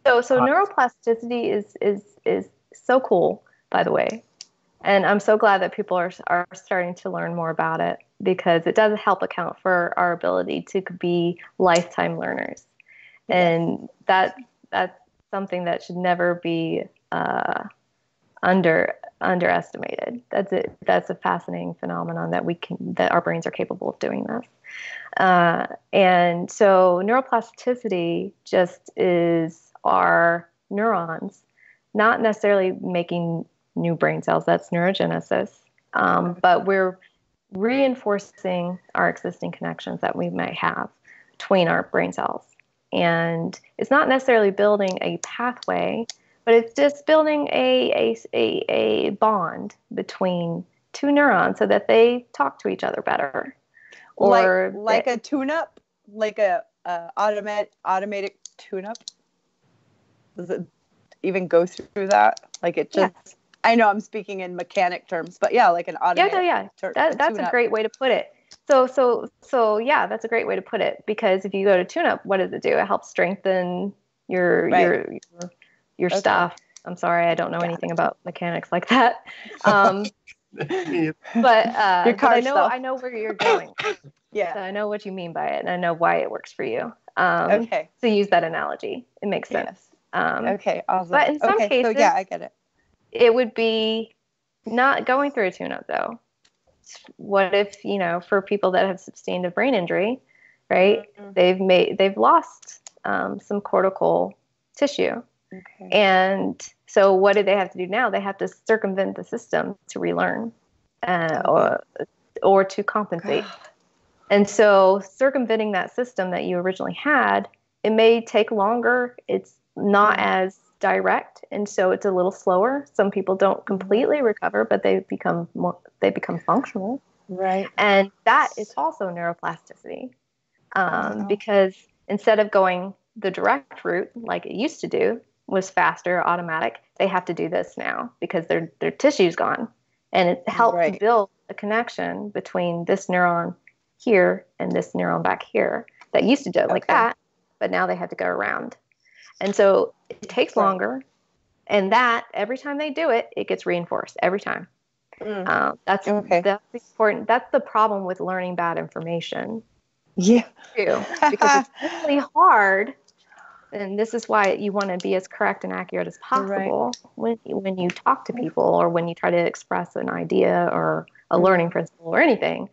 Speaker 3: So neuroplasticity is so cool, by the way. And I'm so glad that people are starting to learn more about it, because it does help account for our ability to be lifetime learners. And that's something that should never be underestimated. That's a fascinating phenomenon that our brains are capable of doing this. And so neuroplasticity just is our neurons, not necessarily making new brain cells. That's neurogenesis. But we're reinforcing our existing connections that we might have between our brain cells. And it's not necessarily building a pathway, but it's just building a bond between two neurons so that they talk to each other better. Or
Speaker 2: like a tune-up, like a automatic tune-up. Does it even go through that? Like it just? Yeah. I know I'm speaking in mechanic terms, but yeah, like an automatic.
Speaker 3: Yeah. That's a great way to put it. So yeah, that's a great way to put it, because if you go to tune-up, what does it do? It helps strengthen your stuff. I'm sorry, I don't know anything about mechanics like that. But I know where you're going.
Speaker 2: Yeah.
Speaker 3: So I know what you mean by it, and I know why it works for you. Okay. So use that analogy. It makes sense.
Speaker 2: Yes. Okay, awesome.
Speaker 3: But in some cases,
Speaker 2: so yeah, I get it.
Speaker 3: It would be not going through a tune-up, though. What if, for people that have substantive brain injury, right? Mm-hmm. They've lost some cortical tissue. Okay. And so what do they have to do now? They have to circumvent the system to relearn or to compensate. And so circumventing that system that you originally had, it may take longer. It's not as direct, and so it's a little slower. Some people don't completely recover, but they become functional.
Speaker 2: Right.
Speaker 3: And that is also neuroplasticity. Because instead of going the direct route like it used to do, was faster, automatic, they have to do this now because their tissue's gone. And it helps to build a connection between this neuron here and this neuron back here that used to do it like that, but now they have to go around. And so it takes longer, and that every time they do it, it gets reinforced every time. That's important. That's the problem with learning bad information.
Speaker 2: Yeah,
Speaker 3: too, because it's really hard. And this is why you want to be as correct and accurate as possible when you talk to people or when you try to express an idea or a learning principle or anything,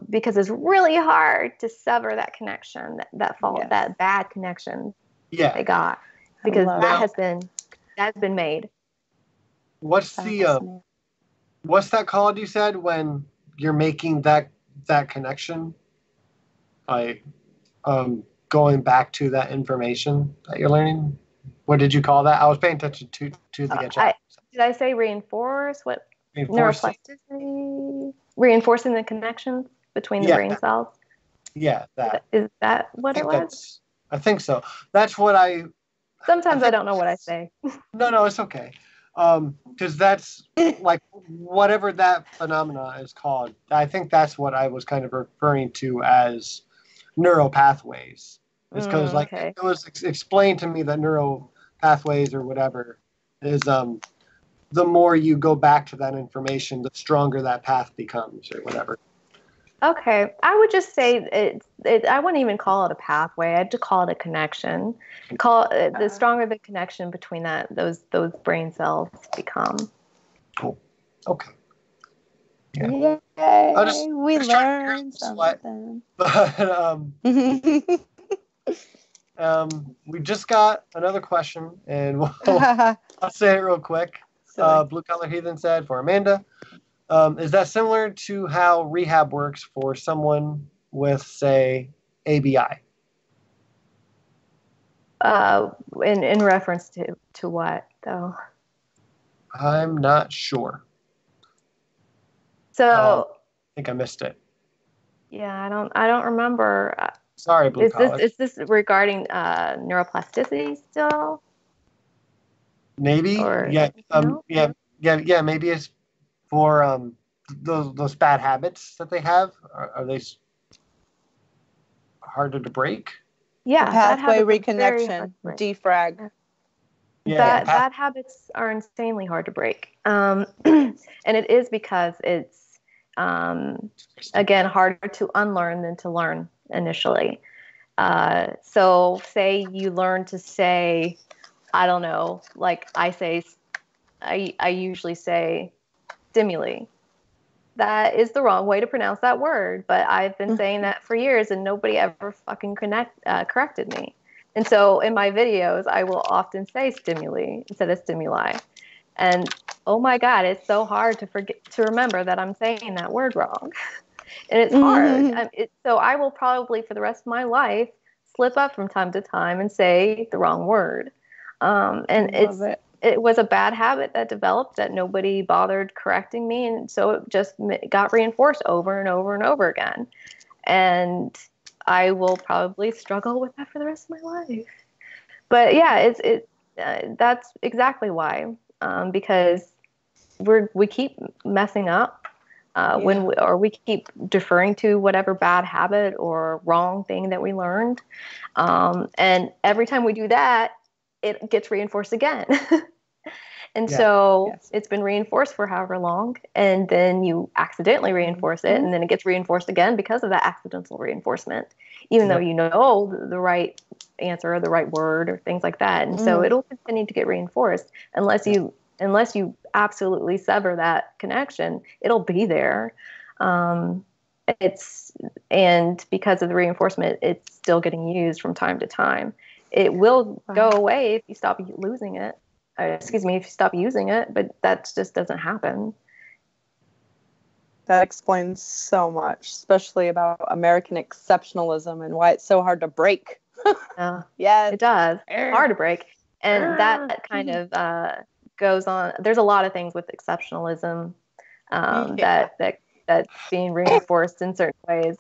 Speaker 3: because it's really hard to sever that connection, that bad connection they got, because that's been made.
Speaker 1: What's that called? You said when you're making that connection, going back to that information that you're learning. What did you call that? I was paying attention to the chat.
Speaker 3: Did I say reinforce? What? Neuroplasticity? Reinforcing the connections between the brain cells?
Speaker 1: Yeah, that.
Speaker 3: Is that what it was?
Speaker 1: I think so. That's what I...
Speaker 3: Sometimes I don't know what I say.
Speaker 1: No, it's okay. Because that's like whatever that phenomena is called. I think that's what I was kind of referring to as neural pathways. It's because it was explained to me that neural pathways or whatever is the more you go back to that information, the stronger that path becomes or whatever.
Speaker 3: Okay, I would just say I wouldn't even call it a pathway. I'd just call it a connection. The stronger the connection between those brain cells become.
Speaker 1: Cool. Okay.
Speaker 2: Yeah. Yay! We learned something.
Speaker 1: But we just got another question, and I'll say it real quick. Blue Collar Heathen said for Amanda. Is that similar to how rehab works for someone with, say, ABI?
Speaker 3: In reference to what, though?
Speaker 1: I'm not sure.
Speaker 3: So
Speaker 1: I think I missed it.
Speaker 3: Yeah, I don't remember.
Speaker 1: Sorry, Blue Collar.
Speaker 3: Is this regarding neuroplasticity still?
Speaker 1: Maybe. Yeah. Maybe it's for those bad habits that they have. Are they harder to break?
Speaker 2: Yeah, pathway reconnection, defrag.
Speaker 3: Yeah, bad habits are insanely hard to break, and it is because it's again harder to unlearn than to learn initially. So say you learn to say, I don't know, like I say, I usually say stimuli. That is the wrong way to pronounce that word, but I've been saying that for years and nobody ever fucking corrected me. And so in my videos, I will often say stimuli instead of stimuli. And oh my God, it's so hard to remember that I'm saying that word wrong. And it's hard. So I will probably for the rest of my life slip up from time to time and say the wrong word. And it was a bad habit that developed that nobody bothered correcting me. And so it just got reinforced over and over and over again. And I will probably struggle with that for the rest of my life. But yeah, that's exactly why. Because we keep messing up we keep deferring to whatever bad habit or wrong thing that we learned. And every time we do that, it gets reinforced again. And so it's been reinforced for however long, and then you accidentally reinforce it, and then it gets reinforced again because of that accidental reinforcement, even though you know the right answer or the right word or things like that. And so it'll continue to get reinforced unless you absolutely sever that connection. It'll be there. And because of the reinforcement, it's still getting used from time to time. It will go away if you stop losing it. If you stop using it, but that just doesn't happen.
Speaker 2: That explains so much, especially about American exceptionalism and why it's so hard to break.
Speaker 3: Yeah, it does. Hard to break. And that kind of goes on. There's a lot of things with exceptionalism that's being reinforced in certain ways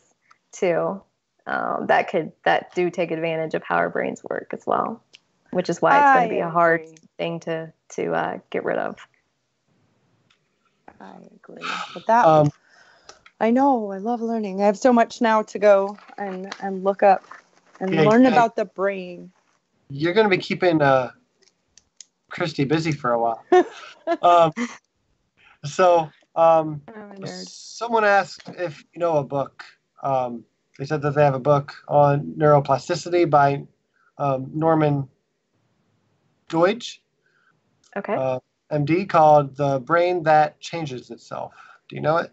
Speaker 3: too. That do take advantage of how our brains work as well, which is why it's going to be a hard thing to get rid of.
Speaker 2: I agree. But that I know, I love learning. I have so much now to go and look up and learn about the brain.
Speaker 1: You're going to be keeping Christy busy for a while. Someone asked if you know a book. They said that they have a book on neuroplasticity by Norman Deutsch, MD, called The Brain That Changes Itself. Do you know it?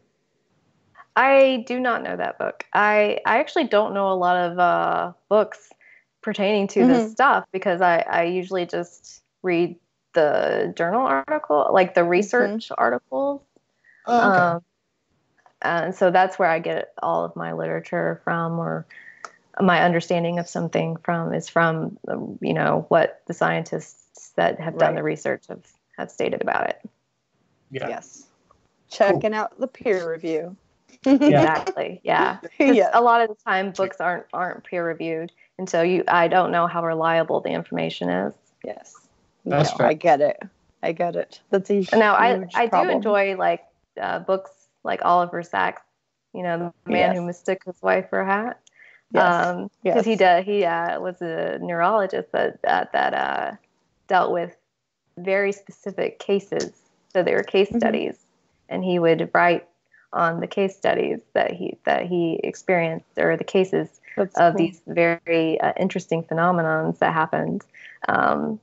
Speaker 3: I do not know that book. I actually don't know a lot of books pertaining to this stuff because I usually just read the journal article, like the research articles. And so that's where I get all of my literature from, or my understanding of something is from what the scientists that have done the research have stated about it.
Speaker 2: Yes. Checking out the peer review.
Speaker 3: Exactly. Yeah. A lot of the time books aren't peer reviewed, and so I don't know how reliable the information is.
Speaker 2: Yes. That's fair. I get it. That's a huge
Speaker 3: Now I
Speaker 2: problem.
Speaker 3: do enjoy books like Oliver Sacks, the man who mistook his wife for a hat. Because he was a neurologist that dealt with very specific cases. So they were case studies, and he would write on the case studies that he experienced, or the cases these very interesting phenomenons that happened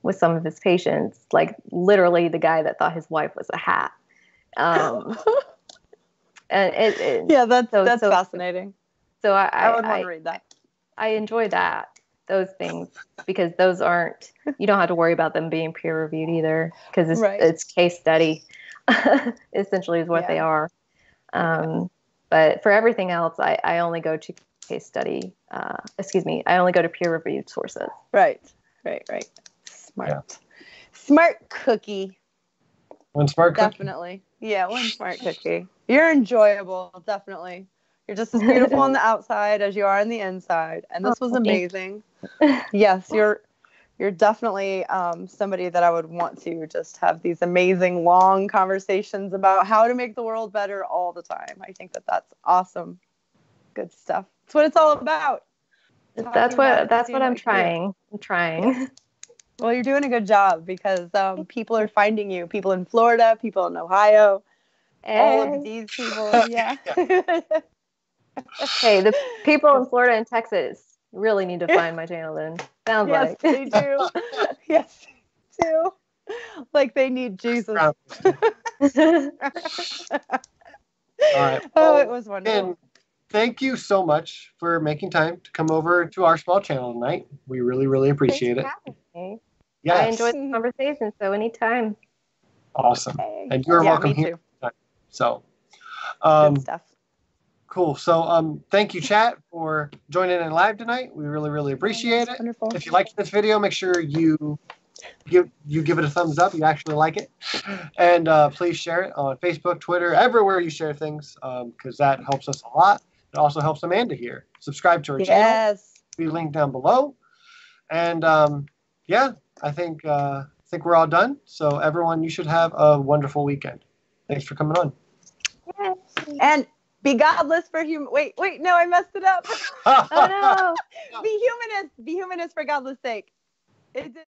Speaker 3: with some of his patients, like literally the guy that thought his wife was a hat. And
Speaker 2: that's fascinating.
Speaker 3: So
Speaker 2: I would want to read that.
Speaker 3: I enjoy those things, because you don't have to worry about them being peer reviewed either, because it's case study essentially is what they are. But for everything else, I only go to case study. I only go to peer reviewed sources.
Speaker 2: Right. Smart cookie.
Speaker 1: One smart cookie.
Speaker 2: Definitely. Yeah, one smart cookie. You're enjoyable, definitely. You're just as beautiful on the outside as you are on the inside. And this was amazing. Yes, you're definitely somebody that I would want to just have these amazing long conversations about how to make the world better all the time. I think that's awesome. Good stuff. That's what it's all about.
Speaker 3: That's what I'm trying. I'm trying.
Speaker 2: Yes. Well, you're doing a good job, because people are finding you. People in Florida, people in Ohio, all of these people. Yeah.
Speaker 3: Hey, the people in Florida and Texas really need to find my channel then. Sounds like.
Speaker 2: They do. Yes, they do. Like they need Jesus.
Speaker 1: All right.
Speaker 2: Oh, it was wonderful.
Speaker 1: And thank you so much for making time to come over to our small channel tonight. We really, really appreciate it.
Speaker 3: Yes. I enjoyed the conversation, so anytime.
Speaker 1: Awesome. And you're welcome here. So,
Speaker 2: good stuff.
Speaker 1: Cool. So, thank you, chat, for joining in live tonight. We really, really appreciate it.
Speaker 2: Wonderful.
Speaker 1: If you liked this video, make sure you give it a thumbs up. You actually like it, and please share it on Facebook, Twitter, everywhere you share things, because that helps us a lot. It also helps Amanda here. Subscribe to her channel. Be linked down below. And yeah, I think we're all done. So everyone, you should have a wonderful weekend. Thanks for coming on.
Speaker 2: Yes. And be godless for human. Wait, no, I messed it up.
Speaker 3: Oh no.
Speaker 2: Be humanist. Be humanist for godless sake. It did.